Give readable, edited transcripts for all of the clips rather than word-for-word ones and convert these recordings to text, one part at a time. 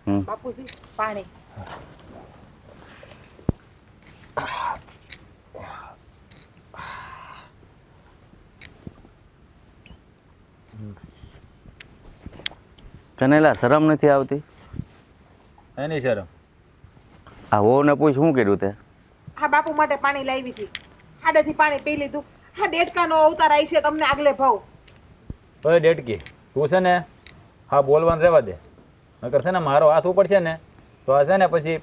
બાપુજી પાણી. તને લા શરમ નથી આવતી? એની શરમ આ વહુ ને પૂછ શું કર્યું તે? હા બાપુ માટે પાણી લાવી હતી. હાડેથી પાણી પી લીધું. હા ડેટકાનો અવતાર આવી છે તમને આગલે ભાવ. ઓય ડેટકી, તું છે ને હા બોલવાનું રહેવા દે. નકર છે ને મારો હાથ ઉપડશે ને તો આ છે ને પછી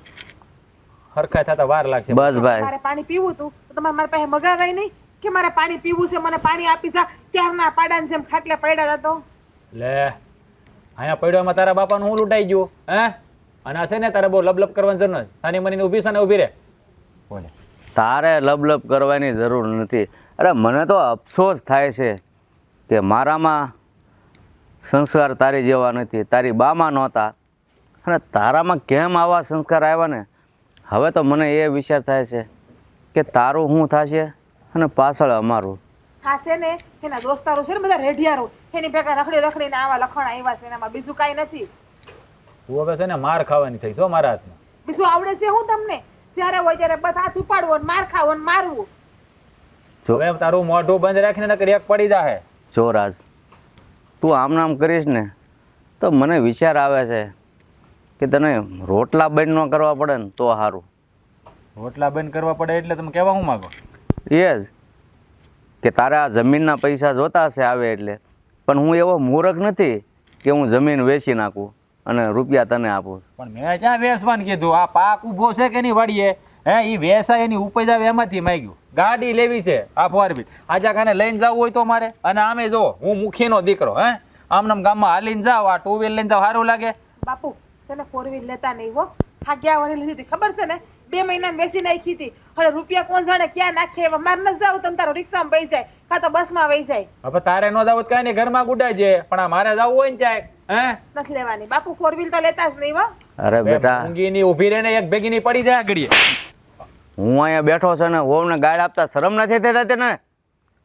હરખાઈ થતા વાર લાગશે. બસ ભાઈ, મારે પાણી પીવું હતું તો તમારે મારી પાસે મગાવાય નહીં કે મારે પાણી પીવું છે, મને પાણી આપી જા. ત્યારના પાડાની જેમ ખાટલે પડ્યા હતા તો. લે અહીંયા પડ્યોમાં તારા બાપાનું હું લૂંટાઈ ગયું હે? અને આ છે ને તારે બહુ લબલબ કરવાની જરૂર નથી. સાની મનીને ઊભી છે ને ઊભી રે. બોલે તારે લબલબ કરવાની જરૂર નથી. અરે મને તો અફસોસ થાય છે કે મારામાં સંસ્કાર તારી જેવા નથી, તારી બામાં નહોતા, અને તારામાં કેમ આવા સંસ્કાર આવ્યા ને. હવે તો મને એ વિચાર થાય છે કે તારું શું થશે અને પાછળ અમારું. હા છે ને એના દોસ્તારો છે ને બધા રેઢિયારો, એની ભેગા રખડી રખડીને આવા લખણ આવ્યા છે. એનામાં બીજું કાંઈ નથી. તું હવે છે ને માર ખાવાની થઈ છો મારા હાથમાં. બીજું આવડે છે હું તમને? જ્યારે હોય ત્યારે બસ હાથ ઉપાડવો ને માર ખાવો ને મારવું. હવે તારું મોઢું બંધ રાખીને નકર એક પડી જાહે. જો રાજ, તું આમ નામ કરીશ ને તો મને વિચાર આવે છે કે તને રોટલા બંધ ન કરવા પડે ને તો સારું. રોટલા બંધ કરવા પડે એટલે તમે કહેવા શું માગો? એ જ કે તારે આ જમીનના પૈસા જોતા હશે આવે એટલે, પણ હું એવો મૂર્ખ નથી કે હું જમીન વેચી નાખું અને રૂપિયા તને આપું. પણ મેં ક્યાં વેસવાનું કીધું? આ પાક ઊભો છે કે નહીં વાડીએ હે? એ વેસાય એની ઉપજ આવે એમાંથી માંગ્યું. ગાડી લેવી છે આ ફોરવીલ, આજા ખાને લઈને જવું હોય તો મારે. અને આમે જો હું મુખીનો દીકરો હે, આમનામ ગામમાં હાલીને જાવ, આ ટુ વ્હીલ લઈને જાવ સારું લાગે? બાપુ છે ને ફોર વ્હીલ લેતા નહીં હો. હા ગયા વરે લીધી હતી ખબર છે ને, 2 મહિના વેચી નાખી હતી. હવે રૂપિયા કોણ જાણે ક્યાં નાખે. એવા મારે ન જાવ, તમે તારો રિક્ષામાં વહી જાય કાં તો બસમાં વહી જાય. હવે તારે ન જાવ કાંઈ નહીં, ઘરમાં ગુડાય છે. પણ આ મારે જવું હોય ને ત્યાં હે નથી લેવાની બાપુ, ફોર વ્હીલ તો લેતા જ નહીં હો. અરે બેટા, ઊંઘીની ઊભી રહે ને એક ભેગીની પડી જાય ઘડીએ. હું અહીંયા બેઠો છે ને વહુને ગાળ આપતા શરમ નથી થતા તને?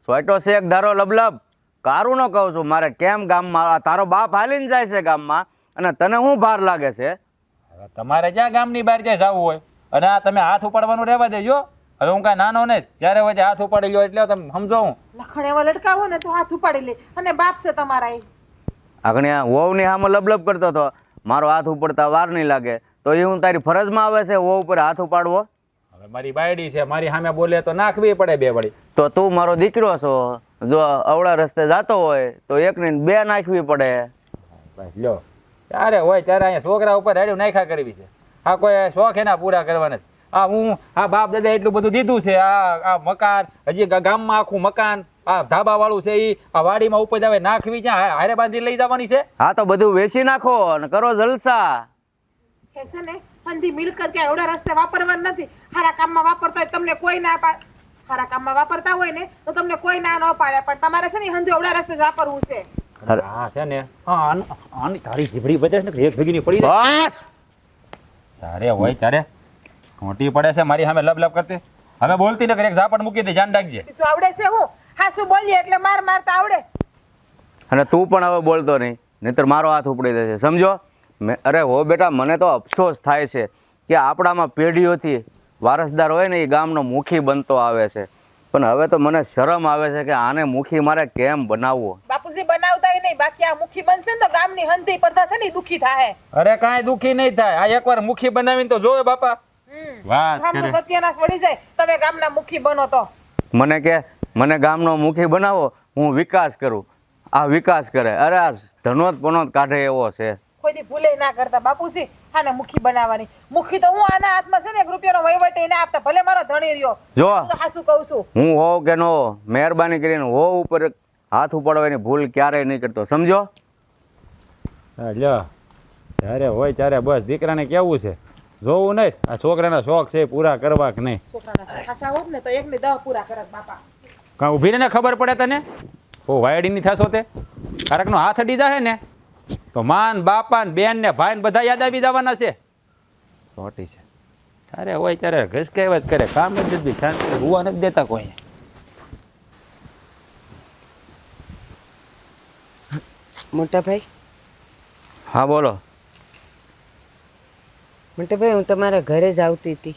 સોયટો છે એક ધારો લબલબ કારું ન કહું છું. મારે કેમ ગામમાં આ તારો બાપ હાલીને જાય છે ગામમાં અને તને શું ભાર લાગે છે? હવે તમારે ક્યાં ગામની બહાર જાય જવું હોય? અને આ તમે હાથ ઉપાડવાનું રહેવા દેજો. હવે હું કાંઈ નાનો નહીં, જ્યારે હોય હાથ ઉપાડી લ્યો એટલે તમે સમજો. હું લખણ એવા લટકાવો ને તો હાથ ઉપાડી લે. અને બાપ છે તમારા એ. આગળ વહુની સામે લબલબ કરતો હતો, મારો હાથ ઉપડતા વાર નહીં લાગે, તો એ હું તારી ફરજમાં આવે છે વહુ ઉપર હાથ ઉપાડવો? હવે મારી બાયડી છે, મારી સામે બોલે તો નાખવી પડે બે વળી. તો તું મારો દીકરો છો, જો અવળા રસ્તે જતો હોય તો એક ને બે નાખવી પડે. બસ લ્યો, ત્યારે હોય ત્યારે અહીંયા છોકરા ઉપર રેડિયો નાખ્યા કરવી છે. આ કોઈ શોખ એના પૂરા કરવાના નથી. આ હું આ બાપ દાદા એટલું બધું દીધું છે. આ મકાન હજી ગામમાં આખું મકાન આ ધાબા વાળું છે, એ આ વાડીમાં ઉપજ આવે નાખવી ક્યાં? હારે બાંધી લઈ જવાની છે. હા તો બધું વેચી નાખો અને કરો જલસા. હે છે ને અંધી મિલકત ક્યાં એવડા રસ્તે વાપરવાની નથી. હારા કામમાં વાપરતા હોય તમને કોઈ ના પાડે. હારા કામમાં વાપરતા હોય ને તો તમને કોઈ ના ન પાડે, પણ તમારે છે ને હંધી એવડા રસ્તે જ વાપરવું છે. હા છે ને આની તારી જીભડી બચે ને એક ભેગીની પડી જાય. બસ સારે હોય ત્યારે મોટી પડે છે મારી સામે લબ લબ કરતી. હવે બોલતી ને એક ઝાપટ મૂકી દે, જાન રાખજે. શું આવડે છે હું? હા શું બોલીએ એટલે માર મારતા આવડે. અને તું પણ હવે બોલતો નહીં, નહીતર મારો હાથ ઉપડી જશે, સમજો? અરે હો બેટા, મને તો અફસોસ થાય છે કે આપણામાં પેઢીઓથી વારસદાર હોય ને એ ગામનો મુખી બનતો આવે છે, પણ હવે તો મને શરમ આવે છે કે આને મુખી મારે કેમ બનાવવો. બાપુજી બનાવતા નહીં, બાકી આ મુખી બનશે ને તો ગામની હંધી પડતા છે ને દુખી થાય. અરે કાંઈ દુખી નહીં થાય. આ એકવાર મુખી બનાવીને તો જોવે બાપા. વાત ગામનો સત્યાનાશ પડી જાય તમે ગામના મુખી બનો તો. મને કે મને ગામનો મુખી બનાવો, હું વિકાસ કરું. આ વિકાસ કરે, અરે આ ધનોત પનોત કાઢે એવો છે. કોઈ ભૂલે ના કરતા બાપુજી આને મુખી બનાવવાની. મુખી તો હું આના હાથમાં છે ને 1 રૂપિયાનો વહીવટ એને આપતા, ભલે મારો ધણી રહ્યો. જો હા શું કહું છું, હું હોવ કે નો, મહેરબાની કરીને હોવ ઉપર હાથ ઉપાડવાની ભૂલ ક્યારેય નહીં કરતો, સમજો? લ્યો, જ્યારે હોય ત્યારે બસ દીકરાને કેવું છે જોવું નહીં. આ છોકરાના શોખ છે પૂરા કરવા કે નહીં? છોકરાના સાચા હોત ને તો 1 ની 10 પૂરા કરત બાપા. કાં ઊભી રહીને ખબર પડે તને? ઓ વાયડીની થશો તે કારકનો હાથ અડી જાય ને તો માન બાપા ને બેન ને ભાઈ ને બધા યાદ આવી જવાના છે. સોટી છે ત્યારે હોય ત્યારે ઘસકાવ્યા જ કરે, કામ જ નથી, શાંતિ હોવા નથી દેતા કોઈ. મોટા ભાઈ, હા બોલો. મોટેભાઈ હું તમારા ઘરે જ આવતી હતી.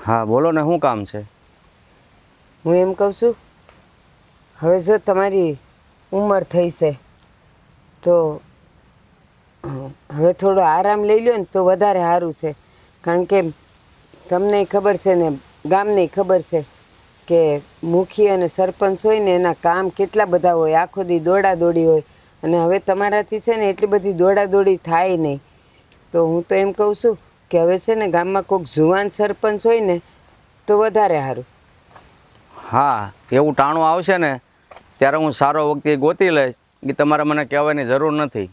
હા બોલો ને, શું કામ છે? હું એમ કહું છું, હવે જો તમારી ઉંમર થઈ છે તો હવે થોડો આરામ લઈ લો ને તો વધારે સારું છે. કારણ કે તમને ખબર છે ને ગામને ખબર છે કે મુખી અને સરપંચ હોય ને એના કામ કેટલા બધા હોય, આખો દી દોડાદોડી હોય. અને હવે તમારાથી છે ને એટલી બધી દોડાદોડી થાય નહીં. તો હું તો એમ કહું છું કે હવે છે ને ગામમાં કોઈક જુવાન સરપંચ હોય ને તો વધારે સારું. હા, એવું ટાણું આવશે ને ત્યારે હું સારો વખતે ગોતી લઈશ. એ તમારે મને કહેવાની જરૂર નથી.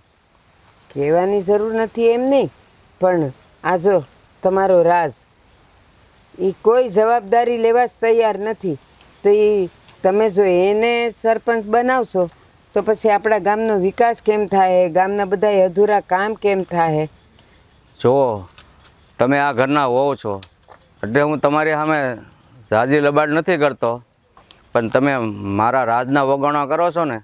કહેવાની જરૂર નથી એમ નહીં, પણ આ જો તમારો રાજ એ કોઈ જવાબદારી લેવા જ તૈયાર નથી. તો એ તમે જો એને સરપંચ બનાવશો તો પછી આપણા ગામનો વિકાસ કેમ થાય, ગામના બધા અધૂરા કામ કેમ થાય. જો તમે આ ઘરના હોવ છો એટલે હું તમારી સામે ઝાઝી લબાડ નથી કરતો, પણ તમે મારા રાજના વગોણા કરો છો ને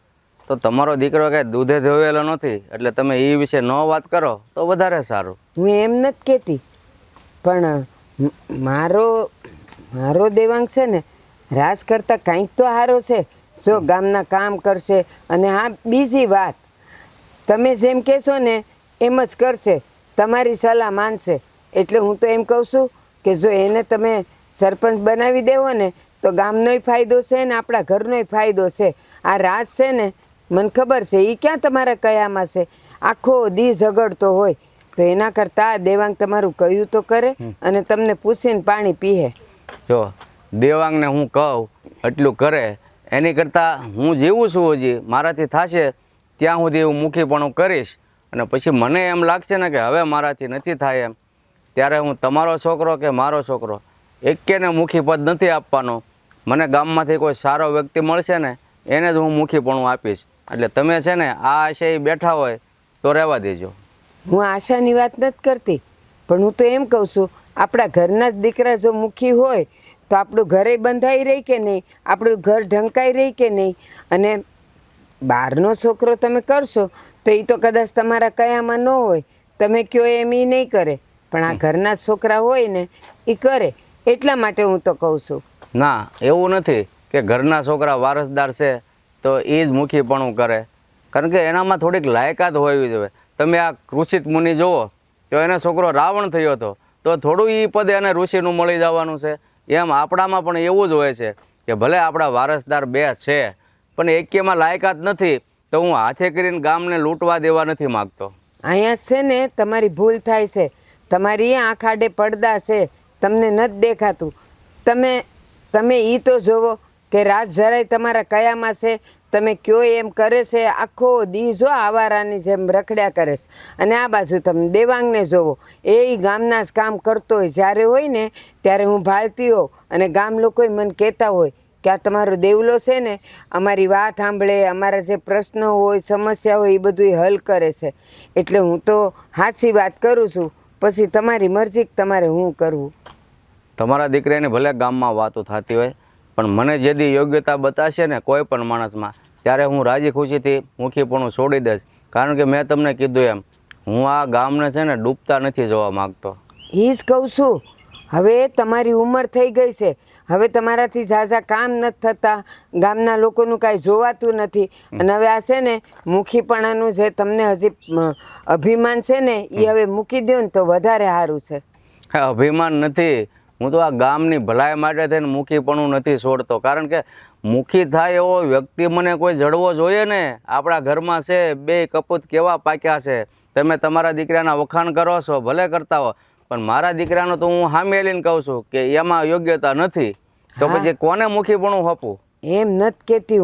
તો તમારો દીકરો કાંઈ દૂધે ધોવેલો નથી, એટલે તમે એ વિશે ન વાત કરો તો વધારે સારું. હું એમ નથી કહેતી, પણ મારો દેવાંગ છે ને રાજ કરતાં કાંઈક તો સારો છે. જો ગામના કામ કરશે. અને હા, બીજી વાત, તમે જેમ કહેશો ને એમ જ કરશે, તમારી સલાહ માનશે. એટલે હું તો એમ કહું છું કે જો એને તમે સરપંચ બનાવી દેવો ને તો ગામનોય ફાયદો છે ને આપણા ઘરનોય ફાયદો છે. આ રાજ છે ને મને ખબર છે એ ક્યાં તમારા કયામાં છે, આખો દી ઝઘડતો હોય. તો એના કરતાં દેવાંગ તમારું કહ્યું તો કરે અને તમને પૂછીને પાણી પીએ. જો દેવાંગને હું કહું એટલું કરે, એની કરતાં હું જીવું છું હજી, મારાથી થશે ત્યાં સુધી હું મુખીપણું કરીશ. અને પછી મને એમ લાગશે ને કે હવે મારાથી નથી થાય એમ, ત્યારે હું તમારો છોકરો કે મારો છોકરો એકેને મુખી પદ નથી આપવાનો. મને ગામમાંથી કોઈ સારો વ્યક્તિ મળશે ને એને જ હું મુખીપણું આપીશ. એટલે તમે છે ને આ આશય બેઠા હોય તો રહેવા દેજો. હું આશાની વાત નથી કરતી, પણ હું તો એમ કહું છું આપણા ઘરના જ દીકરા જો મુખી હોય તો આપણું ઘરે બંધાઈ રહી કે નહીં, આપણું ઘર ઢંકાઈ રહી કે નહીં. અને બહારનો છોકરો તમે કરશો તો એ તો કદાચ તમારા કયામાં ન હોય, તમે કહો એમ એ નહીં કરે, પણ આ ઘરના છોકરા હોય ને એ કરે. એટલા માટે હું તો કહું છું. ના, એવું નથી કે ઘરના છોકરા વારસદાર છે તો એ જ મુખીપણું કરે, કારણ કે એનામાં થોડીક લાયકાત હોવી જોઈએ. તમે આ કૃષિત મુનિ જુઓ તો એને છોકરો રાવણ થયો હતો તો થોડું એ પદે એને ઋષિનું મળી જવાનું છે. એમ આપણામાં પણ એવું જ હોય છે કે ભલે આપણા વારસદાર બે છે પણ એકેમાં લાયકાત નથી, તો હું હાથે કરીને ગામને લૂંટવા દેવા નથી માગતો. અહીંયા છે ને તમારી ભૂલ થાય છે, તમારી આંખ આડે પડદા છે, તમને નથી દેખાતું. તમે એ તો જોવો કે રાજ જરાય તમારા કયામાં છે, તમે કયો એમ કરે છે, આખો દી જો આવારાની જેમ રખડ્યા કરે છે. અને આ બાજુ તમે દેવાંગને જોવો, એ ગામના જ કામ કરતો હોય. જ્યારે હોય ને ત્યારે હું ભાળતી હોઉં અને ગામ લોકોએ મને કહેતા હોય કે આ તમારો દેવલો છે ને અમારી વાત સાંભળે, અમારા જે પ્રશ્નો હોય, સમસ્યા હોય એ બધું હલ કરે છે. એટલે હું તો સાચી વાત કરું છું, પછી તમારી મરજી કે તમારે હું કરવું. તમારા દીકરાને ભલે ગામમાં વાતો થતી હોય, પણ મને જે દી યોગ્યતા બતાવશે ને કોઈ પણ માણસમાં, ત્યારે હું રાજી ખુશીથી મુખીપણું છોડી દઈશ. કારણ કે મેં તમને કીધું એમ, હું આ ગામને છે ને ડૂબતા નથી જોવા માગતો. એ જ કહું છું. હવે તમારી ઉંમર થઈ ગઈ છે, હવે તમારાથી ઝાઝા કામ નથી થતા, ગામના લોકોનું કાંઈ જોવાતું નથી. અને હવે આ છે ને મુખીપણાનું જે તમને હજી અભિમાન છે ને એ હવે મૂકી દો ને તો વધારે સારું છે. અભિમાન નથી, હું તો આ ગામની ભલાઈ માટે થઈને મુખીપણું નથી છોડતો. કારણ કે મુખી થાય એવો વ્યક્તિ મને કોઈ જડવો જોઈએ ને. આપણા ઘરમાં છે બે કપૂત કેવા પાક્યા છે. તમે તમારા દીકરાના વખાણ કરો છો, ભલે કરતા હો, પણ મારા દીકરાનો તો હું સામે લઈને કહું છું કે એમાં યોગ્યતા નથી. તો પછી કોને મુખીપણું આપવું? એમ નથી કહેતી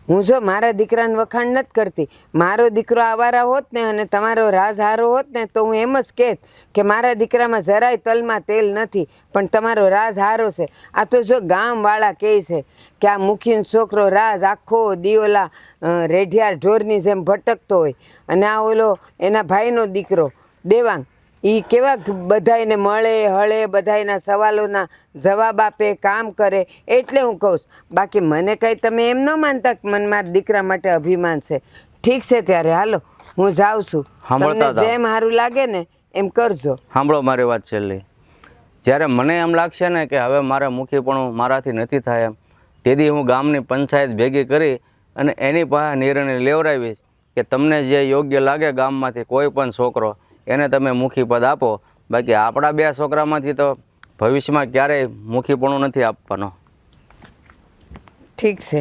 હું જો મારા દીકરાને વખાણ નથી કરતી. મારો દીકરો આવારા હોત ને અને તમારો રાજ હારો હોત ને તો હું એમ જ કહેત કે મારા દીકરામાં જરાય તલમાં તેલ નથી, પણ તમારો રાજ હારો છે. આ તો જો ગામવાળા કહે છે કે આ મુખીનો છોકરો રાજ આખો દિયોલા રેઢિયાર ઢોરની જેમ ભટકતો હોય, અને આ ઓલો એના ભાઈનો દીકરો દેવાંગ એ કેવા બધાયને મળે હળે, બધાયના સવાલોના જવાબ આપે, કામ કરે. એટલે હું કહું છું. બાકી મને કંઈ તમે એમ ન માનતા કે મને મારા દીકરા માટે અભિમાન છે. ઠીક છે ત્યારે હાલો હું જાઉં છું, તમને જેમ સારું લાગે ને એમ કરજો. સાંભળો મારી વાત છેલ્લી. જ્યારે મને એમ લાગશે ને કે હવે મારે મુખીપણું મારાથી નથી થાય એમ, તેથી હું ગામની પંચાયત ભેગી કરી અને એની પાસે નિર્ણય લેવડાવીશ કે તમને જે યોગ્ય લાગે ગામમાંથી કોઈ પણ છોકરો એને તમે મુખીપદ આપો. બાકી આપણા 2 છોકરામાંથી તો ભવિષ્યમાં ક્યારેય મુખીપણું નથી આપવાનો. ઠીક છે,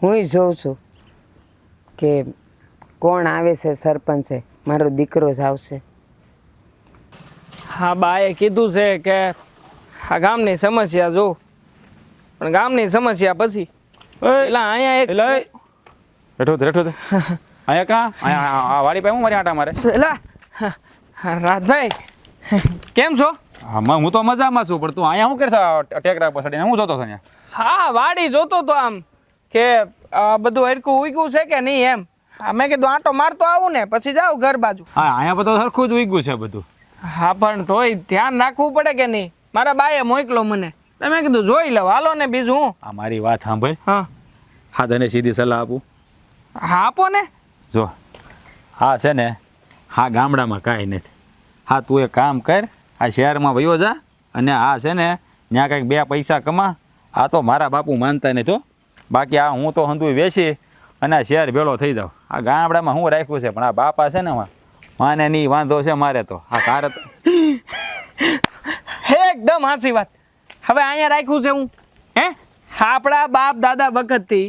હું જોઉં છું કે કોણ આવે છે સરપંચે. મારો દીકરો જ આવશે. હા બાએ કીધું છે કે આ ગામની સમસ્યા જો, પણ ગામની સમસ્યા પછી એટલે અહીંયા એક રેઠો દે અહીંયા કાં અહીંયા આ વાડી પાસે હું મારી આટા મારે એટલે રાજભાઈ કેમ છો? હા હું તો મજામાં છું, પણ તું અહીંયા શું કરશે ટેકરા પછાડીને હું જોતો છો અહીંયા? હા વાડી જોતો તો આમ કે બધું હરખું ઉગ્યું છે કે નહીં એમ. મેં કીધું આંટો મારતો આવું ને પછી જાઉં ઘર બાજુ. હા અહીંયા બધું સરખું જ ઉગ્યું છે બધું. હા પણ તોય ધ્યાન રાખવું પડે કે નહીં? મારા બાએ મોકલો મને, તમે કીધું જોઈ લઉં, હાલો ને બીજું હું. આ મારી વાત સાંભળ. હા હા તને સીધી સલાહ આપું. હા આપો ને. જો હા છે ને, હા ગામડામાં કાંઈ નથી. હા તું એક કામ કર, આ શહેરમાં વયો જા અને આ છે ને ત્યાં કંઈક 2 પૈસા કમા. આ તો મારા બાપુ માનતા નથી હો. બાકી આ હું તો હંધું વેચી અને આ શહેર ભેળો થઈ જાઉં. આ ગામડામાં હું રાખ્યું છે, પણ આ બાપા છે ને માને નહીં વાંધો છે મારે તો. આ તારે તો એકદમ સાચી વાત. હવે અહીંયા રાખ્યું છે હું, હે આપણા બાપ દાદા વખતથી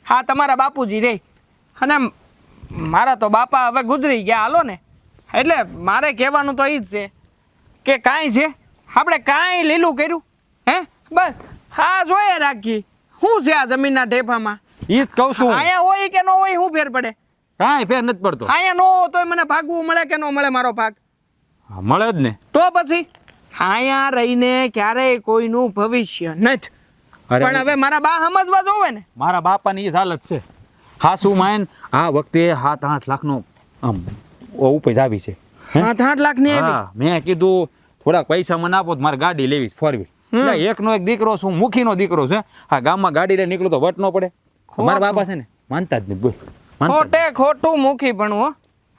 હા તમારા બાપુજી રે, અને મારા તો બાપા હવે ગુજરી ગયા હાલો ને. એટલે મારે કહેવાનું તો એ જ છે કે કાંઈ છે આપણે કાંઈ લીલું કર્યું હે, બસ હા જોઈએ રાખીએ. શું છે આ જમીનના ઢેફામાં? એ જ કહું છું. અહીંયા હોય કે ન હોય શું ફેર પડે? કાંઈ ફેર નથી પડતો. અહીંયા ન હોય તોય મને ભાગવું મળે કે ન મળે મારો ભાગ? હા મળે જ ને. તો પછી અહીંયા રહીને ક્યારેય કોઈનું ભવિષ્ય નથી. પણ હવે મારા બા સમજવા જોવે ને. મારા બાપાની એ જ હાલત છે. હા શું માયન આ વખતે 7-8 લાખનો આમ ઉપજ આવી છે. 7-8 લાખની આવી. હા મેં કીધું થોડાક પૈસા મને આપો તો મારે ગાડી લેવી છે 4 વ્હીલ. એકનો એક દીકરો છું, મુખીનો દીકરો છે. હા ગામમાં ગાડી લઈને નીકળું તો વટ ન પડે. મારા બાપા છે ને માનતા જ નથી. ખોટે ખોટું મુખી પણ હો.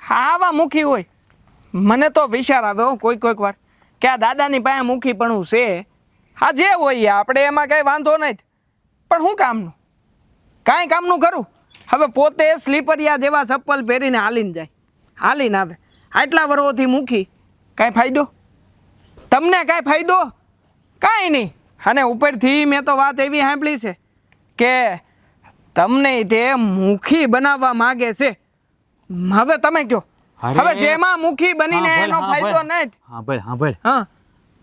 હા આવા મુખી હોય. મને તો વિચાર આવે હો કોઈક વાર કે આ દાદાની પાસે મુખી પણ છે. હા જે હોય આપણે એમાં કઈ વાંધો નહીં, પણ શું કામનું? કાંઈ કામનું કરું? હવે પોતે સ્લીપરિયા જેવા ચપ્પલ પહેરીને હાલીને જાય, હાલીને આવે. આટલા વર્ષોથી મુખી, કાંઈ ફાયદો? તમને કાંઈ ફાયદો? કાંઈ નહીં. અને ઉપરથી મેં તો વાત એવી સાંભળી છે કે તમને તે મુખી બનાવવા માંગે છે. હવે તમે કહો, હવે જેમાં મુખી બનીને એનો ફાયદો નહીં. હા ભાઈ હા ભાઈ હા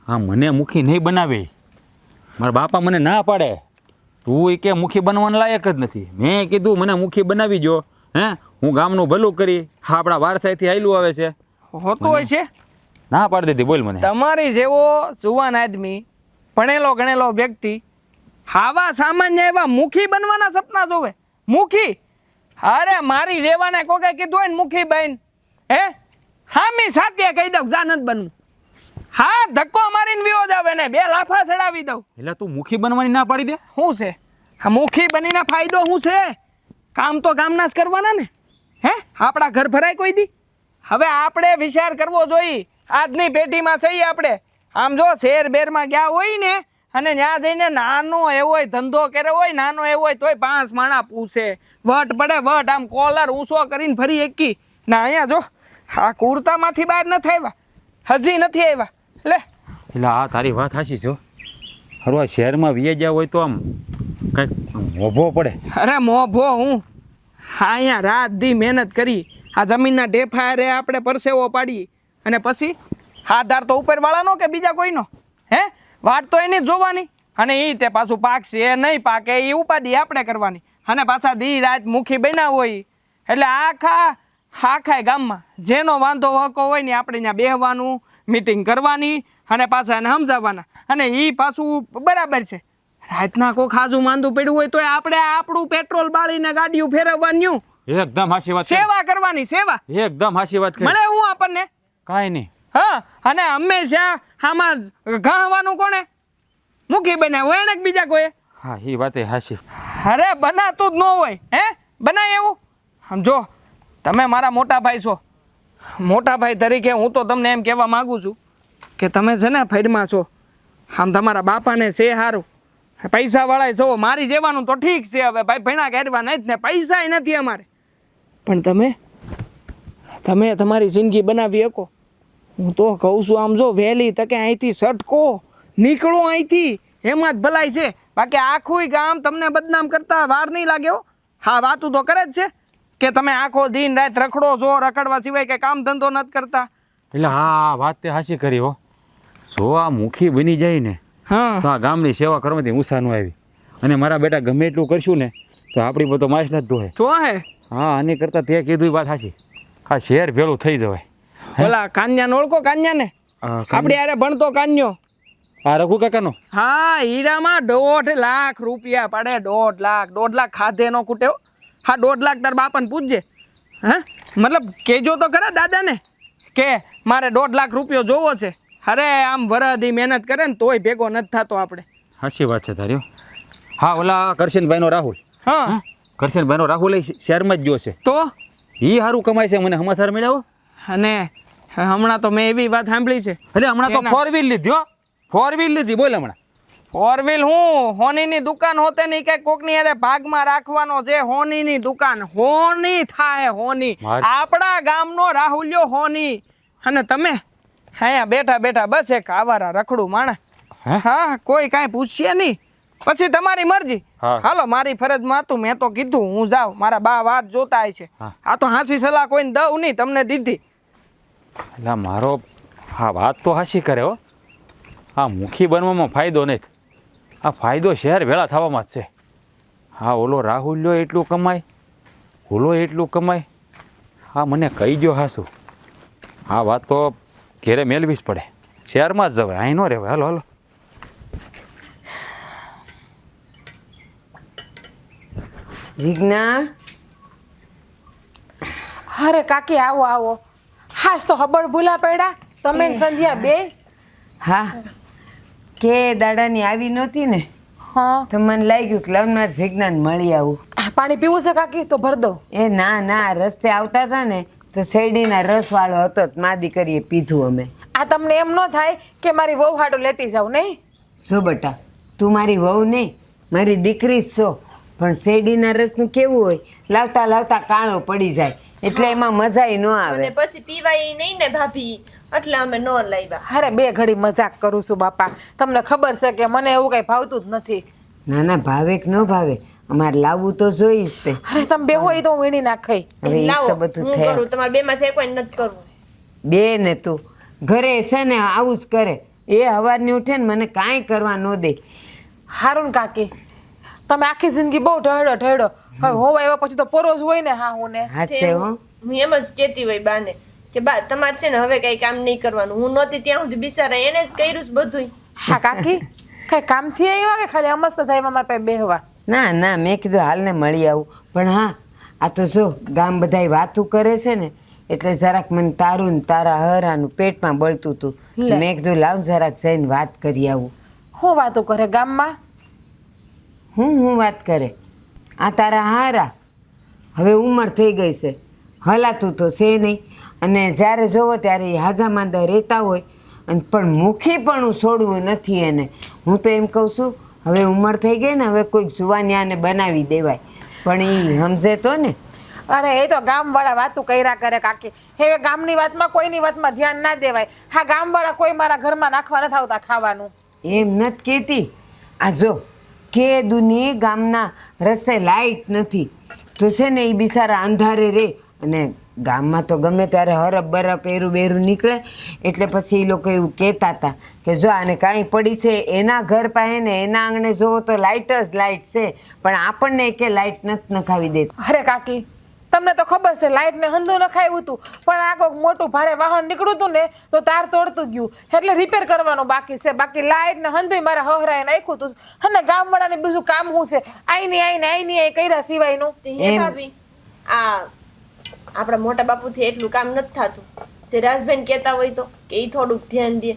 હા મને મુખી નહીં બનાવે. મારા બાપા મને ના પાડે, તું કે મુખી બનવાના લાયક જ નથી. મેં કીધું મને મુખી બનાવી જો, હે હું ગામનું ભલું કરી. હા આપણા વારસાઈથી આયલું આવે છે. હોતું હોય છે. ના પાડી દીધી. બોલ મને. તમારી જેવો જુવાન આદમી, ભણેલો ગણેલો વ્યક્તિ આવા સામાન્ય એવા મુખી બનવાના સપના જોવે. મુખી? અરે મારી જેવાને કોકે કીધું હોય ને મુખી બન, હે હામી સાત્યા કહી દઉં જા નથી બનવું. હા ધક્કો મારીને વિયો જ આવે ને 2 લાફા ચડાવી દઉં. એટલે તું મુખી બનવાની ના પાડી દે. શું છે આ મુખી બનીને ફાયદો શું છે? કામ તો ગામના જ કરવાના ને. હે આપણા ઘર ભરાય કોઈ દી? હવે આપણે વિચાર કરવો જોઈએ. આજની પેઢીમાં છીએ આપણે. આમ જો શેર બેરમાં ગયા હોય ને અને ત્યાં જઈને નાનો એવો ધંધો કર્યો હોય, નાનો એવો હોય તોય 5 માણા પૂછે. વટ પડે વટ, આમ કોલર ઊંચો કરીને ફરી એકી ના. અહીંયા જો આ કુર્તામાંથી બહાર નથી આવ્યા, હજી નથી આવ્યા. લે એટલે આ તારી વાત હાચી છે. હરવા શહેરમાં વીએ ગયા હોય તો આમ કંઈક મોભો પડે. અરે મોભો હું અહીંયા રાત દી મહેનત કરી, આ જમીનના ઢેફા રે આપણે પરસેવો પાડીએ અને પછી હાથદાર તો ઉપરવાળાનો કે બીજા કોઈનો? હે વાત તો એની જ જોવાની. અને એ તે પાછું પાકશે નહીં પાકે એ ઉપાધિ આપણે કરવાની. અને પાછા દી રાત મુખી બન્યા હોય એટલે આખા ગામમાં જેનો વાંધો હકો હોય ને આપણે ત્યાં બેહવાનું, મીટિંગ કરવાની અને પાછા એને સમજાવવાના. અને એ પાછું બરાબર છે. રાતના કોઈ ખાજું માંદું પડ્યું હોય તો આપણે આપણું પેટ્રોલ બાળીને ગાડીઓ ફેરવવાનું. એકદમ હાચી વાત. સેવા કરવાની, સેવા. એકદમ હાચી વાત કરી. મળે હું આપણને કાંઈ નહીં. હા અને હંમેશા આમાં ગાવાનું કોણે? મુખી બનાવ હોય ને બીજા કોઈ? હા એ વાત હાચી. અરે બનાતું જ ન હોય. હે બનાય એવું? સમજો તમે મારા મોટા ભાઈ છો, મોટા ભાઈ તરીકે હું તો તમને એમ કહેવા માગું છું કે તમે છે ને ફેડમાં છો, આમ તમારા બાપાને છે સારું, પૈસાવાળા છો, મારી જેવાનું તો ઠીક છે, હવે ભાઈ ભણા કાઢવા નહીં જ ને, પૈસા નથી અમારે, પણ તમે તમારી જિંદગી બનાવી શકો. હું તો કહું છું આમ જો વહેલી તકે અહીંથી સટકો નીકળો અહીંથી, એમાં જ ભલાઈ છે. બાકી આખું ગામ તમને બદનામ કરતા વાર નહીં લાગે હો. હા, વાતું તો કરે જ છે કે તમે આખો દિન રાત રખડો છો, રખડવા સિવાય કે કામ ધંધો નથી કરતા. એટલે હા, વાત તે હાચી કરી હો. જો આ મુખી બની જાય ને હા, તો આ ગામની સેવા કરવાથી ઊંસા ન આવી. અને મારા બેટા ગમે એટલું કરશું ને તો આપણી પર તો માસ નથી ધોહે. જો હે હા, આની કરતાં તે કીધું એ વાત સાચી. આ શહેર ભેળું થઈ જવાય. ઓલા કાન્યાને ઓળખો? કાન્યાને આપણે યારે ભણતો કાન્યો. આ રઘુ કાકાનો? હા, હીરામાં 1.5 લાખ રૂપિયા પડે. 1.5 લાખ ખાધે નો ખૂટે હો. હા, 1.5 લાખ તાર બાપાને પૂછજે. હા, મતલબ કેજો તો ખરા દાદાને કે મારે 1.5 લાખ રૂપિયો જોવો છે. અરે આમ વરદી મહેનત કરે ને તોય ભેગો નથી થતો આપણે. સાચી વાત છે તારી. હા, ઓલા કરશનભાઈનો રાહુલ. હા, કરશનભાઈનો રાહુલ એ શહેરમાં જ ગયો છે. તો એ સારું કમાય છે, મને સમાચાર મળ્યા. અને હમણાં તો મેં એવી વાત સાંભળી છે. એટલે હમણાં તો 4 વ્હીલ લીધી હો. 4 વ્હીલ લીધી. બોલ હમણાં 4 વ્હીલ હું હોનીની દુકાન હોતે નહીં કે કોકની અરે ભાગમાં રાખવાનો છે. હોનીની દુકાન હોની થાય, હોની. આપણા ગામનો રાહુલ્યો હોની. અને તમે અહીંયા બેઠા બેઠા બસ એક આવારા રખડું માણા. હા, કોઈ કાંઈ પૂછીએ નહીં, પછી તમારી મરજી. હાલો, મારી ફરજમાં હતું, મેં તો કીધું હું જાઉં, મારા બા વાત જોતા છે. આ તો હાંસી સલાહ કોઈને દઉં નહીં, તમને દીધી. એટલે મારો હા વાત તો હાસી કરે હો. આ મુખી બનવામાં ફાયદો નથી, આ ફાયદો શહેર ભેળા થવામાં જ છે. હા, ઓલો રાહુલ્યો એટલું કમાય, ઓલો એટલું કમાય. હા, મને કહી ગયો હાસું. આ વાત તો ઘેરે મેળવી જ પડે. શહેરમાં જ જવાય, અહીં ન રહેવાય. હાલો હાલો. જીજ્ઞા, અરે કાકી આવો આવો. હાસ તો હબળ ભૂલા પડ્યા તમે ને સંધ્યા બે. હા, કે દાડાની આવી નહોતી ને હા, તો મને લાગ્યું કે લવનાર જીજ્ઞાને મળી આવું. પાણી પીવું છે કાકી? તો ભર દો. એ ના ના, રસ્તે આવતા હતા ને તો શેરડીના રસવાળો હતો, મા દીકરીએ પીધું અમે. આ તમને એમ ન થાય કે મારી વહુ હાડો લેતી જાવ નહીં? જો બેટા, તું મારી વહુ નહીં, મારી દીકરી જ છો, પણ શેરડીના રસનું કેવું હોય, લાવતા લાવતા કાળો પડી જાય, એટલે એમાં મજાય ન આવે. અને પછી પીવાય નહીં ને ભાભી, એટલે અમે ન લાવ્યા. અરે બે ઘડી મજાક કરું છું બાપા, તમને ખબર છે કે મને એવું કઈ ભાવતું જ નથી. ના ના, ભાવે કે ન ભાવે, અમારે લાવવું તો જોઈશ તે. અરે તમે બે હોય તો હું વીણી નાખાઈ. હવે એ લાવો, તો બધું હું થયા કરું, તમારે બેમાં જે કોઈ નથી કરવું. બે ને તું ઘરે છે ને આવું જ કરે. એ હવારની ઉઠે ને મને કાંઈ કરવા ન દે. હારું ને કાકી, તમે આખી જિંદગી બહુ ઢળો ઢળો, હવે હોવ આવ્યા પછી તો પરોજ હોય ને. હા હું ને હાસે હો. હું એમ જ કહેતી હોય બાને કે બા તમારે છે ને હવે કઈ કામ નહીં કરવાનું. હું નહોતી ત્યાં સુધી બિચારા એને જ કર્યું છે બધું. હા કાકી, કઈ કામથી આવ્યા કે ખાલી અમસ્ત જ આવ્યા મારા પાસે બેહવા? ના ના, મેં કીધું હાલને મળી આવું. પણ હા, આ તો જો ગામ બધાય વાતું કરે છે ને એટલે જરાક મને તારું ને તારા હરાનું પેટમાં બળતું હતું. મેં કીધું લાવ જરાક જઈને વાત કરી આવું. શું વાતો કરે ગામમાં? હું વાત કરે? આ તારા હારા હવે ઉંમર થઈ ગઈ છે, હલાતું તો છે નહીં, અને જ્યારે જોવો ત્યારે એ હાજા માંદા રહેતા હોય, અને પણ મુખી પણ હું છોડવું નથી એને. હું તો એમ કહું છું હવે ઉંમર થઈ ગઈ ને, હવે કોઈક જુવાનિયાને બનાવી દેવાય, પણ એ સમજે તો ને. અરે એ તો ગામવાળા વાતું કર્યા કરે કાકી. હવે ગામની વાતમાં કોઈની વાતમાં ધ્યાન ના દેવાય. હા, ગામવાળા કોઈ મારા ઘરમાં નાખવા નથી આવતા ખાવાનું. એમ નથી કહેતી. આ જો કે દુનિયે ગામના રસ્તે લાઇટ નથી તો છે ને એ બિચારા અંધારે રહે, અને ગામમાં તો ગમે ત્યારે હરફ બરફ એરું બેરું નીકળે, એટલે પછી એ લોકો એવું કહેતા હતા કે જો આને કાંઈ પડી છે એના ઘર પાસે ને એના આંગણે જોવો તો લાઇટ જ લાઇટ છે, પણ આપણને કે લાઇટ નથી નખાવી દેતી. અરે કાકી, તમને તો ખબર છે લાઇટ ને હંધું નખાયું હતું, પણ આ કોઈક મોટું ભારે વાહન નીકળ્યું હતું ને તો તાર તોડતું ગયું, એટલે રિપેર કરવાનું બાકી છે. બાકી લાઇટ ને હંધું મારે હવરાય નાખ્યું હતું. અને ગામવાળાને બીજું કામ શું છે? આઈ કર્યા સિવાયનું. હે ભાભી, આ આપણા મોટા બાપુથી એટલું કામ નથી થતું. તે રાજભાઈ કહેતા હોય તો કે ઈ થોડુંક ધ્યાન દે.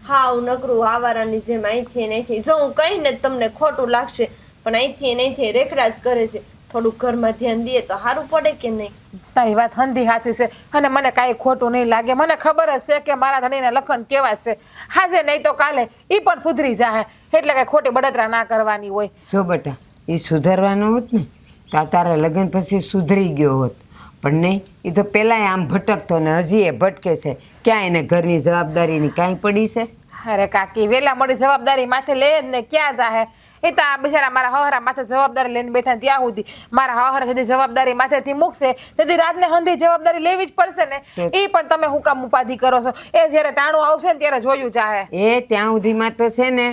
હાવ નકરું આવારાની જેમ અહીંથી ને અહીંથી. જો હું કહીને તમને ખોટું લાગશે, પણ અહીંથી ને અહીંથી રેખરાજ કરે છે. થોડુંક ઘરમાં ધ્યાન દઈએ તો સારું પડે કે નહીં? તારી વાત હંધી હાચી છે અને મને કાંઈ ખોટું નહીં લાગે. મને ખબર જ છે કે મારા ધણીના લખન કેવા છે. હાજે નહીં તો કાલે ઈ પણ સુધરી જાય, એટલે કાંઈ ખોટી બળતરા ના કરવાની હોય. જો બેટા એ સુધારવાનો હોત ને તો આ તારા લગ્ન પછી સુધરી ગયો હોત, પણ નહીં, એ તો પહેલાંય આમ ભટકતો ને હજી એ ભટકે છે. ક્યાં એને ઘરની જવાબદારીની કાંઈ પડી છે? અરે કાકી વેલા મળી જવાબદારી માથે લે જ ને ક્યાં જાહે. એ તો આ બિચારા મારા હહરા માથે જવાબદારી લઈને બેઠા ત્યાં સુધી મારા હહરા સુધી જવાબદારી માથેથી મૂકશે તેથી રાતને હંધી જવાબદારી લેવી જ પડશે ને. એ પણ તમે હું કામ ઉપાધિ કરો છો? એ જ્યારે ટાણું આવશે ને ત્યારે જોયું જાહે. એ ત્યાં સુધીમાં તો છે ને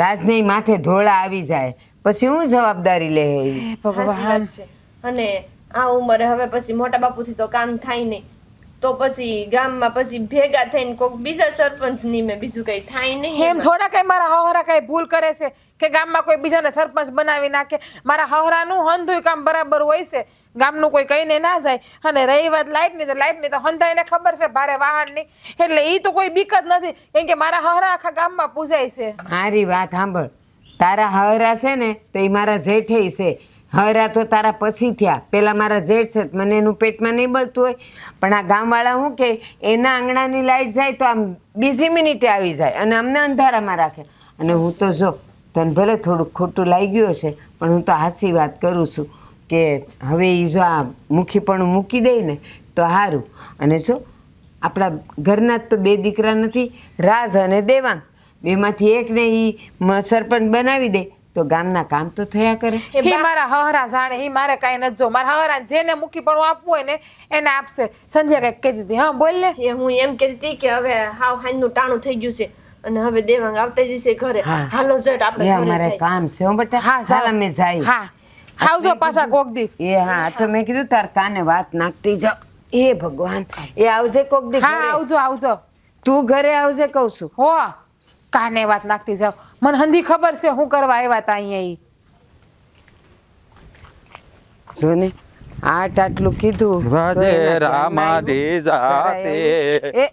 રાજને માથે ધોળા આવી જાય પછી હું જવાબદારી લે એ. સાચી વાત છે. અને આ ઉંમરે હવે પછી મોટા બાપુથી તો કામ થાય નહીં, તો પછી ગામમાં પછી ભેગા થઈને કોઈક બીજા સરપંચ નીમે બીજું કઈ થાય નહીં. એમ થોડા કઈ મારા હહરા કઈ ભૂલ કરે છે કે ગામમાં કોઈ બીજાને સરપંચ બનાવી નાખે? મારા હહરાનું હંધુય કામ બરાબર હોય છે, ગામનું કોઈ કહીને ના જાય. અને રહી વાત લાઇટની તો લાઇટની તો હંધાઈને ખબર છે ભારે વાહનની, એટલે એ તો કોઈ બીક જ નથી કેમ કે મારા હહરા આખા ગામમાં પૂજાય છે. મારી વાત સાંભળ, તારા હરા છે ને તો એ મારા જેઠે છે. હરા તો તારા પછી થયા, પેલા મારા જેઠ છે, મને એનું પેટમાં નહીં બળતું હોય. પણ આ ગામવાળા શું કે એના આંગણાની લાઈટ જાય તો આમ બીજી મિનિટે આવી જાય અને અમને અંધારામાં રાખે. અને હું તો જો તને ભલે થોડુંક ખોટું લાગ્યું હશે પણ હું તો હાચી વાત કરું છું કે હવે એ જો આ મુખીપણું મૂકી દે ને તો સારું. અને જો આપણા ઘરના જ તો બે દીકરા નથી, રાજ અને દેવાંગ, બેમાંથી એકને એ સરપંચ બનાવી દે તો ગામના કામ તો થયા કરે. એ મારા હહરા જાણે, એ મારે કાંઈ નથી જો. મારા હહરા જેને મૂકી પણ આપવું હોય ને એને આપશે. સંધ્યા કઈક કહેતી હતી. હા બોલ ને. એ હું એમ કહેતી હતી કે હવે હાવ હાંજનું ટાણું થઈ ગયું છે અને હવે દેવાંગ આવતા જશે ઘરે. હાલો ઝટ આપણે એ ઘરે અમારે જઈએ. કામ છે હો બેટા. હા, ચાલ અમે જાય. હા આવજો પાછા કોક દી. એ હા તો મેં કીધું તાર કાને વાત નાખતી જાવ. એ ભગવાન, એ આવજે કોક દી હા ઘરે. આવજો આવજો. તું ઘરે આવજે કહું છું. હો કાને વાત નાખતી જાવ. મને હંધી ખબર છે હું કરવા આવ્યા તા અહીંયા ઈ. જો ને આટલું કીધું રાજે તો એના ઘરમાં રામાધી આવ્યું. જાતે. એ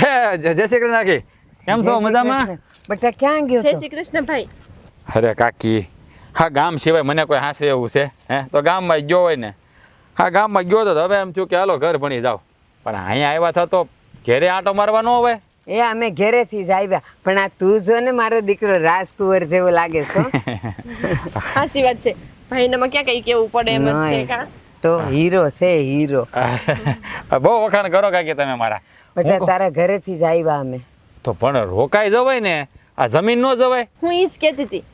હે જય શ્રી કૃષ્ણ કાકી, કેમ છો? જય શ્રી મજામાં? કૃષ્ણ. બેટા ક્યાં ગયો જય તો? શ્રી કૃષ્ણ ભાઈ. અરે કાકી, હા ગામ સિવાય મને કોઈ હાંસે એવું છે? હે તો ગામમાં ગયો હોય ને. હા ગામમાં ગયો તો હવે એમ થયું કે હાલો ઘર ભણી જાવ, પણ અહીંયા આવ્યા થતો ઘેરે આંટો મારવા ન હોય. એ અમે ઘરેથી જ આવ્યા પણ આ તું જો ને મારો દીકરો રાજકુંવર જેવો લાગે છો. સાચી વાત છે. ભાઈનામાં ક્યાં કઈ કેવું પડે એમ જ છે નહીં. કા? તો હીરો છે હીરો. બહુ વખાણ કરો કાકી તમે મારા. બેટા તારા ઘરેથી જ આવ્યા અમે. તો પણ રોકાઈ જવાય ને, આ જમીન ન જવાય. હું ઈ જ કહેતી હતી.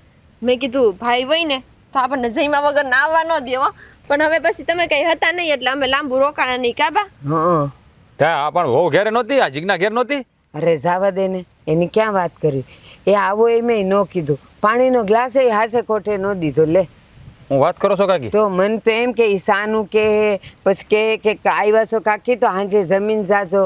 મેં કીધું ભાઈ હોય ને તો આપણને જઈમાં વગર ના આવવા ન દેવો, પણ હવે પછી તમે કઈ હતા નહીં એટલે અમે લાંબુ રોકાણા નહીં કાબા. હા ત્યાં પણ બહુ ઘેરે નહોતી, આ જીજ્ઞા ઘેર નહોતી. અરે જાવા દે ને, એની ક્યાં વાત કરી. એ આવો એમ ન કીધું, પાણીનો ગ્લાસ એ હાસે કોઠે ન દીધો. લે હું વાત કરો છો કાકી? તો મન તો એમ કે ઈશાનું કે પછી કે આવ્યા છો કાકી તો હાંજે જમીન જાજો,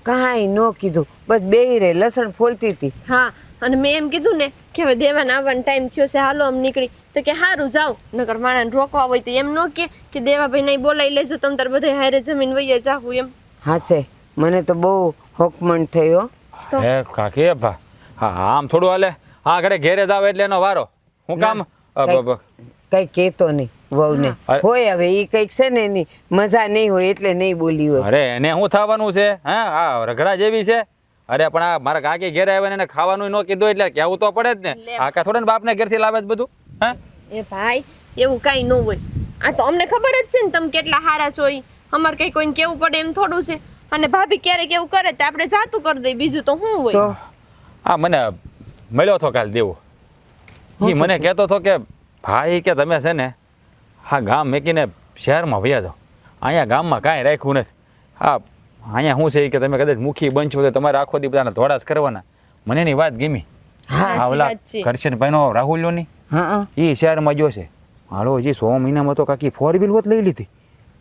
કાંઈ ન કીધું. બસ બેહી રે લસણ ફોલતી હતી. હા અને મેં એમ કીધું ને કે હવે દેવાના આવવાનો ટાઈમ થયો છે હાલો આમ નીકળી, તો કે સારું જાવ, નકર માણાને રોકવા હોય તો એમ ન કે દેવાભાઈ નહીં બોલાવી લેજો તમે તાર બધા હારે જમીન વહીએ જાવું એમ. હાસે મને તો બહુ હોકમણ થયો. તો? હે કાકી ભા, હા આમ થોડું હાલે. હા ઘરે ઘેરે જ આવે એટલે એનો વારો. હું કામ કઈ કેતો નહીં વહુને. અરે. હોય હવે ઈ કઈક છે ને એની મજા નહીં હોય એટલે નહીં બોલી હોય. અરે એને શું થવાનું છે? હા આ રગડા જેવી છે. અરે પણ આ મારા કાકી ઘેરે આવે ને એને ખાવાનું ન કીધું એટલે કહેવું તો પડે જ ને. લે. આ કા થોડા ને બાપને ઘેરથી લાવે જ બધું. હા એ ભાઈ એવું કાંઈ ન હોય. આ તો અમને ખબર જ છે ને તમે કેટલા હારા છો ઈ. અમારે કઈ કોઈને કેવું પડે એમ થોડું છે. અને ભાભી ક્યારેક એવું કરે તો આપણે જાતું કરી દઈએ, બીજું તો શું હોય. તો આ મને મળ્યો હતો કાલ દેવો. એ મને કહેતો હતો કે ભાઈ કે તમે છે ને હા ગામ મેકીને શહેરમાં વયા જાઓ, અહીંયા ગામમાં કાંઈ રાખ્યું નથી. હા અહીંયા શું છે ઈ કે તમે કદાચ મુખી બનશો તો તમારે આખો દી બધાના ધોળા જ કરવાના. મને એની વાત ગમી. હા આ ઓલા વાત છે. કરશનભાઈનો રાહુલ્યોની હા એ શહેરમાં ગયો છે. હાલો હજી 100 મહિનામાં તો કાકી 4 વ્હીલ હોત લઈ લીધી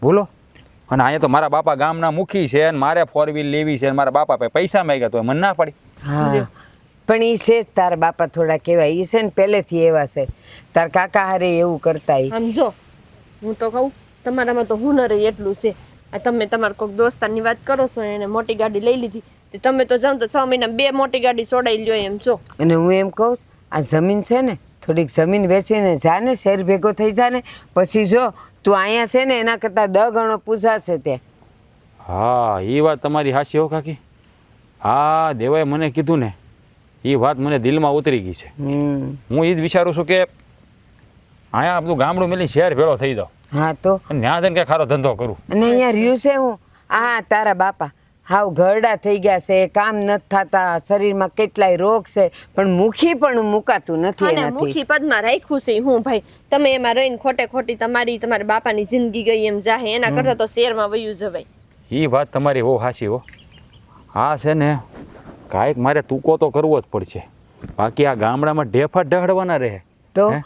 બોલો. અને અહીંયા તો મારા બાપા ગામના મુખી છે અને મારે 4 વ્હીલ લેવી છે અને મારા બાપા પાસે પૈસા માંગ્યા તો મને ના પડી. હા પણ ઈ છે જ તારા બાપા થોડા કહેવાય. ઈ છે ને પહેલેથી એવા છે. તાર કાકા હારે એવું કરતા ઈ. આમ જો હું તો કહું તમારામાં તો હુનર ય એટલું છે. આ તમે તમારા કોઈક દોસ્તારની વાત કરો છો એને મોટી ગાડી લઈ લીધી, તો તમે તો જાઓ તો 6 મહિના 2 મોટી ગાડી છોડાઈ લ્યો એમ છો. અને હું એમ કહું છું, આ જમીન છે ને થોડીક જમીન વેચીને જા ને, શેર ભેગો થઈ જા ને, પછી જો તું અહીંયા છે ને એના કરતાં 10 ગણો પૂછાશે ત્યાં. હા એ વાત તમારી હાચી હો કાકી. હા દેવાએ મને કીધું ને એ વાત મને દિલમાં ઉતરી ગઈ છે. હું એ જ વિચારું છું કે અહીંયા બધું ગામડું મેલી શહેર ભેળો થઈ જાવ હા તો અને ત્યાં જઈને કંઈ ખારો ધંધો કરું. અને અહીંયા રહ્યું છે હું આ તારા બાપા હાવ ઘરડા થઈ ગયા છે, કામ નથી થતા, શરીરમાં કેટલાય રોગ છે, પણ મુખી પણ મુકાતું નથી અને એનાથી. મુખી પદમાં રાખ્યું છે હું ભાઈ. તમે એમાં રહીને ખોટે ખોટી તમારા બાપાની જિંદગી ગઈ એમ જાહે, એના કરતા તો શેરમાં વયું જવાય. એ વાત તમારી બહુ સાચી હો. હા છે ને કાંઈક મારે તૂકો તો કરવો જ પડશે, બાકી આ ગામડામાં ઢેફા ઢહડવાના રહે. તો હે?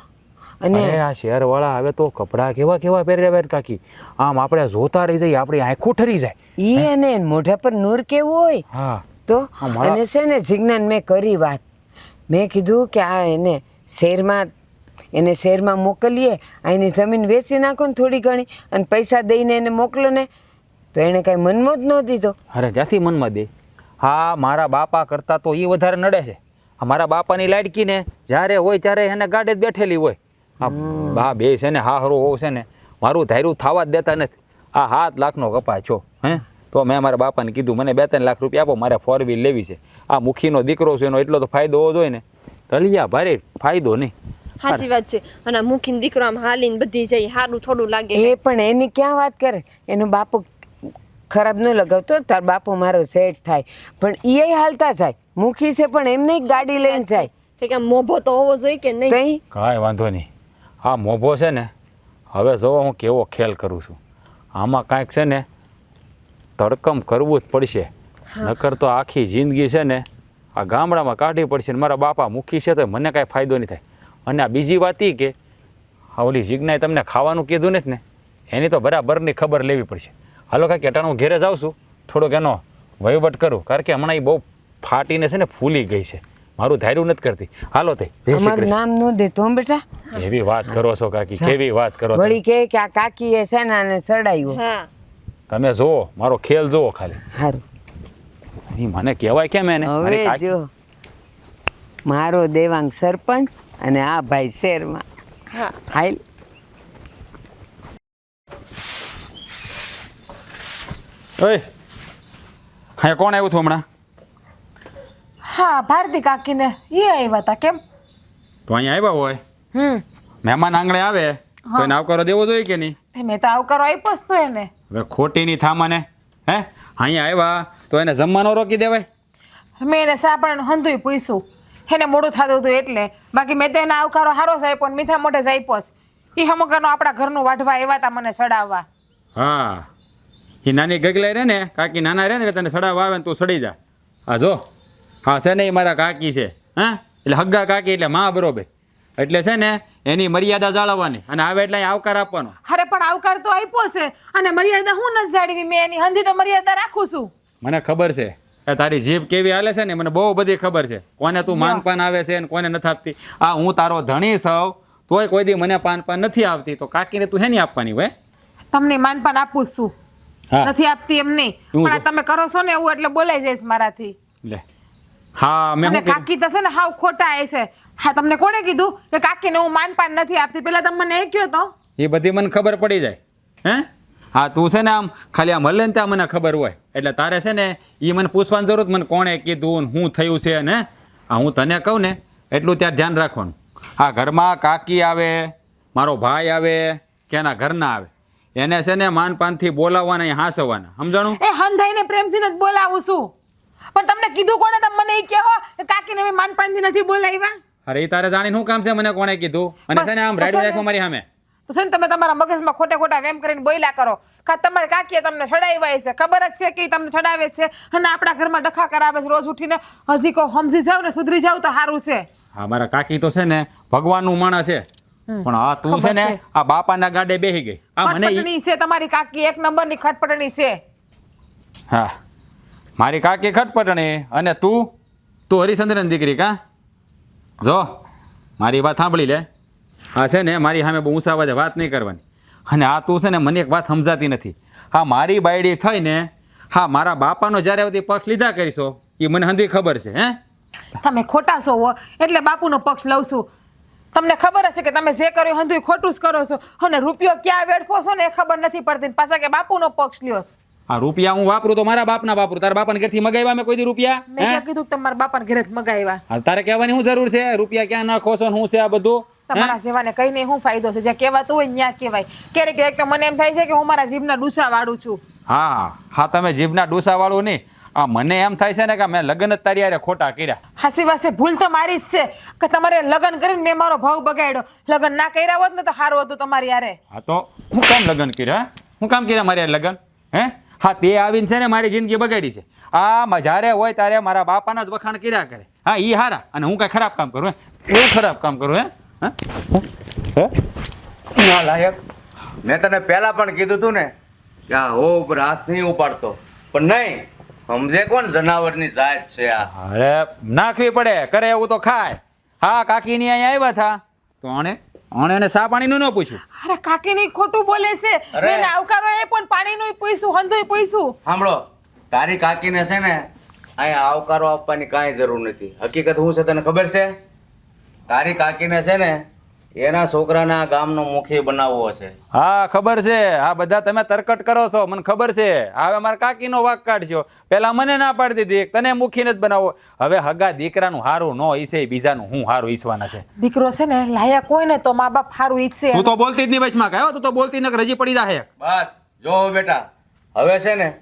અને અરે આ શહેરવાળા હવે તો કપડાં કેવા કેવા પહેર્યા બેન કાકી, આમ આપણે જોતા રહી જઈએ, આપણી આંખો ઠરી જાય. ઈ અને મોઢા પર નૂર કેવું હોય. હા તો અમારા- અને છે ને જિજ્ઞાન મેં કરી વાત, મેં કીધું કે આ એને શહેરમાં મોકલીએ, અહીંની જમીન વેચી નાખો ને થોડી ઘણી અને પૈસા દઈને એને મોકલો ને, તો એણે કાંઈ મનમાં જ ન દીધો. અરે જ્યાંથી મનમાં દે. હા મારા બાપા કરતાં તો એ વધારે નડે છે. આ મારા બાપાની લાડકી ને જ્યારે હોય ત્યારે એને ગાડે જ બેઠેલી હોય. આ બા બે છે ને હાહરો હોવ છે ને મારું ધાર્યું થવા જ દેતા નથી. આ 7 લાખનો કપા છો હે, તો મેં મારા બાપાને કીધું મને 2-3 લાખ રૂપિયા આપો, મારે 4 વ્હીલ લેવી છે. આ મુખીનો દીકરો છે, એનો એટલો તો ફાયદો હોવો જોઈએ ને. તલિયા ભારે ફાયદો નહીં. સાચી વાત છે. અને આ મુખીનો દીકરો આમ હાલીને બધી જાય, સારું થોડું લાગે. એ પણ એની ક્યાં વાત કરે, એનો બાપો ખરાબ ન લગાવતો, તાર બાપો મારો સેટ થાય, પણ એ હાલતા જાય. મુખી છે પણ એમને ગાડી લઈને જાય. કે આમ મોભો તો હોવો જોઈએ કે નહીં? તઈ કાંઈ વાંધો નહીં. આ મોભો છે ને હવે જો હું કેવો ખેલ કરું છું, આમાં કાંઈક છે ને તડકમ કરવું જ પડશે, નકર તો આખી જિંદગી છે ને આ ગામડામાં કાઢવી પડશે. ને મારા બાપા મુખી છે તો મને કાંઈ ફાયદો નહીં થાય. અને આ બીજી વાત એ કે આ ઓલી જીજ્ઞાએ તમને ખાવાનું કીધું નથી ને, એની તો બરાબરની ખબર લેવી પડશે. હાલો કાંઈ કેટાણ હું ઘેરે જાઉં છું, થોડોક એનો વહીવટ કરું, કારણ કે હમણાં એ બહુ ફાટીને છે ને ફૂલી ગઈ છે, મારું ધાર્યું નથી કરતી. હાલો તે જય શ્રી અમારું કૃષ્ણ. નામ ન દેતો હો બેટા. કેવી વાત કરો છો કાકી, કેવી વાત કરો તમે. વળી કહે કે આ કાકીએ છે ને આને સડાયું. હા તમે જુઓ મારો ખેલ જુઓ ખાલી. સારું ઈ મને કહેવાય કેમ એને મારી હવે કાકી- જો મારો દેવાંગ સરપંચ અને આ ભાઈ શેરમાં. હા હાલ ઓય હા કોણ આવ્યું હતું હમણાં? હા ભારતી કાકીને એ આવ્યા હતા. કેમ? તો અહીંયા આવ્યા હોય મહેમાન આંગણે આવે તો એને આવકારો દેવો જોઈએ કે નહીં? મેં તો આવકારો આપ્યો જ તો એને. હવે ખોટી નહીં થા મને. હે અહીંયા આવ્યા તો એને જમવાનો રોકી દેવાય. મેં એને સાપણ હંધુય પૂછ્યું, એને મોડું થતું હતું એટલે. બાકી મેં તો એને આવકારો હારો જ આપ્યો ને મીઠા મોઢે જ આપ્યો. એ હમુકાનો આપણા ઘરનું વાઢવા આવ્યા હતા મને ચડાવવા. હા એ નાની ગગલાઈ રહે ને, કાકી નાના રહે ને એટલે તને સડાવવા આવે ને તું સડી જા. હા જો હા છે ને એ મારા કાકી છે. હા એટલે હગ્ગા કાકી એટલે માં બરોબર. એટલે છે ને એની મર્યાદા જાળવવાની અને આવે એટલે અહીં આવકાર આપવાનો. અરે પણ આવકાર તો આપ્યો છે અને મર્યાદા હું નથી જાળવી. મેં એની હંધી તો મર્યાદા રાખું છું. મને ખબર છે કે તારી જીભ કેવી હાલે છે ને, મને બહુ બધી ખબર છે. કોને તું માનપાન આવે છે ને કોને નથી આપતી. આ હું તારો ધણી સૌ તોય કોઈ દી મને પાનપાન નથી આવતી, તો કાકીને તું હેની આપવાની હોય? તમને માનપાન આપું જ છું, હા નથી આપતી એમ નહીં. એવું પણ આ છે. તમે કરો છો ને એવું એટલે બોલાઈ જઈશ મારાથી. લે હા મેં અને શું કીધું? કાકી તો છે ને હાવ ખોટા એ છે. હા તમને કોણે કીધું કે કાકીને હું માનપાન નથી આપતી? પેલા તમે મને એ કહો તો. એ બધી મને ખબર પડી જાય. હે હા તું છે ને આમ ખાલી આમ હલે ને ત્યાં મને ખબર હોય, એટલે તારે છે ને એ મને પૂછવાની જરૂર મને કોણે કીધું ને શું થયું છે ને. હા હું તને કહું ને એટલું ત્યાં ધ્યાન રાખવાનું. હા ઘરમાં કાકી આવે, મારો ભાઈ આવે કે એના ઘરના આવે, એને છે ને માનપાનથી બોલાવવાના અહીંયા હાંસવાના, સમજાણું? એ હંધાઈને પ્રેમથી જ બોલાવું છું. પણ તમને કીધું કોણે? તમે મને એ કહો કે કાકીને મેં માનપાનથી નથી બોલાવ્યા. અરે એ તારે જાણીને શું કામ છે મને કોણે કીધું? અને બસ, છે ને આમ તો રાડ્યું છે ને. રાખો મારી સામે. તો છે ને તમે તમારા મગજમાં ખોટે ખોટા વેમ કરીને બોલ્યા કરો. કા તમારી કાકીએ તમને છડાવ્યા છે, ખબર જ છે કે ઈ તમને છડાવે છે અને આપણા ઘરમાં ડખા કરાવે છે રોજ ઉઠીને. હજી કહો સમજી જાવ ને સુધરી જાવ તો સારું છે. હા મારા કાકી તો છે ને ભગવાનનું માણસ છે, પણ આ તું છે ને ખબર છે. આ બાપાના ગાડે બેહી ગઈ. આ મને ઈ- ખટપટણી છે તમારી કાકી, એક નંબરની ખટપટણી છે. હા મારી કાકી ખટપટણી અને તું હરિચંદ્રની દીકરી કા? જો મારી વાત સાંભળી લે. હા છે ને મારી સામે બહુ ઊંચા અવાજે વાત નહીં કરવાની. અને આ તું છે ને મને એક વાત સમજાતી નથી. હા મારી બાયડી થઈને હા મારા બાપાનો જ્યારે બધી પક્ષ લીધા કરીશો એ મને હંધી ખબર છે. હે તમે ખોટા છો હો, એટલે બાપુનો પક્ષ લઉં છું. તમને ખબર હશે કે તમે જે કર્યું હંધુય ખોટું જ કરો છો અને રૂપિયો ક્યાં વેડફો છો ને એ ખબર નથી પડતી ને પાછા કે બાપુનો પક્ષ લ્યો છો. આ રૂપિયા હું વાપરું તો મારા બાપના વાપરું, તારા બાપાને ઘરથી મગાવ્યા મેં કોઈ દી રૂપિયા? મેં ક્યાં કીધું કે તમારા બાપાને ઘરે જ મગાવ્યા? હા, તારે કહેવાની શું જરૂર છે? રૂપિયા ક્યાં નાખો છો ને શું છે આ બધું? તમારા સેવાને કઈ નહીં શું ફાયદો છે? જ્યાં કહેવાતું હોય ત્યાં કહેવાય. ક્યારેક ક્યારેક તો મને એમ થાય છે કે હું મારા જીભના ડૂસા વાળું છું. હા હા, તમે જીભના ડૂસા વાળું નહીં, આ મને એમ થાય છે ને કે મેં લગ્ન જ તારી હારે ખોટા કર્યા. હાસી વાસે ભૂલ તો મારી જ છે કે તમારે લગ્ન કરીને મેં મારો ભાવ બગાડ્યો. લગ્ન ના કર્યા હોત ને તો સારું હતું તમારી હારે. હા તો હું કામ લગ્ન કર્યા? હું કામ કર્યા મારી હારે લગ્ન? હે હા, તે આવીને છે ને મારી જિંદગી બગાડી છે. આ જ્યારે હોય ત્યારે મારા બાપાના જ વખાણ કર્યા કરે. હા, એ હારા અને હું કાંઈ ખરાબ કામ કરું? હે એવું ખરાબ કામ કરું? હે ના લાયક, મેં તને પહેલા પણ કીધું તું ને કે આ હો ઉપર હાથ નહીં ઉપાડતો, પણ નહીં સમજે કોણ જનાવરની જાત છે આ. અરે નાખવી પડે, કરે એવું તો ખાય. હા, કાકીની અહીંયા આવ્યા હતા તો આણે એને સા પાણીનું ન પૂછ્યું. અરે કાકી નહીં ખોટું બોલે છે. અરે. મેં આવકારો એ પણ પાણીનું પૂછ્યું હંધુય પૂછ્યું. સાંભળો, તારી કાકીને છે ને અહીંયા આવકારો આપવાની કાંઈ જરૂર નથી. હકીકત શું છે તને ખબર છે? તારી કાકીને છે ને એના છોકરાના ગામનો મુખી બનાવવો છે. હા ખબર છે. આ બધા તમે તરકટ કરો છો, મને ખબર છે. હવે મારા કાકીનો વાક કાઢશો. પેલા મને ના પાડી દીધી, તને મુખી જ બનાવો. હવે હગા દીકરાનું હારું નો ઈસે, બીજાનું હું હારું ઈસવાના છે. દીકરો છે ને લાયક હોય ને તો મા બાપ હારું ઈચ્છે. તું તો બોલતી જ નહીં વચમાં કાંઈ, તું તો બોલતી ન રજી પડી જાય. બસ જો બેટા, હવે છે ને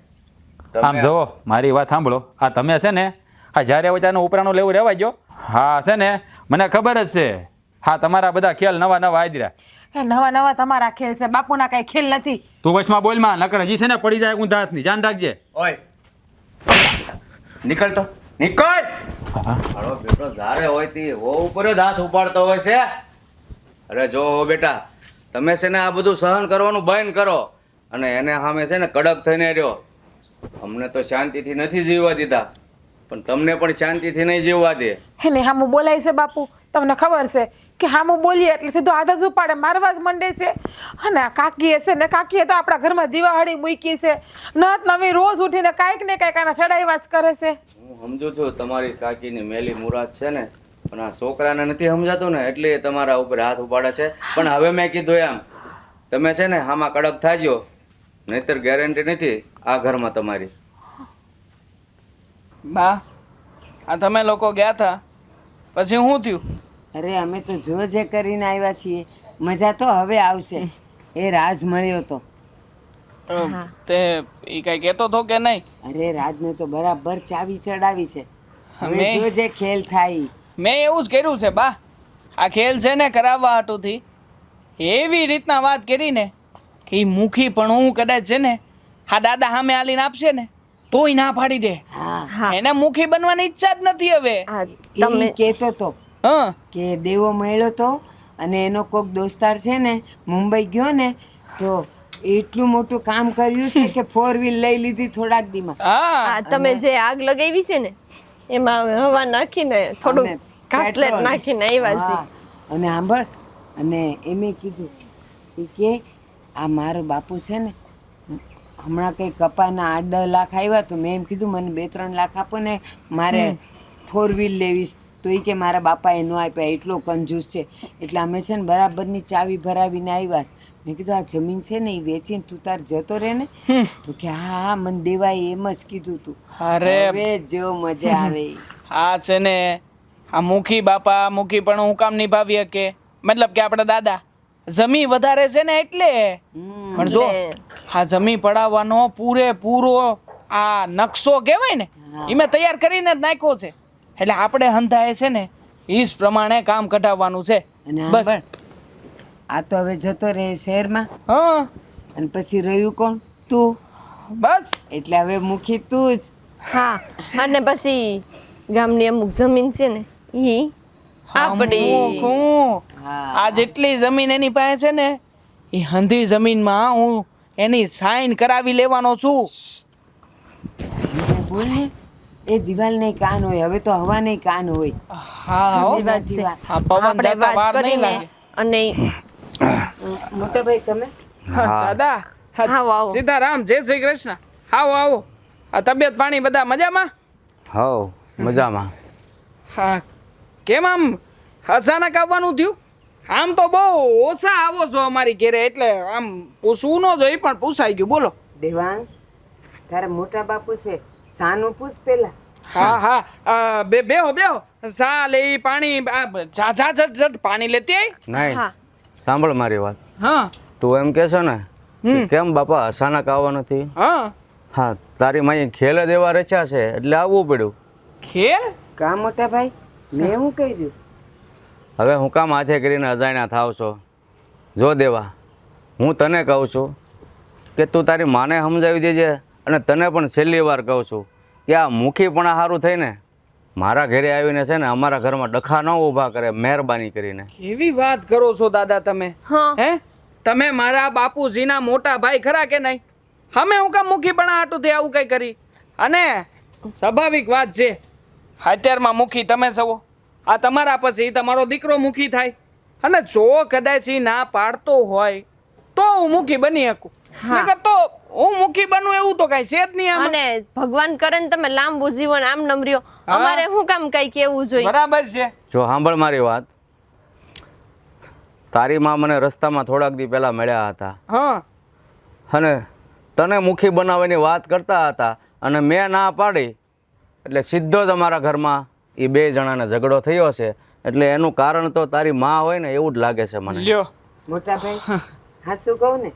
આમ જુઓ, મારી વાત સાંભળો. આ તમે છે ને આ જ્યારે હોય ત્યારે ઉપરાનું લેવું રહેવા જો. હા છે ને, મને ખબર જ છે. હા, તમારા બધા ખેલ નવા નવા આદર્યા. એ નવા નવા તમારા ખેલ છે, બાપુના કઈ ખેલ નથી. તું વચમાં બોલમાં, નકર હજી છે ને પડી જાય ઊંધા હાથની, ધ્યાન રાખજે. ઓય નીકળ તો નીકળ. મારો બેટો ધારે હોય તે હો ઉપર જ હાથ ઉપાડતો હોય છે. અરે જો હો બેટા, તમે છે ને આ બધું સહન કરવાનું બંધ કરો અને એને સામે છે ને કડક થઈને રહ્યો. અમને તો શાંતિથી નથી જીવવા દીધા, પણ તમને પણ શાંતિથી નહીં જીવવા દે. એને હામું બોલાય છે બાપુ. તમને ખબર છે કે હામું બોલીએ એટલે સીધો હાથ જ ઉપાડે, મારવા જ મંડે છે. અને આ કાકીએ છે ને, કાકીએ તો આપણા ઘરમાં દિવાળી મૂકી છે. નત નવી રોજ ઉઠીને કાંઈક ને કાંઈક આના ચડાવ્યા જ કરે છે. હું સમજુ છું તમારી કાકીની મેલી મુરાદ છે ને, પણ આ છોકરાને નથી સમજાતું ને એટલે એ તમારા ઉપર હાથ ઉપાડે છે. પણ હવે મેં કીધું એમ તમે છે ને આમાં કડક થાજો, નહીતર ગેરંટી નથી આ ઘરમાં તમારી. બા, આ તમે લોકો ગયા હતા પછી શું થયું? અરે અમે તો જો જે કરીને આવ્યા છીએ, મજા તો હવે આવશે. એ રાજ મળ્યો તો. તે ઈ કઈ કહેતો હતો કે નહીં? અરે રાજને તો બરાબર ચાવી ચડાવી છે. હવે મેં- જો જે ખેલ થાય. મેં એવું જ કર્યું છે બા. આ ખેલ છે ને કરાવવા હાટુથી એવી રીતના વાત કરી ને કે ઈ મુખી પણ હું કદાચ છે ને હા દાદા સામે આલીને આપશે ને તોય ના પાડી દે. હા, હા એને મુખી બનવાની ઈચ્છા જ નથી હવે. હા, એ તમે કહેતો તો હા કે દેવો મળ્યો તો અને એનો કોક દોસ્તાર છે ને મુંબઈ ગયો ને તો એટલું મોટું કામ કર્યું છે કે 4 વ્હીલ લઈ લીધી થોડાક દીમાં. હા આ તમે જે આગ લગાવી છે ને એમાં અમે હવા નાખીને થોડું અમે ઘાસલેટ પેટ્રોલ. નાખીને આવ્યા છીએ. હા, અને સાંભળ, અને એમે કીધું ઈ કે આ મારો બાપુ છે ને હમણાં કંઈ કપાના 8-10 લાખ આવ્યા તો મેં એમ કીધું મને 2-3 લાખ આપો ને મારે 4 વ્હીલ લેવીશ. તો એ કે મારા બાપાએ ન આપ્યા, એટલો કંજૂસ છે. એટલે અમે છે ને બરાબરની ચાવી ભરાવીને આવ્યા છે. મેં કીધું આ જમીન છે ને એ વેચીને તું તાર જતો રહે ને. તો કે હા હા મને દેવાય એમ જ કીધું તું. અરે હવે જો મજા આવે. આ છે ને આ મુખી બાપા મુખી પણ હું કામ નિભાવી શકે? મતલબ કે આપણા દાદા જમી વધારે છે ને એટલે. પણ જો આ જમી પડાવવાનો પૂરેપૂરો આ નકશો કહેવાય ને એ મેં તૈયાર કરીને જ નાખ્યો છે. એટલે આપણે હંધાએ છે ને એ જ પ્રમાણે કામ કઢાવવાનું છે. અને બસ. સાંભળ, આ તો હવે જતો રહે શહેરમાં હા અને પછી રહ્યું કોણ? તું. બસ એટલે હવે મુખી તું જ. હા, અને પછી ગામની અમુક જમીન છે ને ઈ આપણી. હું હા. આ જેટલી જમીન એની પાસે છે ને એ હંધી જમીનમાં હું એની સાઈન કરાવી લેવાનો છું. એને બોલ ને, એ દિવાલ નહીં કાન હોય, હવે તો હવા નહીં કાન હોય. હા હો. સાચી વાત છે. હા પવન આપણે જતા વાર વાત નહીં કરીને લાગે. અને મોટા ભાઈ તમે દાદા આવો, આવો. સીતારામ, જય શ્રી કૃષ્ણ. આવો આવો. આ તબિયત પાણી બધા મજામાં? હવ મજામાં. હા કેમ આમ અચાનક આવવાનું થયું? આમ તો બહુ ઓછા આવો છો અમારી ઘેરે, એટલે આમ પૂછવું ન જોઈએ પણ પૂછાઈ ગયું. બોલો. દેવાંગ, તારા મોટા બાપુ છે, સાનું પૂછ પેલા. હા હા, બેહો બેહો. સા લઈ પાણી, જા જા ઝટ ઝટ પાણી લેતી આય. નહીં હા. સાંભળ મારી વાત. હા તું એમ કે છે ને કે કેમ બાપા અચાનક આવવા નથી? હા. હા, તારી માએ ખેલે દેવા રચ્યા છે એટલે આવવું પડ્યું. ખેલ? કા મોટા ભાઈ, મેં શું કર્યું? હવે હું કામ હાથે કરીને અજાણ્યા થાવ છો? જો દેવા, હું તને કહું છું કે તું તારી માને સમજાવી દેજે, અને તને પણ છેલ્લી વાર કહું છું કે આ મુખીપણા સારું થઈને મારા ઘરે આવીને છે ને અમારા ઘરમાં ડખા ન ઊભા કરે, મહેરબાની કરીને. કેવી વાત કરો છો દાદા તમે? હા. હે, તમે મારા બાપુજીના મોટા ભાઈ ખરા કે નહીં? અમે હું કામ મુખીપણા હાટું થી આવું કઈ કરી? અને સ્વાભાવિક વાત છે, અત્યારમાં મુખી તમે છો, આ તમારા પછી તમારો દીકરો મુખી થાય, અને જો કદાચ ઈ ના પાડતો હોય તો હું મુખી બની શકું. નકર તો હું મુખી બનું એવું તો કઈ છે જ નહીં આમાં. અને ભગવાન કરે ને તમે લાંબુ જીવન આમ નમર્યો, અમારે શું કામ કઈ કેવું જોઈએ? બરાબર છે. જો સાંભળ મારી વાત, તારી માં મને રસ્તામાં થોડાક દી પહેલા મળ્યા હતા, હા અને તને મુખી બનાવવાની વાત કરતા હતા, અને મેં ના પાડી એટલે સીધો જ અમારા ઘરમાં એ બે જણાને ઝઘડો થયો છે. એટલે એનું કારણ તો તારી માં હોય ને એવું જ લાગે છે મને. લ્યો. મોટા ભાઈ, હાચું કહું ને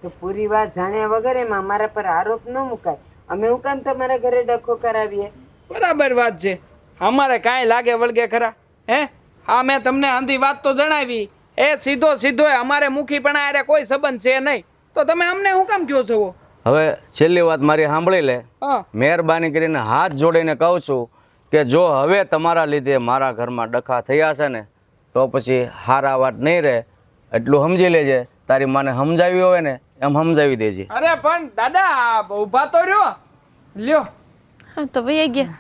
તો પૂરી વાત જાણ્યા વગર એમાં અમારા પર આરોપ ન મુકાય. અમે હું કામ તમારા ઘરે ડખો કરાવીએ? બરાબર વાત છે. અમારે કાંઈ લાગે વળગે ખરા? હે, હા, મેં તમને અંધી વાત તો જણાવી, એ સીધો સીધો અમારે મુખીપણા હારે કોઈ સંબંધ છે નહીં, તો તમે અમને શું કામ કહો છો? હવે છેલ્લી વાત મારી સાંભળી લે. હા. મહેરબાની કરીને હાથ જોડીને કહું છું કે જો હવે તમારા લીધે મારા ઘરમાં ડખા થયા છે ને તો પછી હારા વાત નહીં રહે, એટલું સમજી લેજે. તારી માને સમજાવી હોય ને એમ સમજાવી દેજે. અરે પણ દાદા ઉભા તો રહ્યો. લ્યો. હા તો વહી ગયા.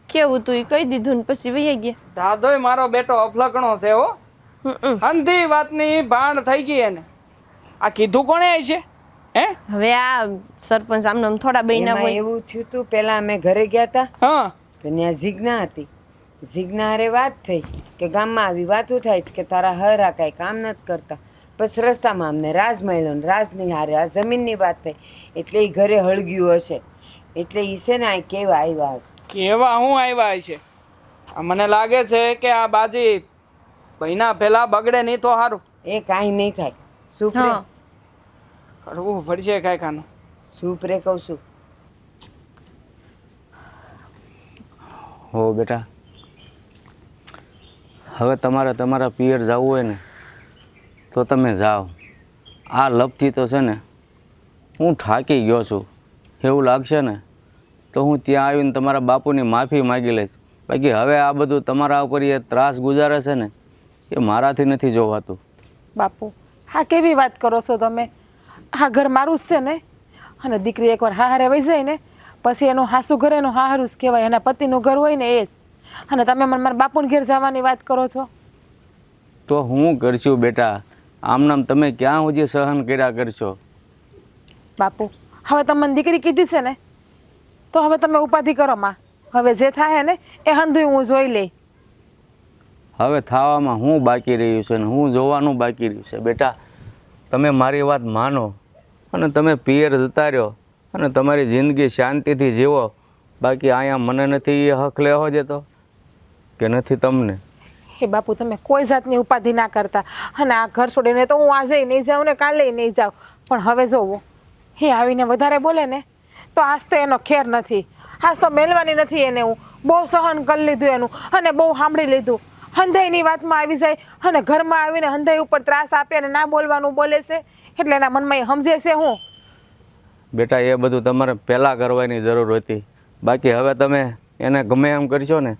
કેવું તું ઈ કહી દીધું ને પછી વહી ગયા. દાદોય મારો બેટો અફલકણો છે હો. અંધી વાતની ભાણ થઈ ગઈ એને. આ કીધું કોણે છે? હે, હવે આ સરપંચ આમને આમ થોડા બહેના એમાં હોય. એવું થયું તું, પેલા અમે ઘરે ગયા હતા હા તો ત્યાં જીજ્ઞા હતી. જીજ્ઞા હારે વાત થઈ કે ગામમાં આવી વાતો થાય છે કે તારા હરા કાંઈ કામ નથી કરતા. બસ રસ્તામાં અમને રાજ મળ્યો ને રાજની હારે આ જમીનની વાત થઈ, એટલે એ ઘરે હળગ્યું હશે, એટલે એ છે ને આ કેવા આવ્યા હશે. કેવા હું આવ્યા છે? આ મને લાગે છે કે આ બાજી ભાઈના પેલા બગડે નહીં તો સારું. એ કાંઈ નહીં થાય. સુપરે હા. કરવું પડશે કાંઈ ખાનું. સુપરે કહું છું. હો બેટા, હવે તમારે તમારા પિયર જવું હોય ને તો તમે જાઓ. આ લપથી તો છે ને હું થાકી ગયો છું. એવું લાગશે ને તો હું ત્યાં આવીને તમારા બાપુની માફી માગી લઈશ. બાકી હવે આ બધું તમારા ઉપર એ ત્રાસ ગુજારે છે ને એ મારાથી નથી જોવાતું. બાપુ, હા કેવી વાત કરો છો તમે? હા, ઘર મારું જ છે ને, અને દીકરી એકવાર હારે વહી જાય ને પછી એનું હાસું ઘર એનું હારું જ કહેવાય, એના પતિનું ઘર હોય ને એ જ. અને તમે મને મારા બાપુને ઘેર જવાની વાત કરો છો? તો હું કરશું બેટા? આમનામ તમે ક્યાં સુધી સહન કર્યા કરશો? બાપુ, હવે તમે મને દીકરી કીધી છે ને તો હવે તમે ઉપાધિ કરો માં. હવે જે થાય ને એ હંધુય હું જોઈ લઈ. હવે થવામાં હું બાકી રહ્યું છે ને હું જોવાનું બાકી રહ્યું છે? બેટા, તમે મારી વાત માનો અને તમે પિયર જતા રહ્યો અને તમારી જિંદગી શાંતિથી જીવો. બાકી અહીંયા મને નથી એ હક લેવો જતો કે નથી તમને? હે બાપુ, તમે કોઈ જાતની ઉપાધિ ના કરતા. અને આ ઘર છોડીને તો હું આજે નહીં જાઉં ને કાલે નહીં જાઉં, પણ હવે જોવો એ આવીને વધારે બોલે ને તો આજ તો એનો ખેર નથી, આજ તો મેલવાની નથી એને. હું બહુ સહન કરી લીધું એનું અને બહુ સાંભળી લીધું. હંધાઈની વાતમાં આવી જાય અને ઘરમાં આવીને હંધાઈ ઉપર ત્રાસ આપે અને ના બોલવાનું બોલે છે, એટલે એના મનમાં એ સમજે છે હું. બેટા, એ બધું તમારે પહેલાં કરવાની જરૂર હતી. બાકી હવે તમે એને ગમે એમ કરશો ને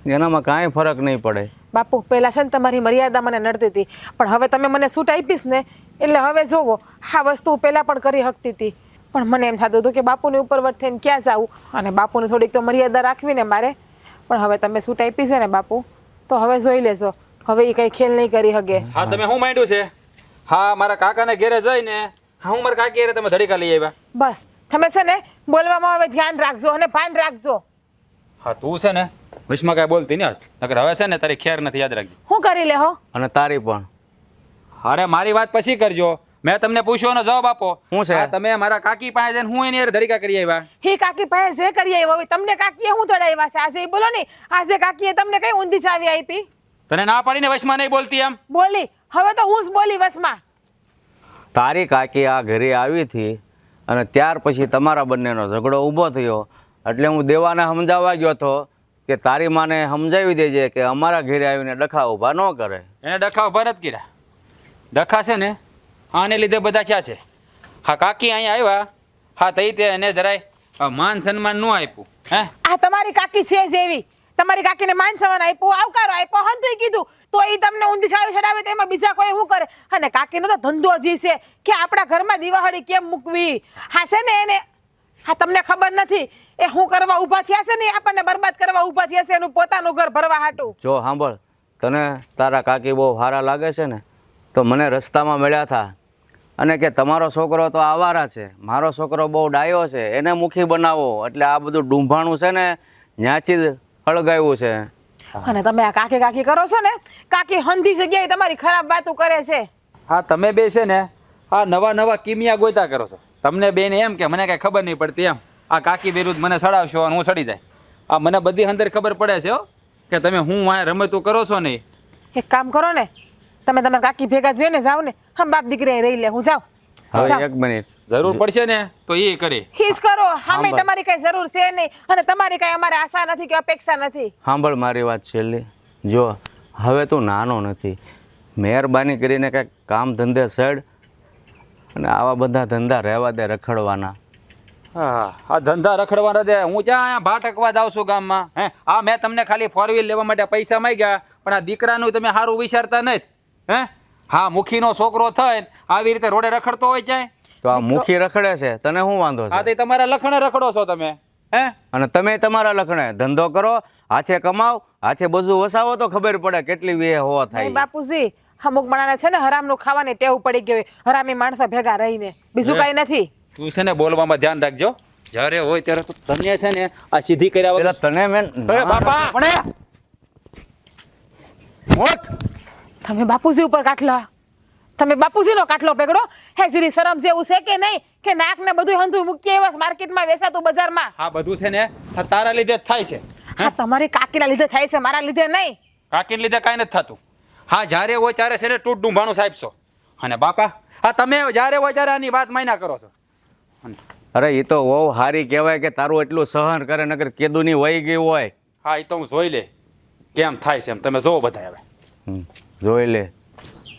એનામાં કાંઈ ફરક નહીં પડે. બાપુ, પહેલાં છે ને તમારી મર્યાદા મને નડતી હતી, પણ હવે તમે મને છૂટ આપીશ ને એટલે હવે જોવો આ વસ્તુ પહેલાં પણ કરી શકતી હતી, પણ મને એમ થતું હતું કે બાપુની ઉપર વટ થઈને ક્યાં જાવું, અને બાપુની થોડીક તો મર્યાદા રાખવી ને મારે. પણ હવે તમે છૂટ આપી છે ને બાપુ, તો હવે જોઈ લેજો, હવે એ કંઈ ખેલ નહીં કરી શકે. હા, તમે શું માંડ્યું છે? હા, મારા કાકાને ઘેરે જઈને હા હું મારા કાકી ઘેરે તમે ધડીકા લઈ આવ્યા. બસ તમે છે ને બોલવામાં હવે ધ્યાન રાખજો અને ભાન રાખજો. હા, તું છે ને વિશમાં કાંઈ બોલતી નહીં, નકર હવે છે ને તારી ખેર નથી, યાદ રાખજો. હું શું કરી લે હો અને તારી પણ. અરે મારી વાત પછી કરજો. મેં તમને પૂછ્યોનો જવાબ આપો. શું છે? આ તમે મારા કાકી પાસે જઈને હું એની હારે ધરીકા કરી આવ્યા. હી કાકી પાસે જે કરી આવ્યો હવે તમને કાકીએ હું ચડાવ્યા છે આજે ઈ બોલો ને આજે કાકીએ તમને કઈ ઊંધી ચાવી આપી તને ના પાડીને વશમાં નહીં બોલતી એમ. બોલી હવે તો હું જ બોલી વસમાં તારી કાકી આ ઘરે આવી હતી અને ત્યાર પછી તમારા બંનેનો ઝઘડો ઊભો થયો એટલે હું દેવાને સમજાવવા ગયો હતો કે તારી માને સમજાવી દેજે કે અમારા ઘરે આવીને ડખા ઊભા ન કરે. એને ડખા ઉભા નથી કર્યા. ડખા છે ને આને લીધે બધા ક્યાં છે. હા કાકી અહીંયા આવ્યા. હા તઈ તે એને જરાય માન સન્માન ન આપ્યું. હે આ તમારી કાકી છે જેવી તમારી કાકીને માન સન્માન આપ્યો આવકારો આપ્યો હંતુય કીધું તો એ તમને ઊંધી ચાવી ચડાવે તો એમાં બીજા કોઈ શું કરે અને કાકીનો તો ધંધો જ છે કે આપણા ઘરમાં દિવાળી કેમ મૂકવી હા છે ને એને હા તમને ખબર નથી એ શું કરવા ઊભા થયા છે ને એ આપણને બરબાદ કરવા ઊભા થયા છે એનું પોતાનું ઘર ભરવા હાટું. જો સાંભળ, તને તારા કાકી બહુ સારા લાગે છે ને તો મને રસ્તામાં મળ્યા હતા અને કે તમારો છોકરો તો આવારા છે, મારો છોકરો બહુ ડાયો છે, એને મુખી બનાવો. એટલે આ બધું ડૂંભાણું છે ને ન્યાચી જ હળગાવ્યું છે. અને તમે આ કાકી કાકી કરો છો ને કાકી હંધી જગ્યાએ તમારી ખરાબ વાતો કરે છે. હા તમે બે છે ને આ નવા નવા કિમિયા ગોતા કરો છો. તમને બેને એમ કે મને કાંઈ ખબર નહીં પડતી એમ આ કાકી વિરુદ્ધ મને સડાવશો અને હું સડી જાય. આ મને બધી અંદર ખબર પડે છે હો કે તમે હું આ રમતું કરો છો નહીં. એક કામ કરો ને તમે તમારા કાકી ભેગા જોઈને જાઓ ને હમ બાપ દીકરી રહી લે હું જાઉં હવે એક મિનિટ, જરૂર પડશે ને તો એ કરે. હિસ કરો હામે તમારી કઈ જરૂર છે નહીં અને તમારી કઈ અમારે આશા નથી કે અપેક્ષા નથી. સાંભળ મારી વાત છેલ્લી. જો હવે તું નાનો નથી, મહેરબાની કરીને કંઈક કામ ધંધે સડ અને આવા બધા ધંધા રહેવા દે રખડવાના. હા આ ધંધા રખડવાના દે. હું ક્યાં અહીંયા ભાટકવા જાઉં છું ગામમાં. હે આ મેં તમને ખાલી 4 વ્હીલ લેવા માટે પૈસા માંગ્યા પણ આ દીકરાનું તમે સારું વિચારતા નથી. હે હા મુખીનો છોકરો થઈને આવી રીતે રોડે રખડતો હોય ક્યાંય. તો આ મુખી રખડે છે તને શું વાંધો હા છે? તે તમારા લખણે રખડો છો તમે. હે અને તમે તમારા લખણે ધંધો કરો, હાથે કમાવ, હાથે બધું વસાવો તો ખબર પડે કેટલી વે હોવા નહીં થાય. બાપુજી અમુક માણસને છે ને હરામનું ખાવાની ટેવ પડી ગઈ હોય હરામી માણસો ભેગા રહીને બીજું કઈ નથી. તું છે ને બોલવામાં ધ્યાન રાખજો. જ્યારે હોય ત્યારે તું તને છે ને આ સીધી કર્યા પેલા વગર તને મેં અરે બાપા પણ મોટ તમે બાપુજી ઉપર કાટલા તમે બાપુજીનો કાટલો પકડો હે જીરી શરમ જેવું છે કે નહીં કે નાક ને બધું હંધું મૂકી આવ્યા માર્કેટમાં વેચાતું બજારમાં. આ બધું છે ને આ તારા લીધે જ થાય છે. હા તમારી કાકીના લીધે થાય છે મારા લીધે નહીં. કાકીને લીધે કાંઈ નથી થતું. હા જ્યારે હોય ત્યારે છે ને તૂટ ડુંભાણું સાહેબ છો. અને બાપા હા તમે જ્યારે હોય ત્યારે આની વાત માન્યા કરો છો. અરે એ તો બહુ સારી કહેવાય કે તારું એટલું સહન કરે નકર કેદુની વહી ગઈ હોય. હા એ તો હું જોઈ લે કેમ થાય છે એમ તમે જોવો બધા હવે. જોઈ લે,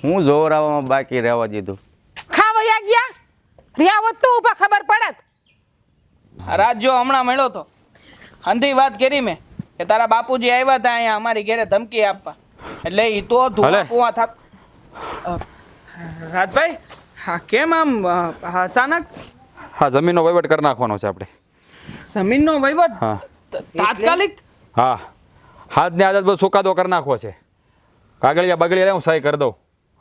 હું જોવરાવામાં બાકી રહેવા દીધું. ખાવયા ગયા રિયા હોત તો ઊભા ખબર પડત. આ રાત જો હમણાં મળ્યો તો હંધી વાત કરી મેં કે તારા બાપુજી આવ્યા હતા અહીંયા અમારી ઘરે ધમકી આપવા એટલે એ તો ધુઆ પુઆ થાક. રાજભાઈ હા કેમ આમ અચાનક હા જમીનનો વહીવટ કરી નાખવાનો છે આપણે. જમીનનો વહીવટ હા તાત્કાલિક હા હાથ ને આદત બધું સુકાદો કરી નાખવો છે. કાગળિયા બગડિયા હું સહી કરી દઉં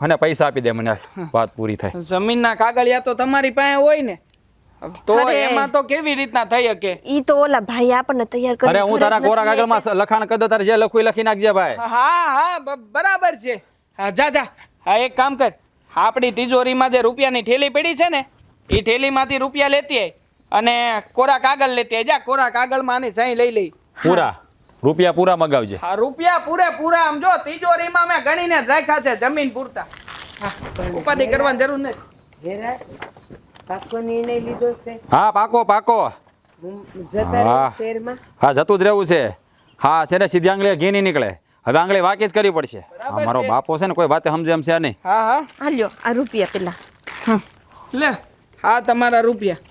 અને પૈસા આપી દે મને વાત પૂરી થાય. જમીનના કાગળિયા તો તમારી પાસે હોય ને તો અરે. એમાં તો કેવી રીતના થઈ શકે. ઈ તો ઓલા ભાઈ આપણને તૈયાર કરી અરે હું તારા કોરા કાગળમાં લખાણ કરી દઉં તારે જે લખું એ લખી નાખજે ભાઈ. હા હા બરાબર છે. હા જા જા હા એક કામ કર આપણી તિજોરીમાં જે રૂપિયાની થેલી પડી છે ને એ થેલીમાંથી રૂપિયા લેતી આય અને કોરા કાગળ લેતી આય. જા કોરા કાગળમાં આની સહી લઈ લઈ. પૂરા રૂપિયા પૂરા મગાવજે. હા રૂપિયા પૂરેપૂરા આમ જો તિજોરીમાં મેં ગણીને જ રાખ્યા છે જમીન પૂરતા. હા ઉપાધિ કરવાની જરૂર નથી. વેરાસ પાકો નિર્ણય લીધો છે હા પાકો પાકો. જતા હા. રહે શહેરમાં. હા જતું જ રહેવું છે. હા છે ને સીધી આંગળી ઘી નહીં નીકળે. હવે આંગળી વાકી જ કરવી પડશે. બરાબર મારો છે. બાપો છે ને કોઈ વાતે સમજે એમ છે નહીં. હા હા હાલ્યો આ રૂપિયા પેલા લે હા તમારા રૂપિયા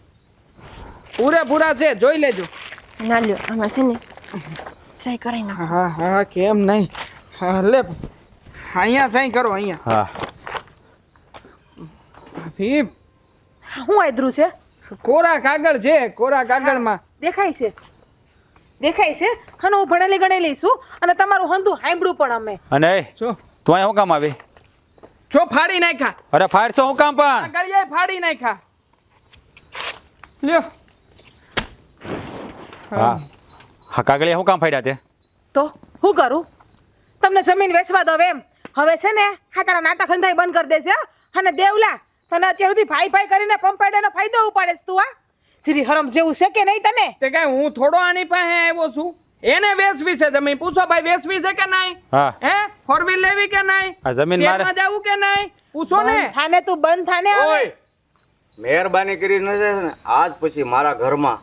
પૂરેપૂરા છે જોઈ લેજો. ના લ્યો આમાં છે ને સહી કરાઈ નાખો. હા હા કેમ નહીં. હા લે અહીંયા સહી કરો અહીંયા. હા ભીમ હું આદરું છે કોરા કાગળ છે કોરા કાગળમાં દેખાય છે દેખાય છે અને હું ભણેલી ગણેલી છું અને તમારું હંધું હાંભળું પણ અમે અને એ જો તું અહીંયા શું કામ આવી? જો ફાડી નાખ્યા અરે ફાડશો શું કામ પણ? કાગળિયા ફાડી નાખ્યા લ્યો. હા હા કાગળિયા શું કામ ફાડ્યા તે? તો હું કરું તમને જમીન વેચવા દો એમ હવે છે ને હા તારા નાટક હંધાઈ બંધ કરી દેશે હો. અને દેવલા તને અત્યાર સુધી ભાઈ ભાઈ કરીને પંપાઈડાનો ફાયદો ઉપાડેસ તું આ શ્રી હરમ જેવું છે કે નહીં તને તે કઈ હું થોડો આની પાસે આવ્યો છું એને વેચવી છે જમીન પૂછો ભાઈ વેચવી છે કે નહીં હા. હે ફોર વ્હીલ લેવી કે નહીં આ જમીન મારે- શેરમાં જાવું કે નહીં પૂછો ને બંધ થાને તું બંધ થાને હવે ઓય મહેરબાની કરીને છે ને આજ પછી મારા ઘરમાં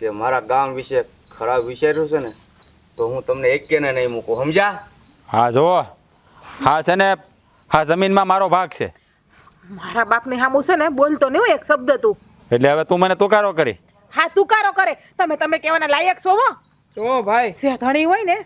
કે મારા ગામ વિશે ખરાબ વિચાર્યું છે ને તો હું તમને એકેને નહીં મૂકું સમજ્યા? હા જો હા છે ને હા જમીનમાં મારો ભાગ છે મારા બાપની સામું છે ને બોલતો નહીં હો એક શબ્દ તું એટલે હવે તું મને તુકારો કરી હા તુકારો કરે તમે કહેવાના લાયક છો હો તો ભાઈ સે ધણી હોય ને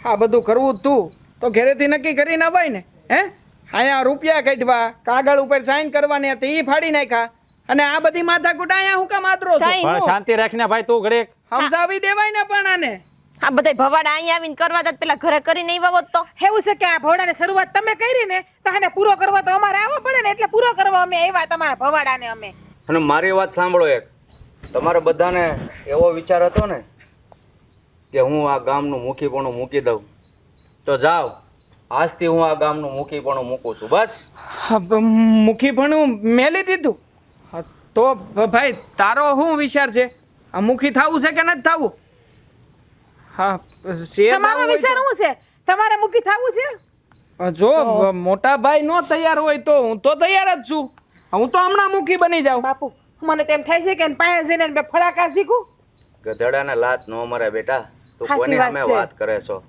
આ બધું કરવું જ તું તો ઘરેથી નક્કી કરી ના ભાઈ ને હે અહીંયા રૂપિયા કાઢવા કાગળ ઉપર સાઈન કરવાની હતી ઈ ફાડી નાખ્યા અને આ બધી માથાકૂટ અહીંયા હું કામ આતરો છો થાય પણ હું. શાંતિ રાખીને ભાઈ તું ઘડીક સમજાવી દેવાય ને પણ આને આ બધાય ભવાડા અહીંયા આવીને કરવા દત પેલા ઘરે કરી નહીં વાવો તો એવું છે કે આ ભોડાને શરૂઆત તમે કરી ને તો આને પૂરો કરવા તો અમારે આવવો પડે ને એટલે પૂરો કરવા અમે આવ્યા તમારા ભવાડાને અમે અને મારી વાત સાંભળો એક તમારે બધાને એવો વિચાર હતો ને કે હું આ ગામનું મુખીપણું મૂકી દઉં તો જાઓ આજથી હું આ ગામનું મુખીપણું મૂકું છું બસ મુખી ભણું મેલી દીધું હા, તો ભાઈ તારો શું વિચાર છે આ મુખી થવું છે કે નથી થવું હા શેર તમારો દાવું હોય વિચાર શું છે તમારે મૂકી થવું છે તો- જો મોટા ભાઈ નો તૈયાર હોય તો હું તો તૈયાર જ છું હું તો હમણાં મુખી બની જાઉં બાપુ મને તેમ થાય છે કે એને પાસે જઈને બે ફળાકા શીખું ગધેડાને લાત ન મરે બેટા તું સાચી કોની વાત સામે છે. વાત કરે છો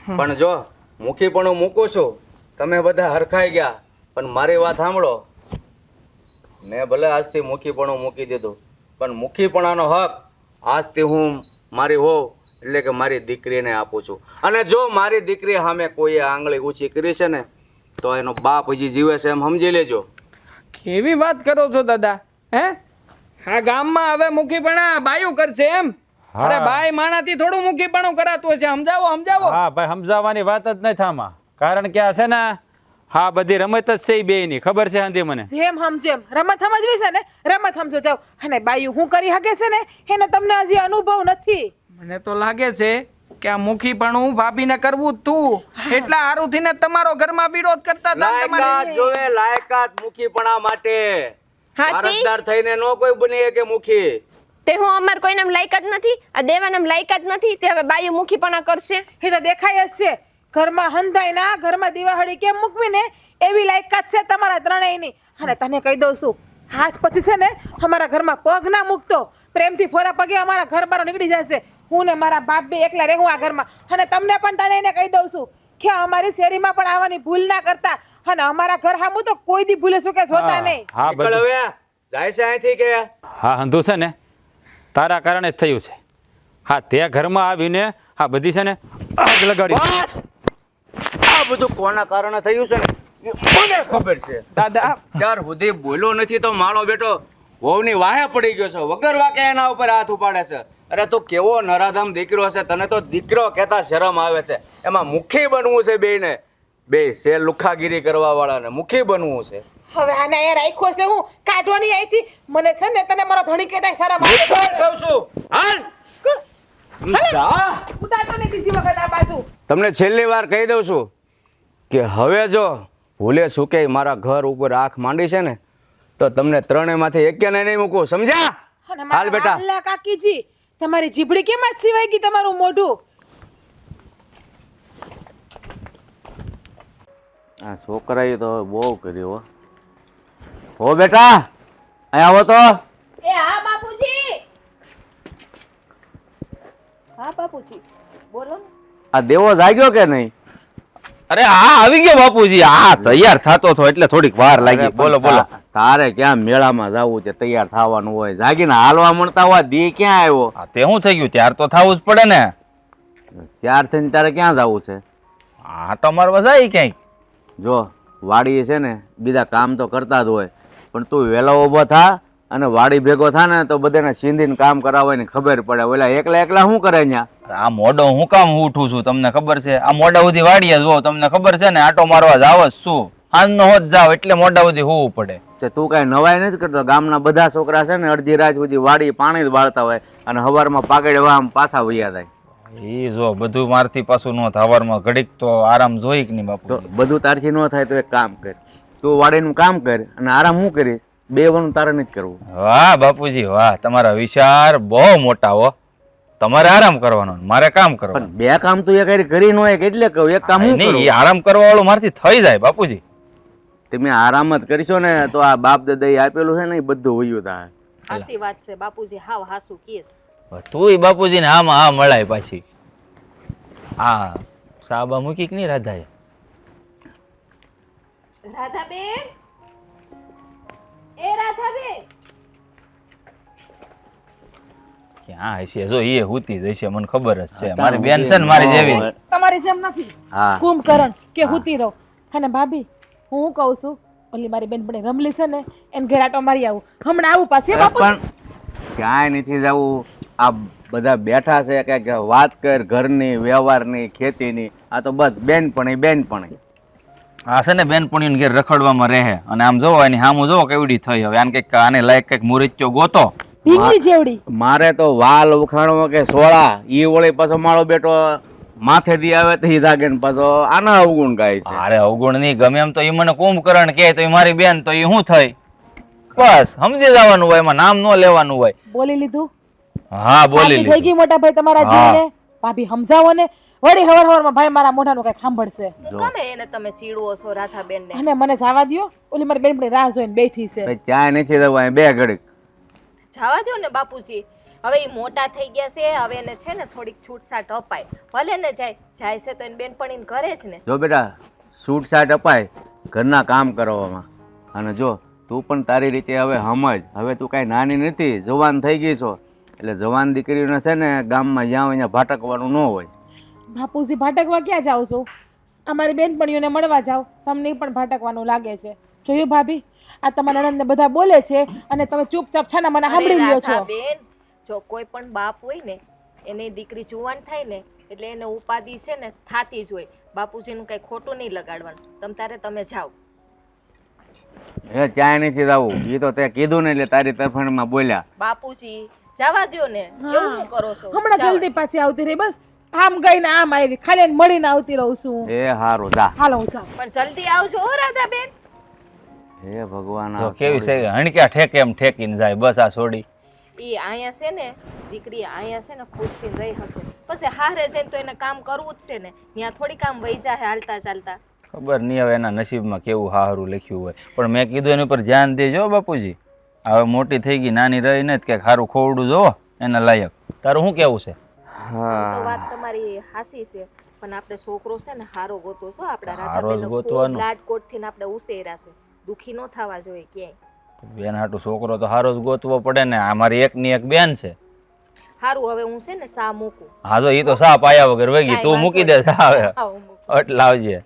પણ જો મુખીપણું મૂકું છું તમે બધા હરખાઈ ગયા પણ મારી વાત સાંભળો મેં ભલે આજથી મુખીપણું મૂકી દીધું પણ મુખીપણાનો હક આજથી હું મારી હોવ એટલે કે મારી દીકરીને આપું છું અને જો મારી દીકરી સામે કોઈએ આંગળી ઊંચી કરી છે ને તો એનો બાપ હજી જીવે છે એમ સમજી લેજો કેવી વાત કરો છો દાદા હે આ ગામમાં હવે મુખીપણા બાયું કરશે એમ હા. અરે બાઈ માણાથી થોડું મુખીપણું કરાતું હશે સમજાવો હા ભાઈ સમજાવવાની વાત જ નહીં થામાં કારણ કે આ છે ને હા બધી રમત જ છે બે ની ખબર છે આંધી મને જેમ સમજેમ રમત સમજવી છે ને રમત સમજો જાવ અને બાયું હું કરી શકે છે ને એનો તમને હજી અનુભવ નથી મને તો લાગે છે કે આ મુખીપણું ભાભીને કરવું જ તું એટલા હારુંથી ને તમારો ઘરમાં વિરોધ કરતા હતા ને તમારે લાયકાત જોવે લાયકાત મુખીપણા માટે હા તે વારસદાર થઈને નો કોઈ બની કે મુખી તે હું અમાર કોઈનામ લાયકાત નથી આ દેવાનામ લાયકાત નથી તે હવે બાયું મુખીપણા કરશે એ તો દેખાય જ છે ઘરમાં હંધાઈ ના ઘરમાં દિવાળી કેમ મૂકવી ને એવી લાયકાત છે તમારા ત્રણેયની અને તને કહી દઉં છું આજ પછી છે ને અમારા ઘરમાં પગ ના મૂકતો પ્રેમથી ફોરા પગે અમારા ઘર બારો નીકળી જશે હું ને મારા બાપ બે એકલા રહેવું આ ઘરમાં અને તમને પણ ત્રણેયને કહી દઉં છું કે અમારી શેરીમાં પણ આવવાની ભૂલ ના કરતા અને અમારા ઘર સામું તો કોઈ દી ભૂલે શું કે જોતા નહીં હા નીકળ બધું હવે જાય છે અહીંથી કે હા હંધુ છે ને તારા કારણે જ થયું છે હા તે ઘરમાં આવીને આ બધી છે ને આગ લગાડી બસ! આ બધું કોના કારણે થયું છે ને એ મને ખબર છે દાદા ત્યાર સુધી બોલ્યો નથી તો મારો બેટો વહુની વાહે પડી ગયો છે વગર વાકે એના ઉપર હાથ ઉપાડે છે અરે તું કેવો નરાધમ દીકરો છે તને તો દીકરો કહેતા શરમ આવે છે એમાં મુખી બનવું છે બેયને બે છે લુખાગીરી કરવા વાળાને મુખી બનવું છે હવે આને અહીંયા રાખ્યો છે હું કાઢવાની અહીંથી મને છે ને તને મારો ધણી કહેતા શરમ આવે છે. નીકળ કહું છું હાલ જા. ઉતારતો નહીં બીજી વખત આ બાજુ તમને છેલ્લી વાર કહી દઉં છું કે હવે જો ભૂલે ચૂકે મારા ઘર ઉપર આંખ માંડી છે ને તો તમને ત્રણેયમાંથી એકેને નહીં મૂકું સમજ્યા અને હાલ બેટા હાલના કાકીજી તમારી જીભડી કેમ જ સિવાય ગઈ તમારું મોઢું આ છોકરાએ તો બહુ કર્યું હો બેટા અહીં આવો તો એ હા બાપુજી હા બાપુજી બોલો ને આ દેવો જાગ્યો કે નહીં અરે હા આવી ગયો બાપુજી હા તૈયાર થતો હતો એટલે થોડીક વાર લાગી અરે બોલો પણ બોલો તારે ક્યાં મેળામાં જવું છે તૈયાર થવાનું હોય જાગીને હાલવા મળતા હોય દી ક્યાં આવ્યો હા, તે શું થઈ ગયું ત્યાર તો થવું જ પડે ને ત્યાર થઈને તારે ક્યાં જવું છે આટો મારવા જાય ક્યાંય જો વાડી છે ને બીજા કામ તો કરતા જ હોય પણ તું વહેલો ઊભો થા અને વાડી ભેગો થા ને તો બધાને સીંધીને કામ કરાવવાની ખબર પડે ઓલા એકલા એકલા શું કરે અહીંયા આ મોઢો હું કામ ઉઠું છું તમને ખબર છે આ મોઢા સુધી વાડીએ જો તમને ખબર છે ને આટો મારવા જાવ જ શું આજનો હોત જાવ એટલે મોઢા સુધી હોવું પડે તે તું કાંઈ નવાઈ નથી કરતો ગામના બધા છોકરા છે ને અડધી રાત સુધી વાડી પાણી જ વાળતા હોય અને સવારમાં પાકડે આમ પાછા વૈયા જાય એ જો બધું મારથી પાછું ન થવારમાં ઘડીક તો આરામ જોઈ કે નહીં તો બાપુ બધું તારથી ન થાય તો એક કામ કર, તું વાડીનું કામ કર અને આરામ હું કરીશ, બે વાનું તારે નથી કરવું. વાહ બાપુજી વાહ, તમારા વિચાર બહુ મોટા હો. તમારે આરામ કરવાનો ને મારે કામ કરવાનું. પણ બે કામ તું એક કરી ન હોય એટલે કહું, એક કામ હું નહીં, કરું. એ આરામ કરવા વાળું મારથી થઈ જાય બાપુજી. તમે આરામ જ કરશો ને તો આ બાપ દાદાએ આપેલું છે ને એ બધું હોયું થાય. હાસી વાત છે બાપુજી, હાવ હાસુ કેસ. તુંય બાપુજીને આમાં હા મળાય પાછી. હા સાબા મૂકી કે નહીં રાધાએ? રાધાબેન, એ રાધાબેન, ક્યાં હશે? જો એ હુતી જ હશે, મને ખબર જ છે. મારી બેન છે ને મારી જેવી. તમારી જેમ નથી હા કુંભકરણ કે હુતી રહો. અને ભાભી હું શું કહું છું, ઓલી મારી બેનપણી રમલી છે ને એને ઘેર આટો મારી આવું, હમણાં આવું પાછી બાપુ. પણ ક્યાંય નથી જવું. આ બધા બેઠા છે કે વાત કર ઘરની, વ્યવહારની, ખેતીની. આ તો બસ બેનપણી. આ છે ને બેનપણીને ઘેર રખડવામાં રહે અને આમ જોવો એની સામું જોવો કેવડી થઈ. હવે આને કંઈક આને લાયક કંઈક મુરચ્યો ગોતો. ઢીંગલી જેવડી. મારે તો વાલ ઉખાણવો કે સોળા ઈ વળી પાછો મારો બેટો માથે દી આવે તો ઈ જાગે ને પાછો આના અવગુણ ગાય છે. અરે અવગુણ નહીં, ગમે એમ તો એ મને કુંભકરણ કહે તો એ મારી બેન, તો એ શું થઈ? બસ સમજી જવાનું હોય, એમાં નામ ન લેવાનું હોય. બોલી લીધું. હા બોલી થઈ લીધું. ગઈ મોટા ભાઈ તમારા જીવને. ભાભી સમજાવો ને, વળી હવારમાં ભાઈ મારા મોઢાનું કઈ સાંભળશે. હું ગમે એને તમે ચીડવો છો રાધાબેન ને? અને મને જવા દ્યો, ઓલી મારી બેનપણી રાહ જોઈને બેઠી છે. ભાઈ ચા નથી દેવા બે ઘડીક. જવા દો ને બાપુજી, હવે એ મોટા થઈ ગયા છે, હવે એને છે ને થોડીક છૂટછાટ અપાય. ભલે ને જાય છે તો એને બેનપણીને ઘરે જ ને. જો બેટા છૂટછાટ અપાય ઘરના કામ કરવામાં. અને જો તું પણ તારી રીતે હવે સમજ, હવે તું કાંઈ નાની નથી, જવાન થઈ ગઈ છો. એટલે જવાન દીકરીઓને છે ને ગામમાં જ્યાં અહીંયા ભાટકવાનું ન હોય. બાપુજી ભાટકવા ક્યાં જાવ છો? અમારી બેનપણીઓને મળવા જાવ, તમને પણ ભાટકવાનું લાગે છે. જોયું ભાભી, આ તમારા નણંદને બધા બોલે છે અને તમે ચૂપચાપ છાના મને સાંભળી લ્યો છો. રાધાબેન, જો કોઈ પણ બાપ હોય ને એની દીકરી જુવાન થાય ને એટલે એને ઉપાધિ છે ને થાતી જ હોય. બાપુજીનું કઈ ખોટું નહીં લગાડવાનું. તમે જાઓ. એ ચાય નથી જવું, એ તો તે કીધું ને એટલે તારી તરફેણમાં બોલ્યા. બાપુજી જવા દ્યો ને, કેવું શું કરો છો? હમણાં જાઓ. જલ્દી પાછી આવતી રહી, બસ આમ ગઈ ને આમ આવી, ખાલી એને મળીને આવતી રહું છું. એ હારું જા. હાલો હું જાઉં. પણ જલ્દી આવજો હો રાધાબેન. હે ભગવાન, જો કેવી છે, હણક્યા ઠેકે એમ ઠેકીને જાય. બસ આ છોડી એ અહીંયા છે ને દીકરી, અહીંયા છે ને ખુશથી રહી હશે, પછી હારે જઈને તો એને કામ કરવું જ છે ને. ત્યાં થોડી કામ વહી જાય હાલતા ચાલતા. ખબર નહીં હવે એના નસીબમાં કેવું હારું લખ્યું હોય. પણ મેં કીધું એની ઉપર ધ્યાન દેજો બાપુજી. હવે મોટી થઈ ગઈ, નાની રહી ને કંઈક સારું ખોવડું જોવો એના લાયક. તારું શું કેવું છે? આમ તો વાત તમારી હાસી છે, પણ આપણે છોકરો છે ને હારો ગોતો છો. આપણા હારો જ રાધાબેન ગોતવાનો. લાડકોટ થી આપણે ઉસેરા છે, દુખી ન થવા જોઈએ ક્યાંય. બેન હાટુ છોકરો તો હારો જ ગોતવો પડે ને. આ મારી એકની એક બેન છે. હારું, હવે હું છે ને સા મૂકું. હા જો એ તો સા પાયા વગર વહી ગઈ. તું મૂકી દે હવે આવો મૂકું. એટલે આવજે.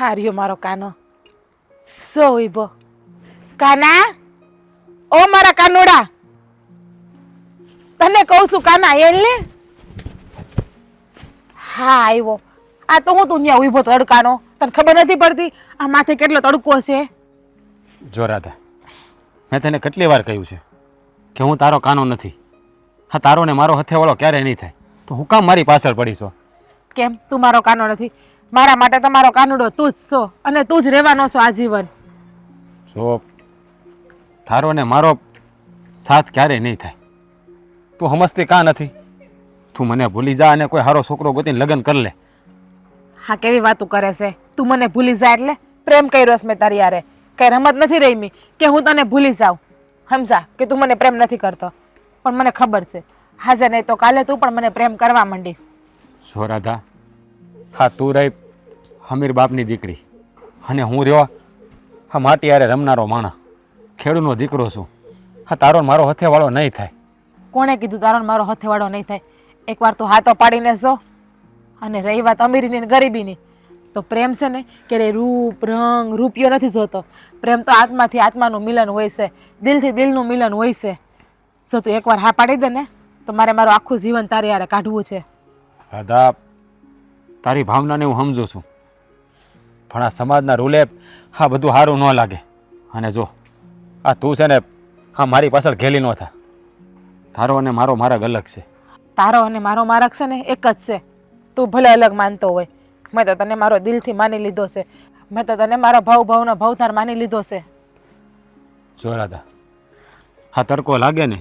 હાર્યો મારો કાનો, સો ઉભો. કાના, ઓ મારા કાનુડા, તને કહું છું કાના, એલે હા આવ્યો. આ તો હું તું ત્યાં ઉભો તડકાનો, તને ખબર નથી પડતી આ માથે કેટલો તડકો છે? જો રાધા, મેં તને કેટલી વાર કહ્યું છે કે હું તારો કાનો નથી. હા, તારો ને મારો હથેવાળો ક્યારેય નહીં થાય. તો હું કામ મારી પાછળ પડીશો? કેમ તું મારો કાનો નથી? મારા માટે તમારો કાનુડો તું જ છો અને તું જ રહેવાનો છો આજીવન. જો તારો ને મારો સાથ ક્યારેય નહીં થાય. તું સમજતી કાં નથી? તું મને ભૂલી જા અને કોઈ સારો છોકરો ગોતીને લગ્ન કરી લે. હા, કેવી વાતું કરે છે તું? મને ભૂલી જા એટલે પ્રેમ કર્યો છે મેં તારી યારે. કઈ રમત નથી રમી કે હું તને ભૂલી જાઉં. સમજા કે તું મને પ્રેમ નથી કરતો, પણ મને ખબર છે હાજર નહીં તો કાલે તું પણ મને પ્રેમ કરવા માંડીશ. જો રાધા, હા તું રહી હમીર બાપની દીકરી અને હું રહ્યો હા માટી યારે રમનારો માણસ, ખેડૂતનો દીકરો છું. હા, તારો ને મારો હથેવાળો નહીં થાય. કોણે કીધું તારો ને મારો હથેવાળો નહીં થાય? એકવાર તું હાથો પાડીને જો. અને રહી વાત અમીરીની ને ગરીબીની, તો પ્રેમ છે ને કે રૂપ રંગ રૂપિયો નથી જોતો. પ્રેમ તો આત્માથી આત્માનું મિલન હોય છે, દિલથી દિલનું મિલન હોય છે. જો તું એકવાર હા પાડી દે ને તો મારે મારું આખું જીવન તારી યારે કાઢવું છે. રાધા, તારી ભાવનાને હું સમજુ છું, પણ આ સમાજના રૂલે આ બધું સારું ન લાગે. અને જો આ તું છે ને હા મારી પાછળ ઘેલી ન થા. તારો અને મારો માર્ગ અલગ છે. તારો અને મારો માર્ગ છે ને એક જ છે. તું ભલે અલગ માનતો હોય, મેં તો તને મારો દિલથી માની લીધો છે. મેં તો તને મારો ભાવનો ભાવતાર માની લીધો છે. જો રાધા, હા તડકો લાગે ને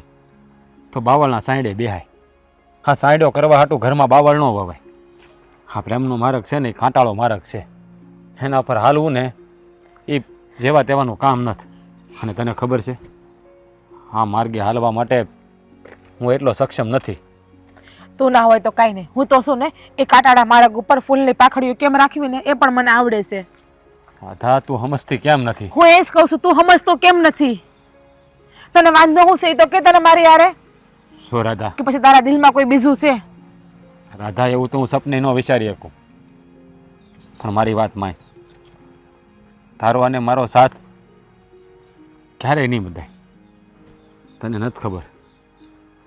તો બાવળના સાંયડે બેહાય. હા સાંયડો કરવા હાટું ઘરમાં બાવળ ન વવાય. હા પ્રેમનો માર્ગ છે ને એ કાંટાળો માર્ગ છે. એના પર હાલવું ને એ જેવા તેવાનું કામ નથી. અને તને ખબર છે, આ માર્ગે હાલવા માટે હું એટલો સક્ષમ નથી. તું ના હોય તો કાંઈ નહીં. હું તો શું ને એ કાંટાળા માર્ગ ઉપર ફૂલની પાખડીઓ કેમ રાખવી ને એ પણ મને આવડે છે. રાધા તું સમજતી કેમ નથી? હું એ જ કહું છું, તું સમજતો કેમ નથી? તને વાંધો હું છે એ તો કે તને મારી યારે શું રાધા? કે પછી તારા દિલમાં કોઈ બીજું છે? રાધા એવું તો હું સપને ન વિચારી શકું. પણ મારી વાત માય, તારો અને મારો સાથ ક્યારેય નહીં બધાય. તને નથી ખબર,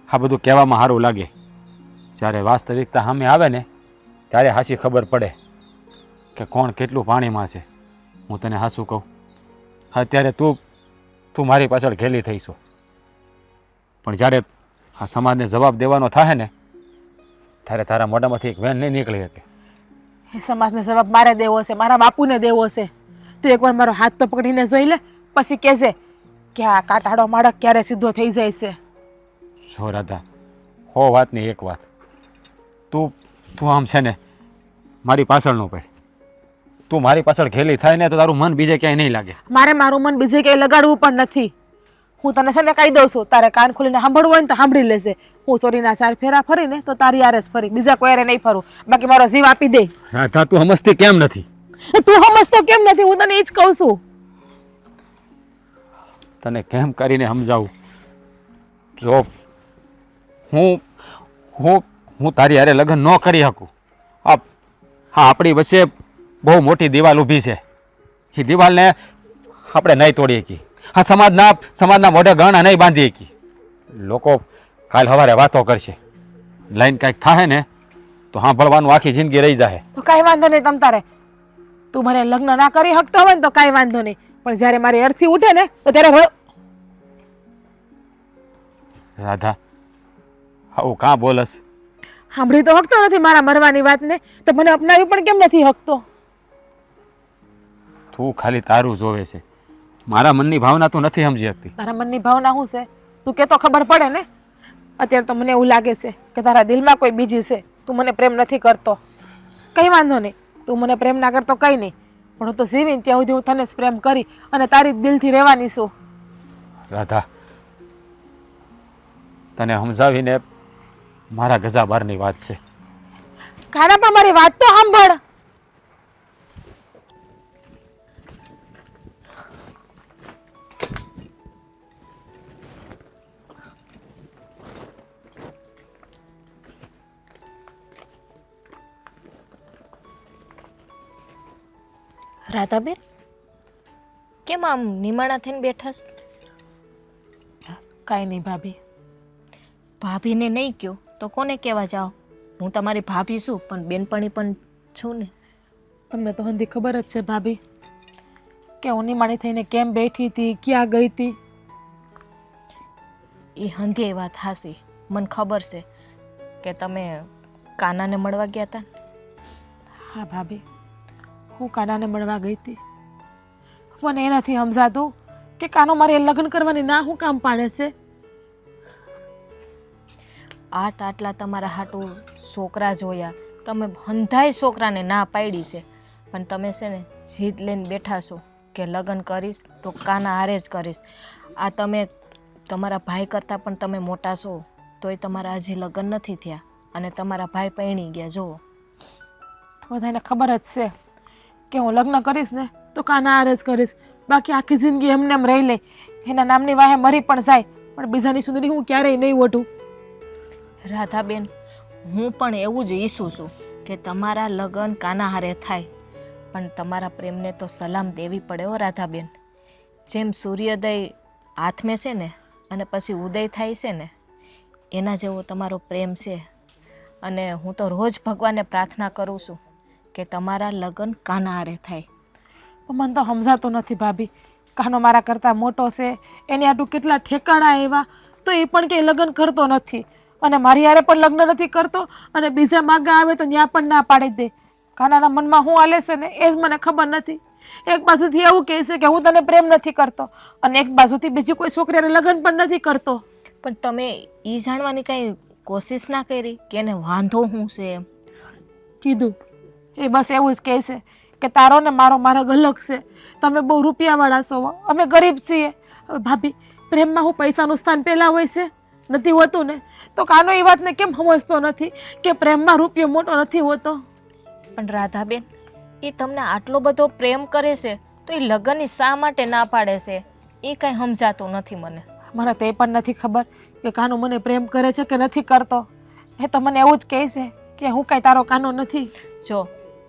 આ બધું કહેવામાં સારું લાગે, જ્યારે વાસ્તવિકતા સામે આવે ને ત્યારે હાચી ખબર પડે કે કોણ કેટલું પાણીમાં છે. હું તને હાચું કહું, અત્યારે તું મારી પાછળ ઘેલી થઈશું, પણ જ્યારે આ સમાજને જવાબ દેવાનો થાય ને ત્યારે તારા મોઢામાંથી એક વેન નહીં નીકળી શકે. એ સમાજને જવાબ મારે દેવો છે, મારા બાપુને દેવો છે. તું એકવાર મારો હાથ તો પકડીને જોઈ લે, પછી કહેજે કે આ કાંટાળો માળક ક્યારે સીધો થઈ જાય છે. જો રાધા, હો વાતની એક વાત, તું આમ છે ને મારી પાછળ ન પડ. તું મારી પાછળ ઘેલી થાય ને તો તારું મન બીજે ક્યાંય નહીં લાગે. મારે મારું મન બીજે ક્યાંય લગાડવું પણ નથી. હું તને છે ને કહી દઉં છું, તારે કાન ખોલીને સાંભળવું હોય ને તો સાંભળી લેશે. હું ચોરીના 4 ફેરા ફરીને તો તારી યારે જ ફરી, બીજા કોઈ યારે નહીં ફરું. બાકી મારો જીવ આપી દે. રાધા તું સમજતી કેમ નથી? તું સમજતો કેમ નથી? હું તને એ જ કહું છું. તને કેમ કરીને સમજાવું? જો હું તારી હારે લગ્ન ન કરી શકું. હા આપણી વચ્ચે બહુ મોટી દિવાલ ઊભી છે. એ દિવાલને આપણે નહીં તોડી શકીએ. હા સમાજના મોઢે ગણા નહીં બાંધી શકીએ. લોકો કાલ સવારે વાતો કરશે, લાઈન કાંઈક થાય ને તો સાંભળવાનું આખી જિંદગી રહી જાય. તો કાંઈ વાંધો નહીં તમ તારે. તું મને લગ્ન ના કરી શકતો હોય ને તો કાંઈ વાંધો નહીં, પણ જ્યારે મારી અર્થી ઉઠે ને તો ત્યારે રાધા આવું કાં બોલસ? સાંભળી તો હકતો નથી મારા મરવાની વાતને, તો મને અપનાવી પણ કેમ નથી હકતો? તું ખાલી તારું જોવે છે, મારા મનની ભાવના તું નથી સમજી શકતી. તારા મનની ભાવના શું છે તું કે તો ખબર પડે ને. અત્યારે તો મને એવું લાગે છે કે તારા દિલમાં કોઈ બીજી છે. તું મને પ્રેમ નથી કરતો, કંઈ વાંધો નહીં. તું મને પ્રેમ ના કરતો કંઈ નહીં, પણ હું તો જીવીને ત્યાં સુધી હું તને જ પ્રેમ કરી અને તારી દિલથી રહેવાની છું. રાધા તને સમજાવીને મારા ગજા બહારની વાત છે. કાના પણ મારી વાત તો સાંભળ. રાધાબેન, કેમ આમ નિમાણા થઈને બેઠાસ? કાંઈ નહીં ભાભી. ભાભીને નહીં કહો તો કોને કહેવા જાઓ? હું તમારી ભાભી છું, પણ બેનપણી પણ છું ને. તમને તો હંધી ખબર જ છે ભાભી કે હું નિમાણી થઈને કેમ બેઠી હતી, ક્યાં ગઈ હતી. એ હંધી એ વાત હાસી, મને ખબર છે કે તમે કાનાને મળવા ગયા હતા. હા ભાભી, હું કાનાને મળવા ગઈ હતી. મને એનાથી સમજાતું કે કાનો મારે લગ્ન કરવાની ના હું કામ પાડે છે. આટલા તમારા હાટું છોકરા જોયા, તમે હંધાય છોકરાને ના પાડી છે, પણ તમે છે ને જીદ લઈને બેઠા છો કે લગ્ન કરીશ તો કાના હારે જ કરીશ. આ તમે તમારા ભાઈ કરતાં પણ તમે મોટા છો, તોય તમારા હજી લગ્ન નથી થયા અને તમારા ભાઈ પરણી ગયા. જુઓ, બધાને ખબર જ છે કે હું લગ્ન કરીશ ને તો કાના હારે જ કરીશ. બાકી આખી જિંદગી એમને એમ રહી લે, એના નામની વાહે મરી પણ જાય, પણ બીજાની સુંદરી હું ક્યારેય નહીં ઓઢું. રાધાબેન, હું પણ એવું જ ઈચ્છું છું કે તમારા લગ્ન કાના હારે થાય, પણ તમારા પ્રેમને તો સલામ દેવી પડે હો રાધાબેન. જેમ સૂર્યોદય હાથમે છે ને અને પછી ઉદય થાય છે ને, એના જેવો તમારો પ્રેમ છે. અને હું તો રોજ ભગવાનને પ્રાર્થના કરું છું કે તમારા લગ્ન કાના હારે થાય. મને તો સમજાતું નથી ભાભી કાનો મારા કરતાં મોટો છે, એની આટલું કેટલા ઠેકાણા એવા, તો એ પણ કંઈ લગ્ન કરતો નથી અને મારી હારે પણ લગ્ન નથી કરતો અને બીજા માગા આવે તો ત્યાં પણ ના પાડી દે. કાનાના મનમાં શું હાલે છે ને એ જ મને ખબર નથી. એક બાજુથી એવું કહે છે કે હું તને પ્રેમ નથી કરતો અને એક બાજુથી બીજી કોઈ છોકરીને લગ્ન પણ નથી કરતો. પણ તમે એ જાણવાની કાંઈ કોશિશ ના કરી કે એને વાંધો શું છે એમ? કીધું એ બસ એવું જ કહે છે કે તારો ને મારો માર્ગ અલગ છે, તમે બહુ રૂપિયાવાળા છો, અમે ગરીબ છીએ. હવે ભાભી, પ્રેમમાં હું પૈસાનું સ્થાન પહેલાં હોય છે? નથી હોતું ને. તો કાનો એ વાતને કેમ સમજતો નથી કે પ્રેમમાં રૂપિયો મોટો નથી હોતો? પણ રાધાબેન, એ તમને આટલો બધો પ્રેમ કરે છે તો એ લગ્નની શા માટે ના પાડે છે એ કાંઈ સમજાતું નથી મને. મને તે પણ નથી ખબર કે કાનો મને પ્રેમ કરે છે કે નથી કરતો. એ તો મને એવું જ કહે છે કે હું કાંઈ તારો કાનો નથી. જો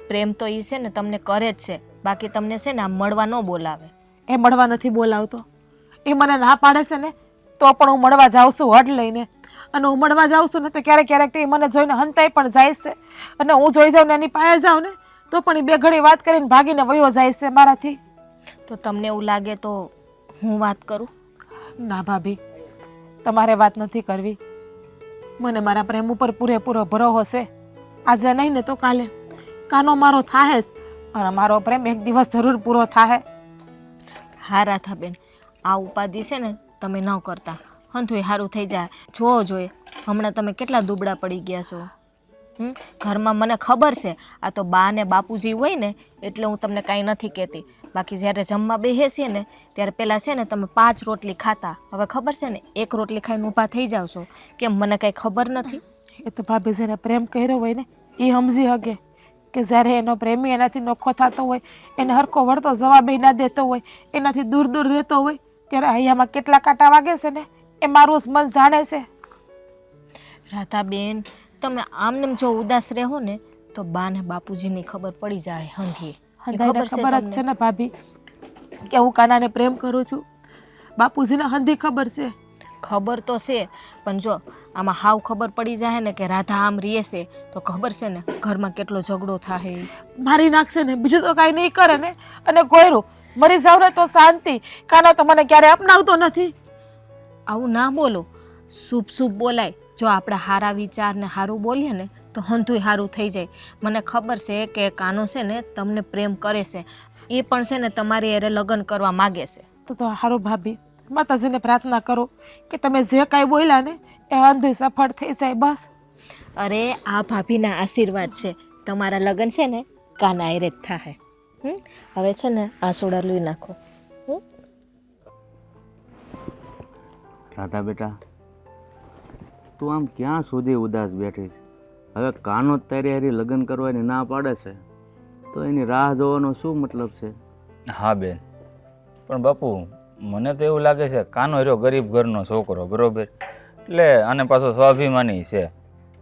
પ્રેમ તો એ છે ને તમને કરે જ છે, બાકી તમને છે ને આમ મળવા ન બોલાવે. એ મળવા નથી બોલાવતો, એ મને ના પાડે છે ને તો પણ હું મળવા જાઉં છું હડ લઈને. અને હું મળવા જાઉં છું ને તો ક્યારેક ક્યારેક તો એ મને જોઈને હંતાઈ પણ જાય છે અને હું જોઈ જાઉં ને એની પાસે જાઉં ને તો પણ એ બે ઘડી વાત કરીને ભાગીને વયો જાય છે મારાથી. તો તમને એવું લાગે તો હું વાત કરું? ના ભાભી, તમારે વાત નથી કરવી. મને મારા પ્રેમ ઉપર પૂરેપૂરો ભરોસો છે. આજે નહીં ને તો કાલે કાનો મારો થાહે જ અને મારો પ્રેમ એક દિવસ જરૂર પૂરો થાહે. હા રાધાબેન, આ ઉપાધિ છે ને તમે ન કરતા, હંધુય સારું થઈ જાય. જોવો જોઈએ હમણાં તમે કેટલા દુબળા પડી ગયા છો. ઘરમાં મને ખબર છે આ તો બા ને બાપુજી હોય ને એટલે હું તમને કાંઈ નથી કહેતી, બાકી જ્યારે જમવા બેસીએ ને ત્યારે પહેલાં છે ને તમે 5 રોટલી ખાતા, હવે ખબર છે ને 1 રોટલી ખાઈને ઊભા થઈ જાવ છો. કેમ મને કાંઈ ખબર નથી? એ તો ભાભી જેને પ્રેમ કર્યો હોય ને એ સમજી શકે કે જ્યારે એનો પ્રેમી એનાથી નોખો થતો હોય, એને હરખો વળતો જવાબ ના દેતો હોય, એનાથી દૂર દૂર રહેતો હોય, ત્યારે હૈયામાં કેટલા કાંટા વાગે છે ને એ મારું મન જાણે છે. રાધાબેન, તમે આમને જો ઉદાસ રહો ને તો બા ને બાપુજીની ખબર પડી જાય હંધીએ. હંધાઈને ખબર જ છે ને ભાભી કે હું કાનાને પ્રેમ કરું છું. બાપુજીને હંધી ખબર છે. ખબર તો છે, પણ જો આમાં હાવ ખબર પડી જાય ને કે રાધા આમ રહે છે તો ખબર છે ને ઘરમાં કેટલો ઝઘડો થાય. મારી નાખશે ને, બીજું તો કાંઈ નહીં કરે ને. અને કોયરું મરી જાવ ને તો શાંતિ. કાનો તો મને ક્યારે અપનાવતો નથી. આવું ના બોલો, શુભ શુભ બોલાય. જો આપણે સારા વિચાર ને સારું બોલીએ ને તો હંધુય સારું થઈ જાય. મને ખબર છે કે કાનો છે ને તમને પ્રેમ કરે છે, એ પણ છે ને તમારી હારે લગ્ન કરવા માગે છે. તો સારું ભાભી, માતાજીને પ્રાર્થના કરો કે તમે જે કાંઈ બોલ્યા ને એ અંધુય સફળ થઈ જાય બસ. અરે આ ભાભીના આશીર્વાદ છે, તમારા લગ્ન છે ને કાના હારે જ થાય. હવે છે ને આ સોડા લઈ નાખો. રાધા બેટા, તું આમ ક્યાં સુધી ઉદાસ બેઠી છે? હવે કાનો જ તારી હારી લગ્ન કરવાની ના પાડે છે તો એની રાહ જોવાનો શું મતલબ છે? હા બેન, પણ બાપુ મને તો એવું લાગે છે કાનો રહ્યો ગરીબ ઘરનો છોકરો, બરોબર, એટલે અને પાછો સ્વાભિમાની છે,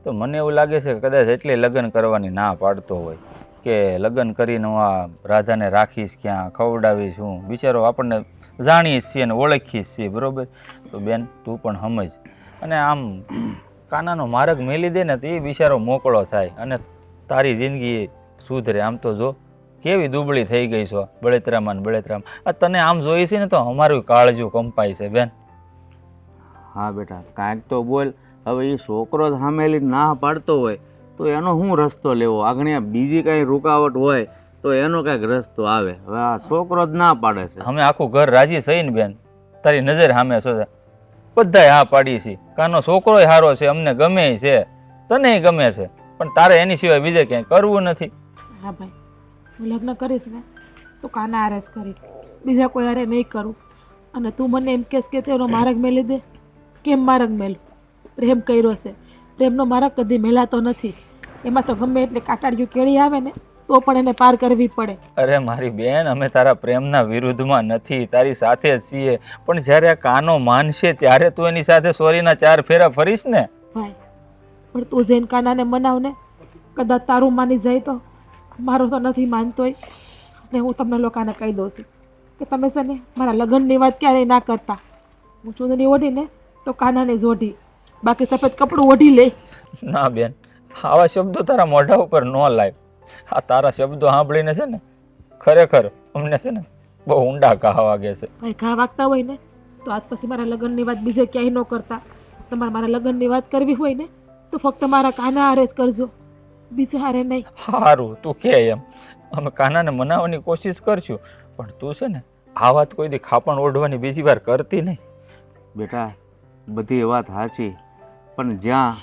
તો મને એવું લાગે છે કે કદાચ એટલે લગ્ન કરવાની ના પાડતો હોય કે લગ્ન કરીને હું આ રાધાને રાખીશ ક્યાં, ખવડાવીશ હું. બિચારો આપણને જાણીએ છીએ અને ઓળખીએ છીએ, બરાબર. તો બેન તું પણ સમજ, અને આમ કાનાનો માર્ગ મેલી દે ને તો એ બિચારો મોકળો થાય અને તારી જિંદગી સુધરે. આમ તો જો કેવી દુબળી થઈ ગઈ છો, બળેતરામાં ને બળેતરામાં. આ તને આમ જોઈ છે ને તો અમારું કાળજું કંપાય છે બેન. હા બેટા, કાંઈક તો બોલ. હવે એ છોકરો જ સામેલી ના પાડતો હોય તો એનો શું રસ્તો લેવો? આગળ બીજી કાંઈ રૂકાવટ હોય તો એનો કાંઈક રસ્તો આવે. હવે આ છોકરો જ ના પાડે છે. અમે આખું ઘર રાજી થઈ ને બેન, તારી નજર સામે છે, બધાય હા પાડી છે. કાનો છોકરોય સારો છે, અમને ગમે છે, તને ગમે છે, પણ તારે એની સિવાય બીજે ક્યાંય કરવું નથી. હા ભાઈ, હું લગ્ન કરીશ ને તો કાના હારે જ કરીશ, બીજા કોઈ હારે નહીં કરું. અને તું મને એમ કહેશ કે તેનો માર્ગ મેલી દે. કેમ માર્ગ મેલું? પ્રેમ કર્યો છે, પ્રેમનો માર્ગ કદી મેલાતો નથી. એમાં તો ગમે એટલે કાટાડિયું કેળી આવે ને તો પણ એને પાર કરવી પડે. અરે મારી બેન, અમે તારા પ્રેમના વિરુદ્ધમાં નથી, તારી સાથે જ છીએ, પણ જ્યારે આ કાનો માનશે ત્યારે તું એની સાથે સોરીના 4 ફેરા ફરીશ ને. ભાઈ, પણ તું જઈને કાનાને મનાવ ને, કદાચ તારું માની જાય તો. મારો તો નથી માનતોય. અને હું તમને લોકોને કહી દઉં છું કે તમે છે ને મારા લગ્નની વાત ક્યારેય ના કરતા. હું ચૂંદડી ઓઢીને તો કાનાને જ ઓઢી, બાકી સફેદ કપડું ઓઢી લે. ના બેન, આવા શબ્દો તારા મોઢા ઉપર ન લાય. આ તારા શબ્દો સાંભળીને છે ને ખરેખર અમને છે ને બહુ ઊંડા ઘા વાગે છે. કંઈ ઘા વાગતા હોય ને તો આજ પછી મારા લગ્નની વાત બીજે ક્યાંય ન કરતા. તમારે મારા લગ્નની વાત કરવી હોય ને તો ફક્ત મારા કાના હારે જ કરજો, બીજા હારે નહીં. સારું તું કહે એમ, અમે કાનાને મનાવવાની કોશિશ કરશું, પણ તું છે ને આ વાત કોઈ દી ખાપણ ઓઢવાની બીજી વાર કરતી નહીં. બેટા બધી વાત સાચી, પણ જ્યાં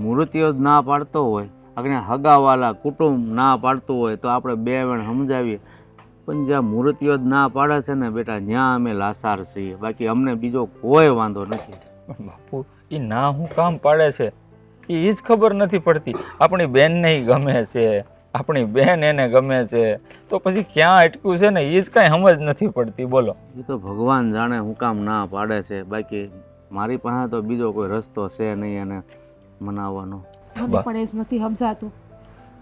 મૂર્તિઓ જ ના પાડતો હોય, આપણે હગાવાલા કુટુંબ ના પાડતું હોય તો આપણે બે વેણ સમજાવીએ, પણ જ્યાં મૂર્તિઓ જ ના પાડે છે ને બેટા ત્યાં અમે લાસાર છીએ, બાકી અમને બીજો કોઈ વાંધો નથી. પણ બાપુ એ ના હું કામ પાડે છે એ જ ખબર નથી પડતી. આપણી બેનને ય ગમે છે, આપણી બેન એને ગમે છે, તો પછી ક્યાં અટક્યું છે ને એ જ કાંઈ સમજ નથી પડતી. બોલો. એ તો ભગવાન જાણે હું કામ ના પાડે છે, બાકી મારી પાસે તો બીજો કોઈ રસ્તો છે નહીં એને મનાવવાનો. મને પણ એ જ નથી સમજાતું.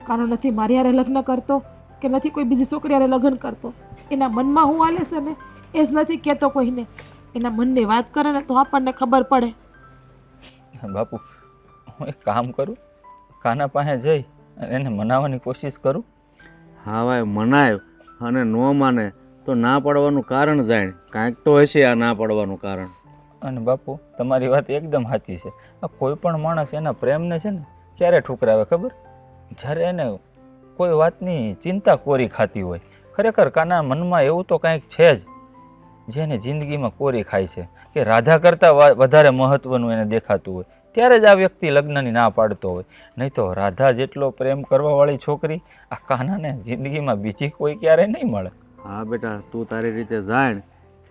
કાનો નથી મારી હારે લગ્ન કરતો કે નથી કોઈ બીજી છોકરી હારે લગ્ન કરતો. એના મનમાં હું હાલે છે ને એ જ નથી કહેતો કોઈને. એના મનની વાત કરે ને તો આપણને ખબર પડે. બાપુ હું એક કામ કરું, કાના પાસે જઈ અને એને મનાવવાની કોશિશ કરું. હા ભાઈ મનાય અને ન માને તો ના પાડવાનું કારણ જાણ, કાંઈક તો હશે આ ના પાડવાનું કારણ. અને બાપુ તમારી વાત એકદમ સાચી છે. આ કોઈ પણ માણસ એના પ્રેમને છે ને ક્યારે ઠુકરાવે ખબર? જ્યારે એને કોઈ વાતની ચિંતા કોરી ખાતી હોય. ખરેખર કાના મનમાં એવું તો કાંઈક છે જ જેને જિંદગીમાં કોરી ખાય છે, કે રાધા કરતાં વધારે મહત્ત્વનું એને દેખાતું હોય, ત્યારે જ આ વ્યક્તિ લગ્નની ના પાડતો હોય. નહીં તો રાધા જેટલો પ્રેમ કરવાવાળી છોકરી આ કાનાને જિંદગીમાં બીજી કોઈ ક્યારેય નહીં મળે. હા બેટા તું તારી રીતે જાણ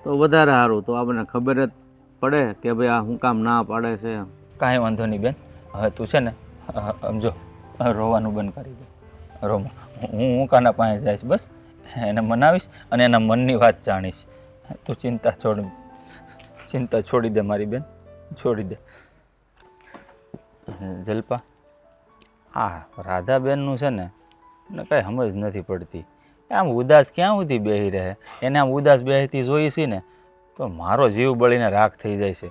તો વધારે સારું, તો આપણને ખબર જ પડે કે ભાઈ આ હું કામ ના પાડે છે. કાંઈ વાંધો નહીં બેન, હવે તું છે ને સમજો રોવાનું બંધ કરી દે. રોમાં હું કાના પાસે જઈશ, બસ એને મનાવીશ અને એના મનની વાત જાણીશ. તું ચિંતા છોડી દે મારી બેન, છોડી દે. જલ્પા આ રાધાબેનનું છે ને મને કાંઈ સમજ નથી પડતી. આમ ઉદાસ ક્યાં સુધી બેસી રહે? એને આમ ઉદાસ બેસતી જોઈ છે ને તો મારો જીવ બળીને રાખ થઈ જાય છે.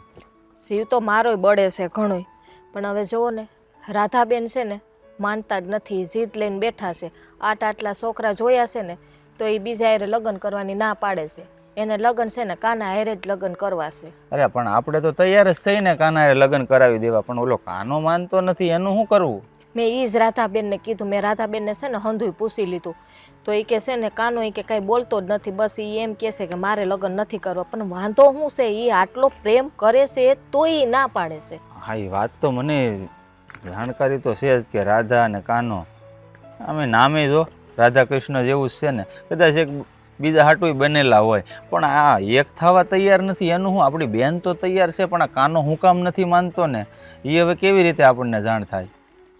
શિવ તો મારોય બળે છે ઘણોય, પણ હવે જુઓ ને રાધાબેન છે ને માનતા જ નથી, જીદ લઈને બેઠા છે. આટલા છોકરા જોયા છે ને તો એ બીજા હારે લગ્ન કરવાની ના પાડે છે. એને લગ્ન છે ને કાના હારે જ લગ્ન કરવા છે. અરે પણ આપણે તો તૈયાર જ થઈને કાના હારે લગ્ન કરાવી દેવા, પણ ઓલો કાનો માનતો નથી, એનું શું કરવું? મેં એ જ રાધાબેનને કીધું. મેં રાધાબેનને છે ને હંધુય પૂછી લીધું તો એ કે છે ને કાનો એ કે કાંઈ બોલતો જ નથી, બસ એ એમ કહે છે કે મારે લગ્ન નથી કરવા. પણ વાંધો શું છે? એ આટલો પ્રેમ કરે છે તો એ ના પાડે છે. હા એ વાત તો મને જાણકારી તો છે જ કે રાધા અને કાનો અમે નામે જો રાધા કૃષ્ણ જેવું જ છે ને, કદાચ એક બીજા હાટુય બનેલા હોય, પણ આ એક થવા તૈયાર નથી. એનું હું આપણી બેન તો તૈયાર છે, પણ આ કાનો હું કામ નથી માનતો ને એ હવે કેવી રીતે આપણને જાણ થાય?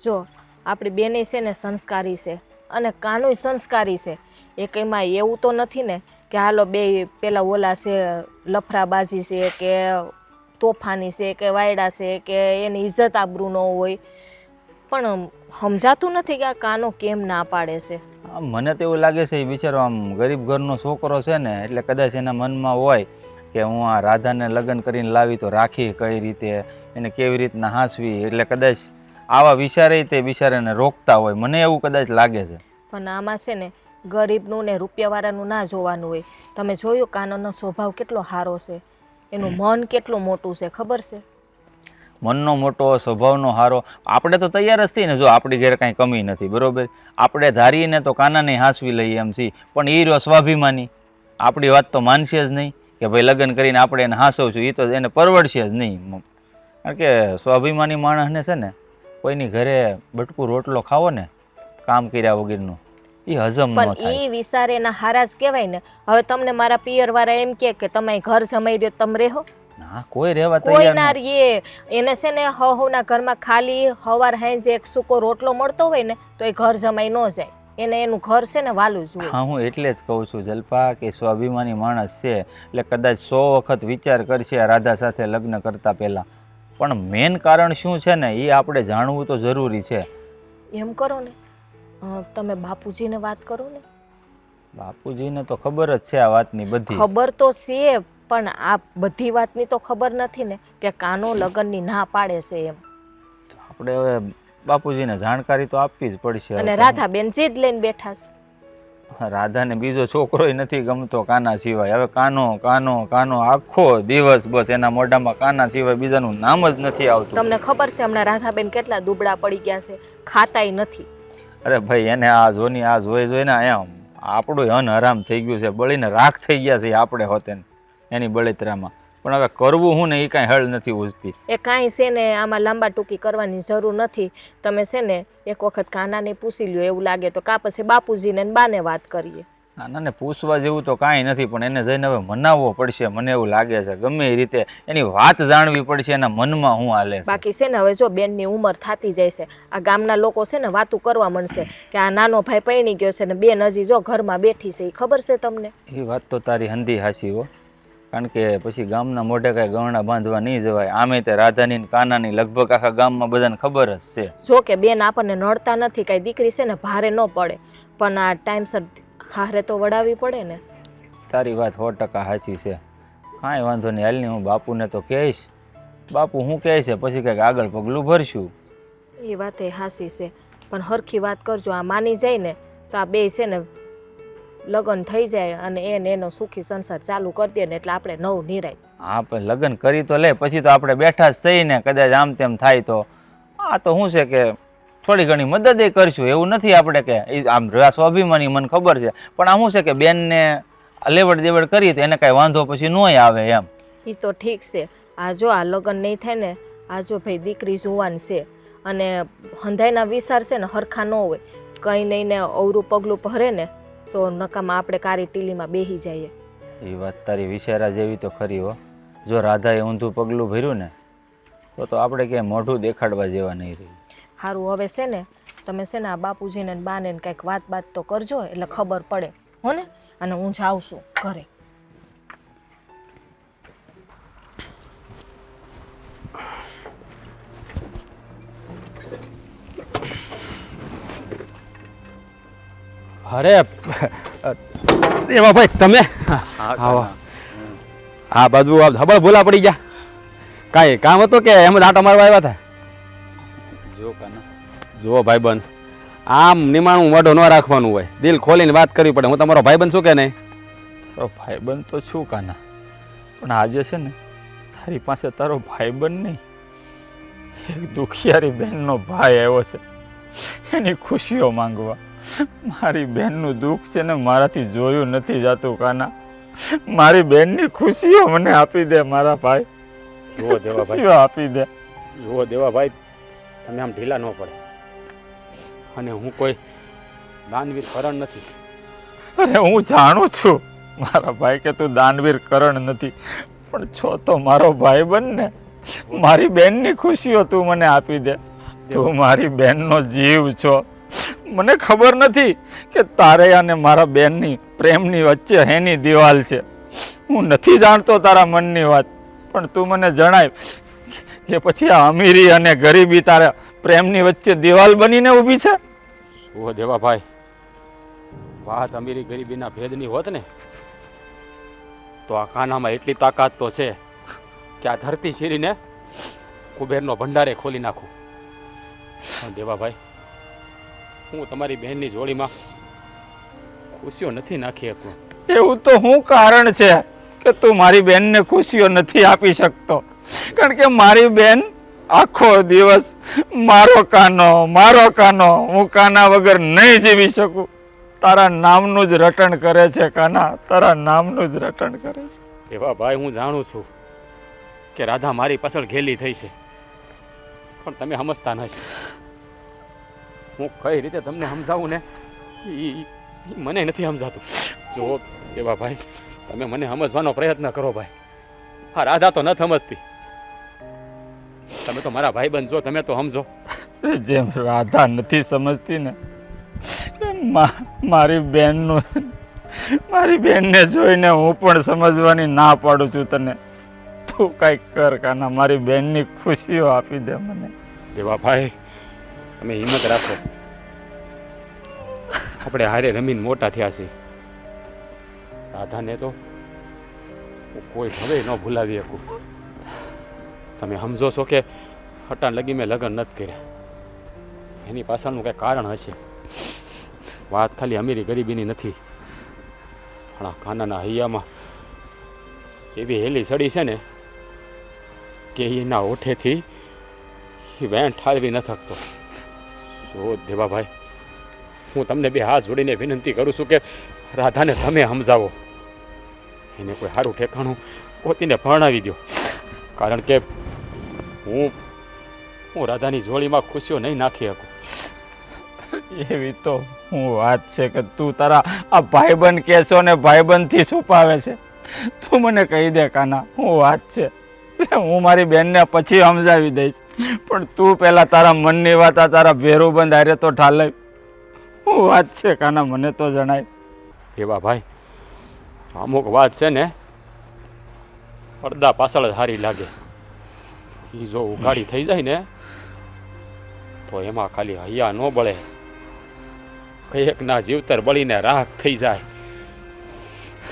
જો આપણી બેને છે ને સંસ્કારી છે અને કાનુય સંસ્કારી છે. એક એમાં એવું તો નથી ને કે હાલો બે પેલા ઓલા છે લફરાબાજી છે કે તોફાની છે કે વાયડા છે કે એની ઇજ્જત આબરૂ ન હોય. પણ સમજાતું નથી કે આ કાનો કેમ ના પાડે છે. મને તો એવું લાગે છે એ બિચારો આમ ગરીબ ઘરનો છોકરો છે ને, એટલે કદાચ એના મનમાં હોય કે હું આ રાધાને લગ્ન કરીને લાવી તો રાખી કઈ રીતે, એને કેવી રીતના હાંસવી, એટલે કદાચ આવા વિચારે તે બિચારાને રોકતા હોય. મને એવું કદાચ લાગે છે. પણ આમાં છે ને ગરીબનું ને રૂપિયાવાળાનું ના જોવાનું હોય. તમે જોયું કાનોનો સ્વભાવ કેટલો સારો છે, એનું મન કેટલું મોટું છે ખબર છે? મનનો મોટો, સ્વભાવનો સારો. આપણે તો તૈયાર જ છીએ ને, જો આપણી ઘરે કાંઈ કમી નથી, બરોબર? આપણે ધારીને તો કાનાને હાંસવી લઈએ એમ છીએ, પણ એ રહ્યો સ્વાભિમાની, આપણી વાત તો માનશે જ નહીં કે ભાઈ લગ્ન કરીને આપણે એને હાંસવશું. એ તો એને પરવડશે જ નહીં, કારણ કે સ્વાભિમાની માણસને છે ને કોઈની ઘરે બટકું રોટલો ખાવો ને કામ કર્યા વગરનું એ હજમ ન પણ થાય. એ વિચારે એના હારા જ કહેવાય ને. હવે તમને મારા પિયરવાળા એમ કે તમે ઘર જમાઈ રહ્યો તમે રહેવો? ના, કોઈ રહેવા કોઈ તૈયાર ના નથી. રીએ. એને છે ને હવના ઘરમાં ખાલી હવાર હાંજે એક સૂકો રોટલો મળતો હોય ને તો એ ઘર જમાઈ ન જાય. એને એનું ઘર છે ને વાલું જ હોય. હા, હું એટલે જ કહું છું જલ્પા કે સ્વાભિમાની માણસ છે એટલે કદાચ 100 વખત વિચાર કરશે રાધા સાથે લગ્ન કરતા પહેલા. પણ મેન કારણ શું છે ને એ આપણે જાણવું તો જરૂરી છે. એમ કરો ને તમે બાપુજીને વાત કરો ને. બાપુજીને તો ખબર જ છે આ વાતની બધી. ખબર તો છે પણ આ બધી વાતની તો ખબર નથી ને કે કાનો લગ્નની ના પાડે છે એમ. આપણે હવે બાપુજીને જાણકારી તો આપવી જ પડશે. અને રાધાબેન જીદ લઈને બેઠા છે. રાધાને બીજો છોકરોય નથી ગમતો કાના સિવાય. હવે કાનો કાનો કાનો આખો દિવસ બસ એના મોઢામાં કાના સિવાય બીજાનું નામ જ નથી આવતું. તમને ખબર છે હમણાં રાધાબેન કેટલા દુબળા પડી ગયા છે, ખાતાય નથી. અરે ભાઈ એને આ જોઈ જોઈને અહીંયા આપણું અન હરામ થઈ ગયું છે, બળીને રાખ થઈ ગયા છે આપણે હોતે એની બળિતરામાં. પણ હવે કરવું હું ને એ કાંઈ હળ નથી ઉજતી. એ કાંઈ છે ને આમાં લાંબા ટૂંકી કરવાની જરૂર નથી. તમે છે ને એક વખત કાનાને પૂછી લ્યો, એવું લાગે તો કા પછી બાપુજીને ને બાને વાત કરીએ. નાનાને પૂછવા જેવું તો કાંઈ નથી, પણ એને જઈને હવે મનાવવો પડશે મને એવું લાગે છે. ગમે એ રીતે એની વાત જાણવી પડશે, એના મનમાં શું હાલે છે. બાકી છે ને હવે જો બેનની ઉંમર થતી જાય છે, આ ગામના લોકો છે ને વાતું કરવા મળશે કે આ નાનો ભાઈ પરણી ગયો છે ને બેન હજી જો ઘરમાં બેઠી છે. એ ખબર છે તમને? એ વાત તો તારી હંધી હાચી હો, કારણ કે પછી ગામના મોઢે કાંઈ ગહણા બાંધવા નહીં જવાય. આમે તે રાધાની ને કાનાની લગભગ આખા ગામમાં બધાને ખબર જ છે. જો કે બેન આપણને નડતા નથી, કાંઈ દીકરી છે ને ભારે ન પડે, પણ આ ટાઈમસર હારે તો વડાવવી પડે ને. તારી વાત 100% સાચી છે. કાંઈ વાંધો નહીં, હાલની હું બાપુને તો કહીશ. બાપુ હું કહે છે પછી કંઈક આગળ પગલું ભરશું. એ વાત એ હાસી છે, પણ હરખી વાત કરજો. આ માની જાય ને તો આ બે છે ને લગ્ન થઈ જાય અને એને એનો સુખી સંસાર ચાલુ કરી દે ને એટલે આપણે નવ નિરાય. આપણે લગ્ન કરી તો લે, પછી તો આપણે બેઠા જ થઈ ને, કદાચ આમ તેમ થાય તો આ તો શું છે કે થોડી ઘણી મદદ એ કરશું. એવું નથી આપણે કે આમ સ્વાભિમાની મને ખબર છે, પણ આમ શું છે કે બેનને લેવડ દેવડ કરીએ તો એને કાંઈ વાંધો પછી નોય આવે એમ. એ તો ઠીક છે. આ જો આ લગ્ન નહીં થાય ને, આ જો ભાઈ દીકરી જુવાન છે અને હંધાઈના વિચાર છે ને હરખા ન હોય, કંઈ નહીં ને અવરું પગલું ભરે ને તો નકામાં આપણે કારી ટીલીમાં બેસી જઈએ. એ વાત તારી વિચારા જેવી તો ખરી હો. જો રાધાએ ઊંધું પગલું ભર્યું ને તો આપણે ક્યાંય મોઢું દેખાડવા જેવા નહીં રહી. સારું, હવે છે ને તમે છે ને આ બાપુજીને ને બાને કંઈક વાત તો કરજો એટલે ખબર પડે હો ને. અને હું જાઉં છું ઘરે. અરે એવા ભાઈ તમે આવો આ બાજુ હબળ ભૂલા પડી ગયા. કાંઈ કામ હતું કે એમ જ આંટો મારવા આવ્યા હતા? જો કાના જુઓ ભાઈબંધ, આમ નિમાણું મોઢું ન રાખવાનું હોય, દિલ ખોલીને વાત કરવી પડે. હું તમારો ભાઈબંધ છું કે નહીં? તારો ભાઈબંધ તો છું કાના, પણ આજે છે ને તારી પાસે તારો ભાઈબંધ નહીં, એક દુખિયારી બહેનનો ભાઈ આવ્યો છે એની ખુશીઓ માંગવા. મારી બહેનનું દુઃખ છે ને મારાથી જોયું નથી જાતું કાના. મારી બહેનની ખુશીઓ મને આપી દે મારા ભાઈ. જુઓ દેવા ભાઈ, ખુશીઓ આપી દે. જુઓ દેવા ભાઈ, તમે આમ ઢીલા ન પડે. અને હું કોઈ દાનવીર કરણ નથી. અરે હું જાણું છું મારા ભાઈ કે તું દાનવીર કરણ નથી, પણ છો તો મારો ભાઈબંધ ને. મારી બહેનની ખુશીઓ તું મને આપી દે. તું મારી બહેનનો જીવ છો. મને ખબર નથી કે તારે અને મારા બહેનની પ્રેમની વચ્ચે હેની દિવાલ છે. હું નથી જાણતો તારા મનની વાત, પણ તું મને જણાય કે પછી આ અમીરી અને ગરીબી તારા પ્રેમની વચ્ચે દિવાલ બનીને ઊભી છે? જુઓ દેવા ભાઈ, વાત અમીરી ગરીબીના ભેદની હોત ને તો આ કાનામાં એટલી તાકાત તો છે કે આ ધરતી ચીરીને કુબેરનો ભંડારે ખોલી નાખું. પણ દેવાભાઈ, હું તમારી બહેનની જોડીમાં ખુશીઓ નથી નાખી શકું. એવું તો શું કારણ છે કે તું મારી બહેનને ખુશીઓ નથી આપી શકતો? કારણ કે મારી બહેન આખો દિવસ મારો કાનો, હું કાના વગર નહીં જીવી શકું. તારા નામનું જ રટણ કરે છે કાના, તારા નામનું જ રટણ કરે છે. એવા ભાઈ, હું જાણું છું કે રાધા મારી પાછળ ઘેલી થઈ છે, પણ તમે સમજતા નથી. હું કઈ રીતે તમને સમજાવું ને એ મને નથી સમજાતું. જો એવા ભાઈ, તમે મને સમજવાનો પ્રયત્ન કરો ભાઈ. હા, રાધા તો નથી સમજતી. તમે તો મારા ભાઈબંધ છો, તમે તો સમજો. જેમ રાધા નથી સમજતી ને, મારી બહેનને જોઈને હું પણ સમજવાની ના પાડું છું તને. તું કાંઈક કર કાના, મારી બહેનની ખુશીઓ આપી દે મને. એવા ભાઈ, તમે હિંમત રાખો. આપણે હારે રમીને મોટા થયા છીએ. રાધાને તો હું કોઈ હવે ન ભૂલાવી શકું. તમે સમજો છો કે હટાણ લગી મેં લગ્ન નથી કર્યા, એની પાછળનું કંઈ કારણ હશે. વાત ખાલી અમીરી ગરીબીની નથી, પણ આ કાનાના હૈયામાં એવી હેલી સડી છે ને કે એના ઓઠેથી એ વેણ ઠાલવી ન થકતો. જો દેવાભાઈ, હું તમને બે હાથ જોડીને વિનંતી કરું છું કે રાધાને તમે સમજાવો, એને કોઈ સારું ઠેકાણું પોતીને પરણાવી દો, કારણ કે હું રાધાની જોડીમાં ખુશીઓ નહીં નાખી શકું. એવી તો હું વાત છે કે તું તારા આ ભાઈબંધ કહેશો ને ભાઈબંધથી છુપાવે છે. તું મને કહી દે કાના, હું વાત છે હું મારી બેનને પછી સમજાવી દઈશ, પણ તું પહેલાં તારા મનની વાત આ તારા ભેરુબંધ હારે તો ઠાલે. હું વાત છે કાના, મને તો જણાય. એવા ભાઈ, અમુક વાત છે ને પડદા પાછળ જ સારી લાગે, એ જો ઉઘાડી થઈ જાય ને તો એમાં ખાલી હૈયા ન બળે, કયેકના જીવતર બળીને રાખ થઈ જાય.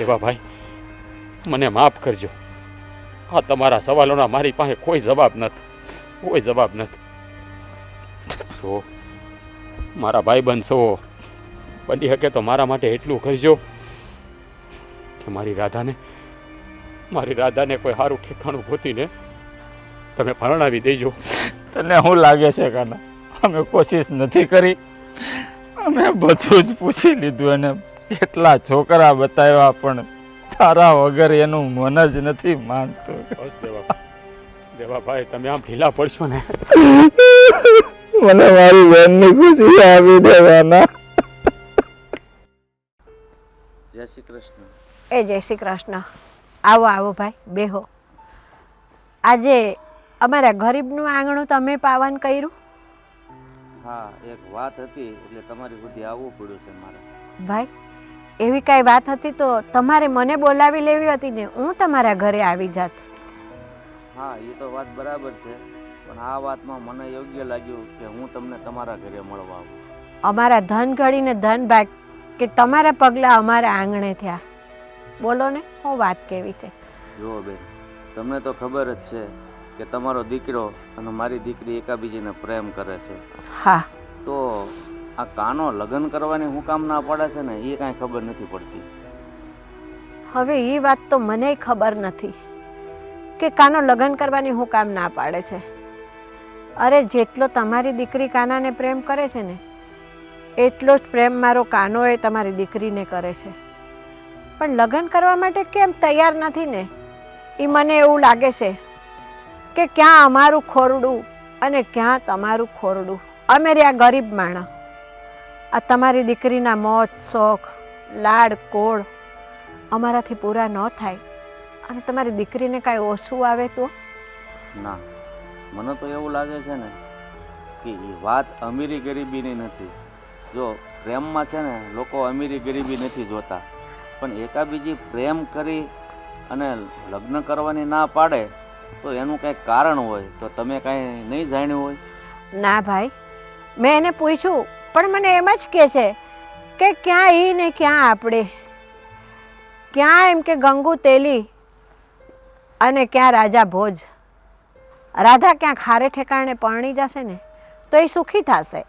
એવા ભાઈ, મને માફ કરજો, આ તમારા સવાલોના મારી પાસે કોઈ જવાબ નથી, કોઈ જવાબ નથી. તો મારા ભાઈબંધ છો, બની શકે તો મારા માટે એટલું કરજો કે મારી રાધાને કોઈ સારું ઠેકાણું ગોતીને તમે પરણાવી દેજો. તને શું લાગે છે કાના, અમે કોશિશ નથી કરી? અમે બધું જ પૂછી લીધું, અને કેટલા છોકરા બતાવ્યા, પણ તારા વગર એનું મન જ નથી માનતું. બસ દેવાભાઈ, તમે આમ ઢીલા પડશો ને મને મારી બેનની ખુશી આપી દેવાના. જય શ્રી કૃષ્ણ. એ જય શ્રી કૃષ્ણ. આવો આવો ભાઈ, બેહો. આજે અમારા ગરીબનું આંગણું તમે પાવન કર્યું? હા, એક વાત હતી એટલે તમારી સુધી આવવું પડ્યું છે મારે. ભાઈ, એવી કાંઈ વાત હતી તો તમારે મને બોલાવી લેવી હતી ને, હું તમારા ઘરે આવી જાત. હા, એ તો વાત બરાબર છે, પણ આ વાતમાં મને યોગ્ય લાગ્યું કે હું તમને તમારા ઘરે મળવા આવું. અમારા ધન ઘડીને ધન ભાગ કે તમારા પગલાં અમારા આંગણે થયા. બોલો ને, હું વાત કેવી છે? જુઓ બેન, તમને તો ખબર જ છે કે તમારો દીકરો અને મારી દીકરી એકાબીજીને પ્રેમ કરે છે. હા. તો આ કાનો લગ્ન કરવાની હું કામ ના પડે છે ને એ કાંઈ ખબર નથી પડતી. હવે એ વાત તો મને ખબર નથી કે કાનો લગ્ન કરવાની હું કામ ના પાડે છે. અરે, જેટલો તમારી દીકરી કાનાને પ્રેમ કરે છે ને, એટલો જ પ્રેમ મારો કાનો એ તમારી દીકરીને કરે છે. પણ લગ્ન કરવા માટે કેમ તૈયાર નથી ને, એ મને એવું લાગે છે કે ક્યાં અમારું ખોરડું અને ક્યાં તમારું ખોરડું. અમે રહ્યા ગરીબ માણસ, આ તમારી દીકરીના મોજ શોખ લાડ કોળ અમારાથી પૂરા ન થાય અને તમારી દીકરીને કાંઈ ઓછું આવે તો? ના, મને તો એવું લાગે છે ને કે એ વાત અમીરી ગરીબીની નથી. જો પ્રેમમાં છે ને લોકો અમીરી ગરીબી નથી જોતા, પણ એકાબીજી પ્રેમ કરી અને લગ્ન કરવાની ના પાડે તો એનું કંઈક કારણ હોય. તો તમે કાંઈ નહીં જાણ્યું હોય? ના ભાઈ, મેં એને પૂછ્યું પણ મને એમ જ કહે છે કે ક્યાં એ ને ક્યાં આપણે, ક્યાં એમ કે ગંગુ તેલી અને ક્યાં રાજા ભોજ. રાધા ક્યાંક હારે ઠેકાણે પરણી જશે ને તો એ સુખી થશે,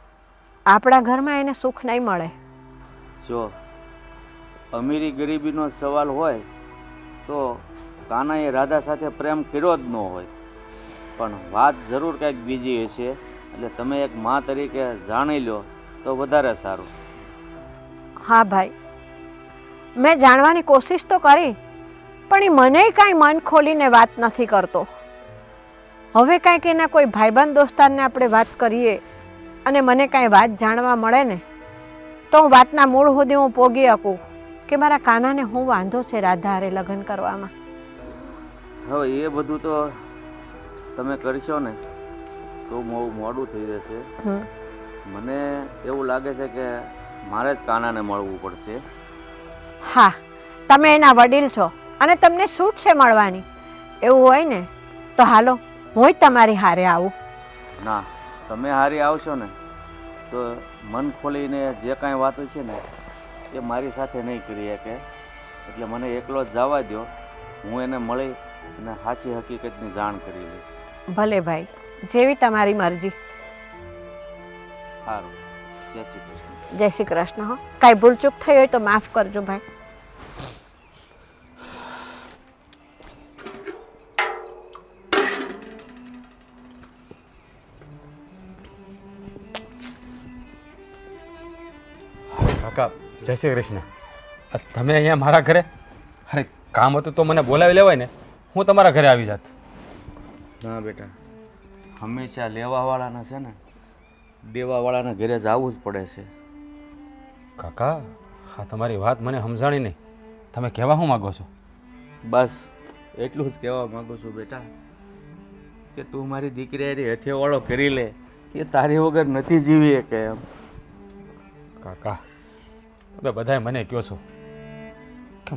આપણા ઘરમાં એને સુખ નહીં મળે. જો અમીરી ગરીબીનો સવાલ હોય તો કાનાએ રાધા સાથે પ્રેમ કર્યો જ ન હોય, પણ વાત જરૂર કંઈક બીજી હશે. એટલે તમે એક મા તરીકે જાણી લો તો વધારે સારું. હા ભાઈ, મેં જાણવાની કોશિશ તો કરી, પણ એ મને કાંઈ મન ખોલીને વાત નથી કરતો. હવે કાંઈક એના કોઈ ભાઈબંધ દોસ્તારને આપણે વાત કરીએ અને મને કાંઈ વાત જાણવા મળે ને તો હું વાતના મૂળ સુધી હું પોગી શકું કે મારા કાનાને હું વાંધો છે રાધા હારે લગ્ન કરવામાં. હવે એ બધું તો તમે કરશો ને તો બહુ મોડું થઈ જશે. મને એવું લાગે છે કે મારે જ કાનાને મળવું પડશે. હા, તમે એના વડીલ છો અને તમને છૂટ છે મળવાની. એવું હોય ને તો હાલો, હું તમારી હારે આવું. ના, તમે હારી આવશો ને તો મન ખોલીને જે કાંઈ વાતો છે ને એ મારી સાથે નહીં કરી શકે. એટલે મને એકલો જ જવા દો, હું એને મળી અને સાચી હકીકતની જાણ કરી લઈશ. ભલે ભાઈ, જેવી તમારી મરજી. સારું, જય શ્રી કૃષ્ણ. જય શ્રી કૃષ્ણ. હો, કાંઈ ભૂલચૂક થઈ હોય તો માફ કરજો ભાઈ. કાકા જય શ્રી કૃષ્ણ. તમે અહીંયા મારા ઘરે? અરે કામ હતું તો મને બોલાવી લેવાય ને, હું તમારા ઘરે આવી જાત. ના બેટા, હંમેશા લેવાવાળાના છે ને દેવાવાળાના ઘરે જવું જ પડે છે. કાકા હા તમારી વાત મને સમજાણી નહીં. તમે કહેવા શું માગો છો? બસ એટલું જ કહેવા માંગુ છું બેટા કે તું મારી દીકરી હારે હથેવાળો કરી લે કે તારી વગર નથી જીવી શકે એમ. કાકા તમે બધાય મને કહો છો કે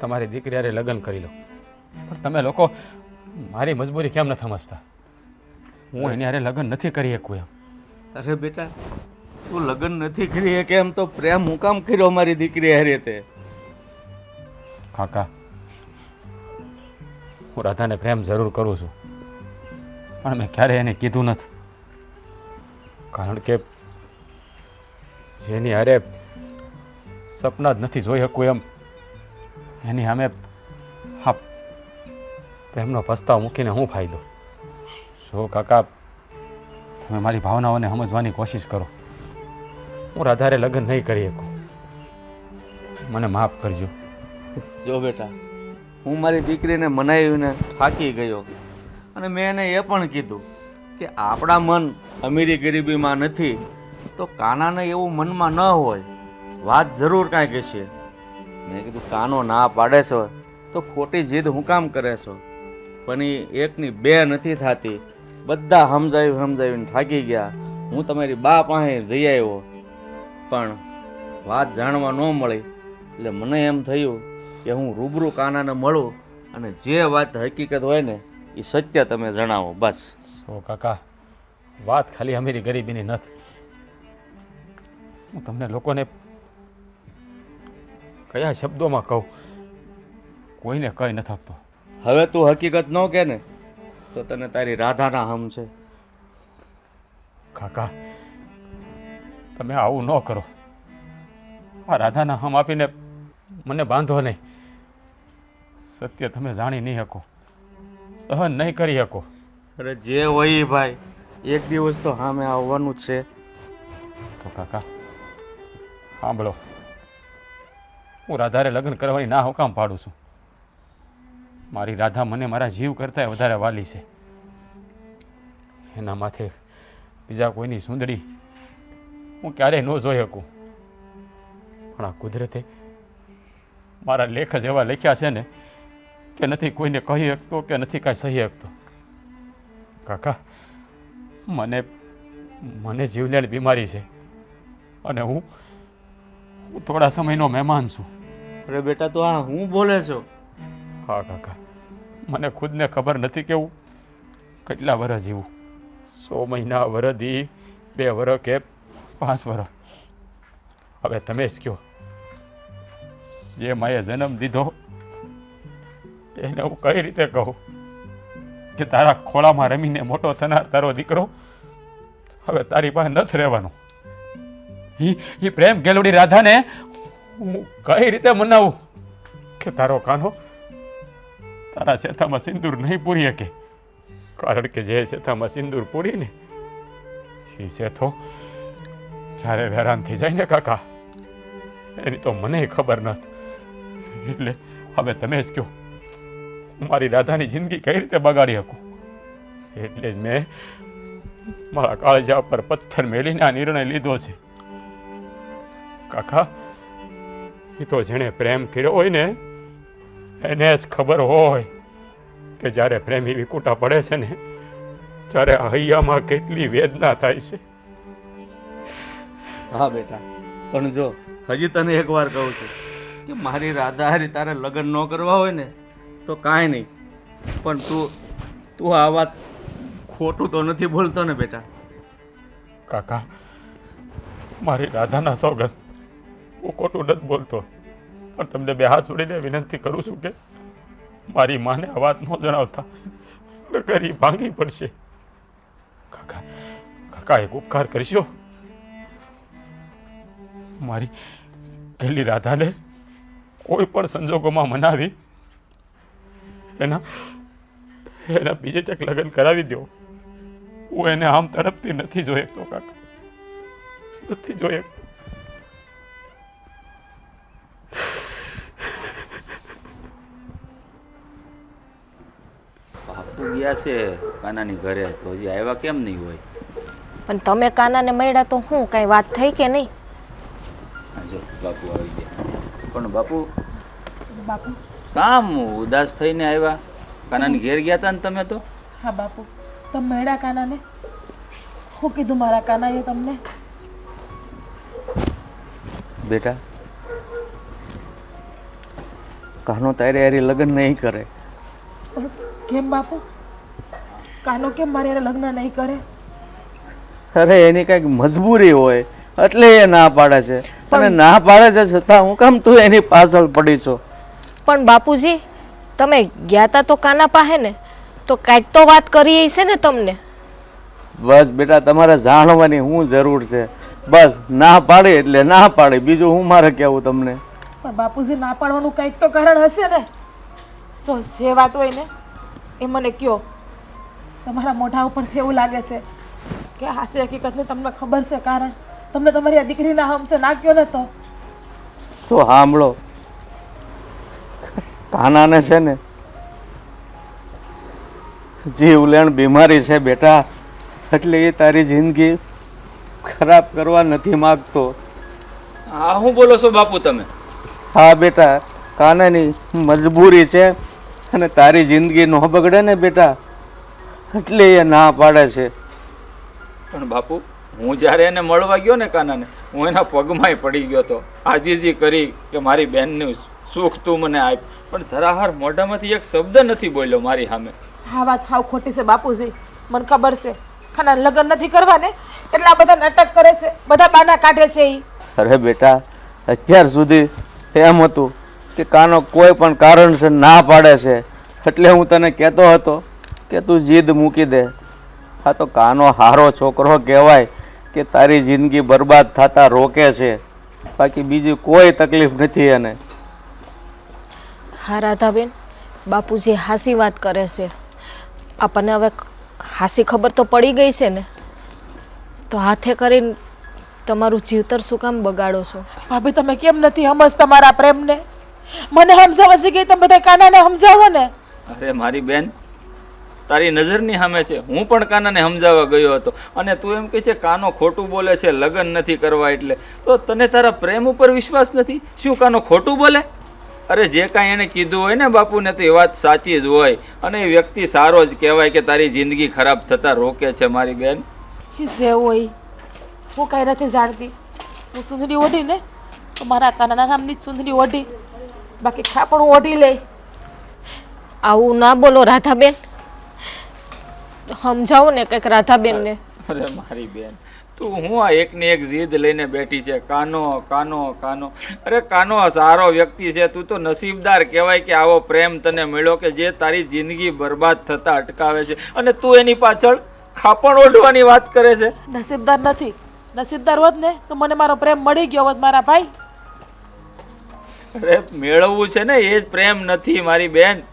તમારી દીકરી હારે લગ્ન કરી લો, પણ તમે લોકો મારી મજબૂરી કેમ નથી સમજતા? હું એની હારે લગ્ન નથી કરી શકું એમ. અરે બેટા, તું લગ્ન નથી કરી શકે એમ તો પ્રેમ હું કામ કર્યો મારી દીકરી હારે તે? કાકા હું રાધાને પ્રેમ જરૂર કરું છું, પણ મેં ક્યારેય એને કીધું નથી. કારણ કે જેની હારે સપના જ નથી જોઈ શકું એમ એની સામે હા પ્રેમનો પસ્તાવ મૂકીને હું ફાયદો? જો કાકા તમે મારી ભાવનાઓને સમજવાની કોશિશ કરો. હું રાધારે લગ્ન નહીં કરી શકું, મને માફ કરજો. જો બેટા, હું મારી દીકરીને મનાવીને થાકી ગયો અને મેં એને એ પણ કીધું કે આપણા મન અમીરી ગરીબીમાં નથી તો કાનાને એવું મનમાં ન હોય, વાત જરૂર કાંઈ કહેશે. મેં કીધું કાનો ના પાડે છો તો ખોટી જીદ હું કામ કરે છો? પણ એ એકની બે નથી થતી, બધા સમજાવીને થાકી ગયા. હું તમારી બા પાસે જઈ આવ્યો પણ વાત જાણવા ન મળી, એટલે મને એમ થયું કે હું રૂબરૂ કાનાને મળું અને જે વાત હકીકત હોય ને એ સત્ય તમે જણાવો બસ. સો કાકા વાત ખાલી અમીરી ગરીબીની નથી. હું તમને લોકોને કયા શબ્દોમાં કહું, કોઈને કહી ન શકતો. હવે તું હકીકત ન કે ને તો તને તારી રાધાના હમ છે. કાકા તમે આવું ન કરો. આ રાધાના હમ આપીને મને બાંધો નહીં. સત્ય તમે જાણી નહીં શકો, સહન નહીં કરી શકો. અરે જે હોય ભાઈ, એક દિવસ તો સામે આવવાનું જ છે. તો કાકા સાંભળો, હું રાધારે લગ્ન કરવાની ના હુકામ પાડું છું. મારી રાધા મને મારા જીવ કરતાં વધારે વાલી છે. એના માથે બીજા કોઈની સુંદરી હું ક્યારેય ન જોઈ શકું. પણ આ કુદરતે મારા લેખ જ એવા લખ્યા છે ને કે નથી કોઈને કહી શકતો કે નથી કાંઈ સહી શકતો. કાકા મને જીવલેણ બીમારી છે અને હું થોડા સમયનો મહેમાન છું. અરે બેટા, તો હા હું બોલે છો? હા કાકા, મને ખુદને ખબર નથી કે હું કેટલા વર્ષ જીવું. 100 મહિના, વરદી, 2 વર્ષ કે 5 વર્ષ. હવે તમે જ કહો, જે માએ જન્મ દીધો એને હું કઈ રીતે કહું કે તારા ખોળામાં રમીને મોટો થનાર તારો દીકરો હવે તારી પાસે નથી રહેવાનો? એ પ્રેમ ગેલુડી રાધાને હું કઈ રીતે મનાવું કે તારો કાનો તારા શેથામાં સિંદૂર નહીં પૂરી શકે? કારણ કે જે શેથામાં સિંદૂર પૂરીને એ શેથો જ્યારે હેરાન થઈ જાય ને કાકા, એની તો મને ખબર નથી. એટલે હવે તમે જ કહો, હું મારી રાધાની જિંદગી કઈ રીતે બગાડી શકું? એટલે જ મેં મારા કાળજા પર પથ્થર મેલીને આ નિર્ણય લીધો છે. કાકા એ તો જેણે પ્રેમ કર્યો હોય ને એને જ ખબર હોય કે જ્યારે પ્રેમી વિકુટા પડે છે ને ત્યારે હૈયામાં કેટલી વેદના થાય છે. હા બેટા, પણ જો હજી તને એક વાર કહું છું કે મારી રાધા હારી તારે લગ્ન ન કરવા હોય ને તો કાંઈ નહીં, પણ તું આ વાત ખોટું તો નથી બોલતો ને બેટા? કાકા મારી રાધાના સોગંદ હું ખોટું નથી બોલતો, પણ તમને બે હાથ જોડીને વિનંતી કરું છું કે મારી માને આ વાત ન જણાવતા, નકર ઈ ભાંગી પડશે. કાકા કાકા એક ઉપકાર કરશો? મારી પહેલી રાધાને કોઈ પણ સંજોગોમાં મનાવી એના બીજે ચક લગ્ન કરાવી દો. હું એને આમ તડપતી નથી જોઈ શકતો કાકા, નથી જોઈ શકતો. બાપુ ગયા છે કાનાની ઘરે, તો હજી આવ્યા કેમ નહીં હોય? પણ તમે કાનાને મળ્યા તો શું કાંઈ વાત થઈ કે નહીં? હા જો બાપુ આવી ગયા. પણ બાપુ બાપુ કામ ઉદાસ થઈને આવ્યા? કાનાની ઘેર ગયા હતા ને તમે તો? હા બાપુ, તમે મળ્યા કાનાને? શું કીધું મારા કાનાએ તમને? બેટા, કાનો તારે યારી લગ્ન નહીં કરે. પણ કેમ બાપુ? કાનો કેમ મારી હારે લગ્ન નહીં કરે? અરે એની કંઈક મજબૂરી હોય એટલે એ ના પાડે છે. અને ના પાડે છે છતાં હું કામ તું એની પાછળ પડી છો? પણ બાપુજી, તમે ગયા તા તો કાના પાસે ને, તો કાંઈક તો વાત કરી હશે ને તમને? બસ બેટા, તમારે જાણવાની શું જરૂર છે? બસ ના પાડી એટલે ના પાડી, બીજું હું મારે કહેવું તમને? પણ બાપુજી, ના પાડવાનું કંઈક તો કારણ હશે ને? સો જે વાત હોય ને એ મને કયો. તમારા મોઢા ઉપરથી એવું લાગે છે કે હાચી હકીકતને તમને ખબર છે કારણ. તમને તમારી આ દીકરીના હમશે ના કયો ને તો સાંભળો, કાનાને છે ને જીવલેણ બીમારી છે બેટા, એટલે એ તારી જિંદગી ખરાબ કરવા નથી માંગતો. હા, હું બોલો છો બાપુ તમે? હા બેટા, કાનાની મજબૂરી છે અને તારી જિંદગી ન બગડે ને બેટા, એટલે એ ના પાડે છે. પણ બાપુ, હું જ્યારે એને મળવા ગયો ને કાનાને, હું એના પગમાંય પડી ગયો હતો, આજીજી કરી કે મારી બેનનું સુખ તું મને આપ. પણ ધરાહર મોઢામાંથી એક શબ્દ નથી બોલ્યો મારી સામે. આ વાત હાવ ખોટી છે બાપુજી, મને ખબર છે. ખાના લગ્ન નથી કરવા ને એટલા બધા નાટક કરે છે, બધા બાના કાઢે છે ઈ. અરે બેટા, અત્યાર સુધી એમ હતું કે કાનો કોઈ પણ કારણસર ના પાડે છે, એટલે હું તને કહેતો હતો કે તું જીદ મૂકી દે. હા, તો કાનો હારો છોકરો કહેવાય કે તારી જિંદગી બરબાદ થતા રોકે છે, બાકી બીજી કોઈ તકલીફ નથી એને. હા રાધાબેન, બાપુજી હાસી વાત કરે છે. આપણને હવે હાસી ખબર તો પડી ગઈ છે ને, તો હાથે કરીને તમારું જીવતર શું કામ બગાડો છો? ભાભી, તમે કેમ નથી સમજતા મારા પ્રેમને? મને સમજાવવા જગ્યાએ તમે બધા કાનાને સમજાવો ને. અરે મારી બેન, તારી નજરની સામે છે. હું પણ કાનાને સમજાવવા ગયો હતો અને તું એમ કહે છે કાનો ખોટું બોલે છે, લગ્ન નથી કરવા એટલે. તો તને તારા પ્રેમ ઉપર વિશ્વાસ નથી? શું કાનો ખોટું બોલે? અરે જે કાંઈ એને કીધું હોય ને બાપુને, તો એ વાત સાચી જ હોય અને એ વ્યક્તિ સારો જ કહેવાય કે તારી જિંદગી ખરાબ થતા રોકે છે મારી બેન. જે હોય હું કાંઈ નથી જાણતી. હું સુંદરી ઓઢી ને તો મારા કાનાના નામની જ સુંદરી ઓઢી, બાકી ખાપણ હું ઓઢી લઈ. આવું ના બોલો રાધાબેન, સમજાવો ને કંઈક રાધાબેનને. અરે મારી બેન, તું હું આ એકની એક જીદ લઈને બેઠી છે, કાનો કાનો કાનો. અરે કાનો સારો વ્યક્તિ છે, તું તો નસીબદાર કહેવાય કે આવો પ્રેમ તને મળ્યો કે જે તારી જિંદગી બરબાદ થતા અટકાવે છે, અને તું એની પાછળ ખાપણ ઓઢવાની વાત કરે છે. નસીબદાર નથી. નસીબદાર હોત ને તો મને મારો પ્રેમ મળી ગયો હોત મારા ભાઈ. અરે મેળવવું છે ને એ જ પ્રેમ નથી મારી બેન.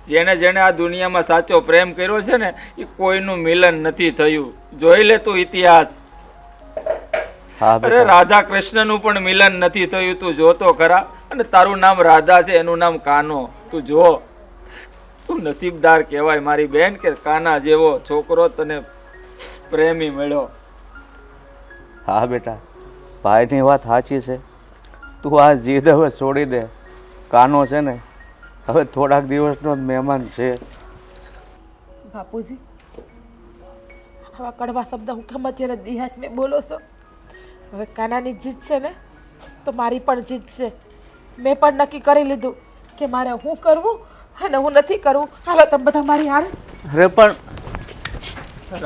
જેણે જેણે આ દુનિયામાં સાચો પ્રેમ કર્યો છે ને એ કોઈનું મિલન નથી થયું. જોઈ લે તું ઇતિહાસ. અરે રાધા કૃષ્ણનું પણ મિલન નથી થયું, તું જોતો ખરા. અને તારું નામ રાધા છે, એનું નામ કાનો. તું જો, તું નસીબદાર કહેવાય મારી બેન કે કાના જેવો છોકરો તને પ્રેમી મળ્યો. હા બેટા, ભાઈની વાત સાચી છે. તું આ જીદ હવે છોડી દે. કાનો છે ને હવે થોડાક દિવસનો જ મહેમાન છે. બાપુજી, આવા કડવા શબ્દ હું કેમ અત્યારે દિહાજ મેં બોલો છો? હવે કાનાની જીત છે ને તો મારી પણ જીત છે. મેં પણ નક્કી કરી લીધું કે મારે હું કરવું અને હું નથી કરવું. હાલો તમે બધા મારી હાલ. અરે પણ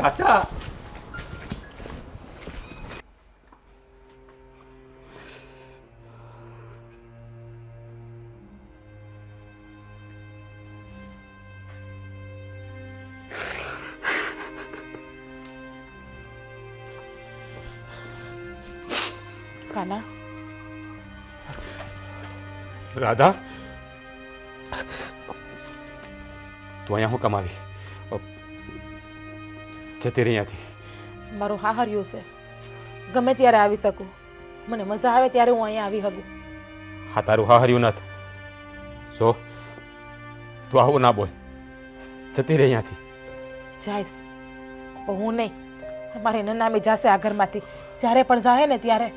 રાધા, કાના, રાધા તું અહીંયા હું કમાવી જતી રહી અહીંયાથી. મારું હાહર્યું છે, ગમે ત્યારે આવી શકું, મને મજા આવે ત્યારે હું અહીંયા આવી શકું. હા તારું હાહર્યું નથી. જો તું આવું ના બોલ, જતી રહી અહીંયાથી. જઈશ પણ હું નહીં, મારી નનામી જાશે આ ઘરમાંથી. જ્યારે પણ જાય ને ત્યારે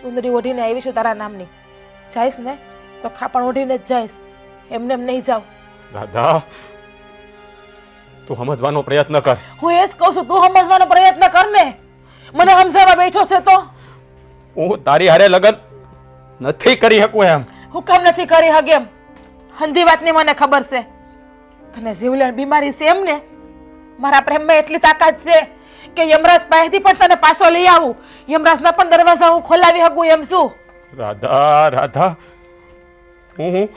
સુંદરી ઓઢીને આવી છું તારા નામની. જઈશ ને તો ખાપણ ઓઢીને જ જઈશ, એમને એમ નહીં જાઉં. રાધા તું સમજવાનો પ્રયત્ન કર. હું એ જ કહું છું, તું સમજવાનો પ્રયત્ન કર ને. મને સમજાવવા બેઠો છે તો હું તારી હારે લગન નથી કરી શકું એમ. હું કામ નથી કરી હગે એમ? હંધી વાતની મને ખબર છે. તને જીવલેણ બીમારી છે એમ ને? મારા પ્રેમમાં એટલી તાકાત છે કે યમરાજ પાસેથી પણ તને પાછો લઈ આવું, યમરાજના પણ દરવાજા હું ખોલાવી શકું એમ શું? રાધા રાધા હું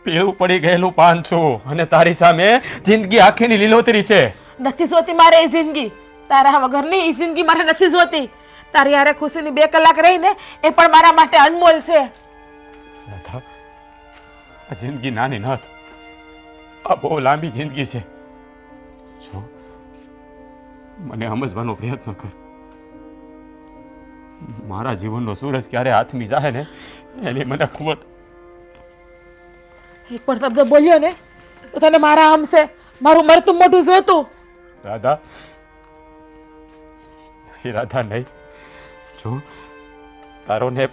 પીળું પડી ગયેલું પાન છું અને તારી સામે જિંદગી આખીની લીલોતરી છે. નથી જોતી મારે એ જિંદગી, તારા વગરની એ જિંદગી મારે નથી જોતી. તારી હારે ખુશીની 2 કલાક રહીને એ પણ મારા માટે અનમોલ છે. રાધા આ જિંદગી નાની નથી, આ બહુ લાંબી જિંદગી છે. જો મને સમજવાનો પ્રયત્ન કર. મારા જીવનનો સૂરજ ક્યારે હાથમી જાય ને એની મને ખબર. એક પણ શબ્દ બોલ્યો ને તો તને મારા આમ છે, મારું મરતું મોઢું જોતું. રાધા એ રાધા નહીં. જો તારો ને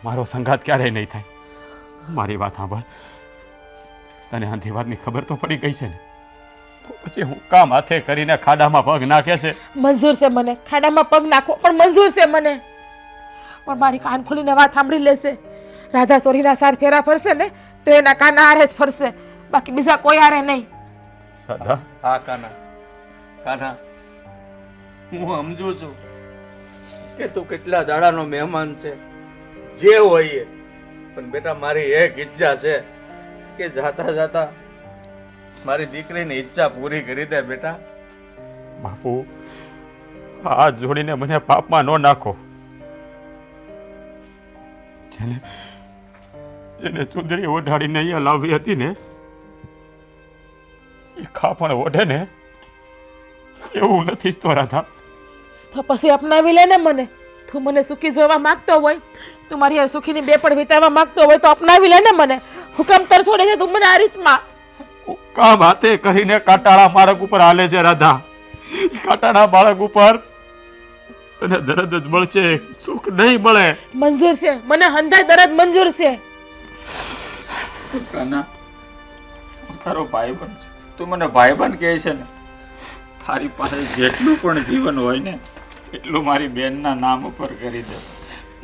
મારો સંગાત ક્યારેય નહીં થાય. મારી વાત સાંભળ. તને આંધી વાતની ખબર તો પડી ગઈ છે ને, તો પછી હું કામ હાથે કરીને ખાડામાં પગ નાખે છે? મંજૂર છે મને ખાડામાં પગ નાખવો, પણ મંજૂર છે મને. પણ મારી કાન ખોલીને વાત સાંભળી લેશે. રાધા સોરીના સાર ફેરા ફરશે ને તો એના કાના હારે જ ફરશે, બાકી બીજા કોઈ હારે નહીં. રાધા હા કાના, કાના હું સમજુ છું કે તું કેટલા દાડાનો મહેમાન છે, જે હોય એ. પણ બેટા મારી એક ઈચ્છા છે કે જાતા જાતા મારી દીકરીની ઈચ્છા પૂરી કરી દે બેટા. બાપુ હાથ જોડીને મને પાપમાં ન નાખો. જેને ચુંદડી ઓઢાડીને અહીંયા લાવી હતી ને એ ખાપણ ઓઢે ને એવું નથી જ તો રાધા. તો પછી અપનાવી લે ને મને. તું મને સુખી જોવા માંગતો હોય, તું મારી હારે સુખીની 2 પળ વિતાવવા માંગતો હોય તો અપનાવી લે ને મને. હુકમ તર છોડે છે તું મને આ રીતમાં? કામ હાથે કરીને કાટાળા બાળક ઉપર હાલે છે રાધા. કાટાળા બાળક ઉપર તને દર્દ જ મળશે, સુખ નહીં મળે. મંજૂર છે મને, હંધાય દરદ મંજૂર છે. કાના હું તારો ભાઈબંધ છું, તું મને ભાઈબંધ કહે છે ને. તારી પાસે જેટલું પણ જીવન હોય ને એટલું મારી બેનના નામ ઉપર કરી દે.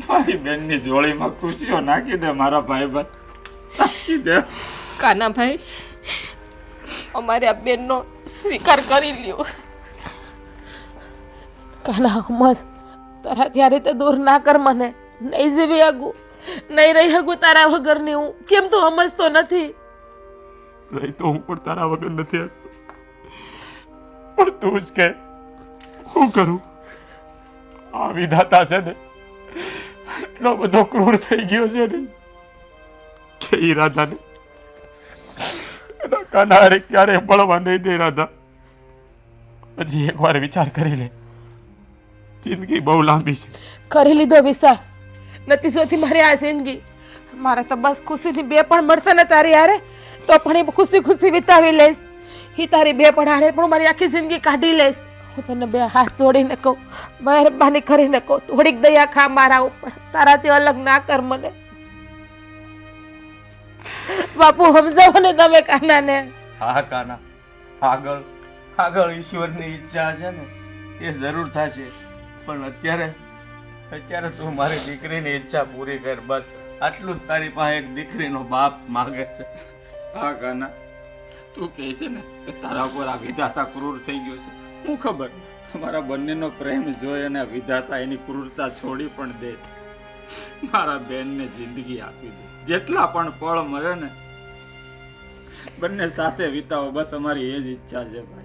મારી બેનની જોડીમાં ખુશીઓ નાખી દે મારા ભાઈબંધ, નાખી દે. કાનાભાઈ, અમારે આ બેનનો સ્વીકાર કરી લ્યો. કાના હમસ તારાથી આ રીતે દૂર ના કર મને. નહીં જીવી આગું, નહીં રહી શકું તારા વગરની હું. કેમ તું સમજતો નથી? રહી તો હું પણ તારા વગર નથી, પણ તું જ કે શું કરું? આ વિધાતા છે ને એટલો બધો ક્રૂર થઈ ગયો છે ને કે ઈ રાધાને એના કાના હારે ક્યારે મળવા નહીં દે. રાધા હજી એકવાર વિચાર કરી લે, જિંદગી બહુ લાંબી છે. કરી લીધો વિચાર, નથી જોતી મારી આ જિંદગી. મારે તો બસ ખુશીની 2 પળ મળશે ને તારી હારે તો પણ એ ખુશી ખુશી વિતાવી લઈશ. એ તારી 2 પળ હારે પણ મારી આખી જિંદગી કાઢી લઈશ. હું તને 2 હાથ જોડીને કહું, મહેરબાની કરીને કહું, થોડીક દયા ખા મારા ઉપર. તારાથી અલગ ના કર મને. બાપુ સમજાવો ને તમે કાનાને. હા કાના, આગળ આગળ ઈશ્વરની ઈચ્છા છે ને એ જરૂર થશે. પણ અત્યારે તું મારી દીકરીની ઈચ્છા પૂરી કર. બસ આટલું જ તારી પાસે એક દીકરીનો બાપ માગે છે. હા કાના, તું કહે છે ને કે તારા ઉપર આ વિધાતા ક્રૂર થઈ ગયો છે. હું ખબર તમારા બંનેનો પ્રેમ જોઈ અને વિધાતા એની ક્રૂરતા છોડી પણ દે. મારા બેનને જિંદગી આપી દે. જેટલા પણ પળ મળે ને બંને સાથે વિતાવો, બસ અમારી એ જ ઈચ્છા છે ભાઈ.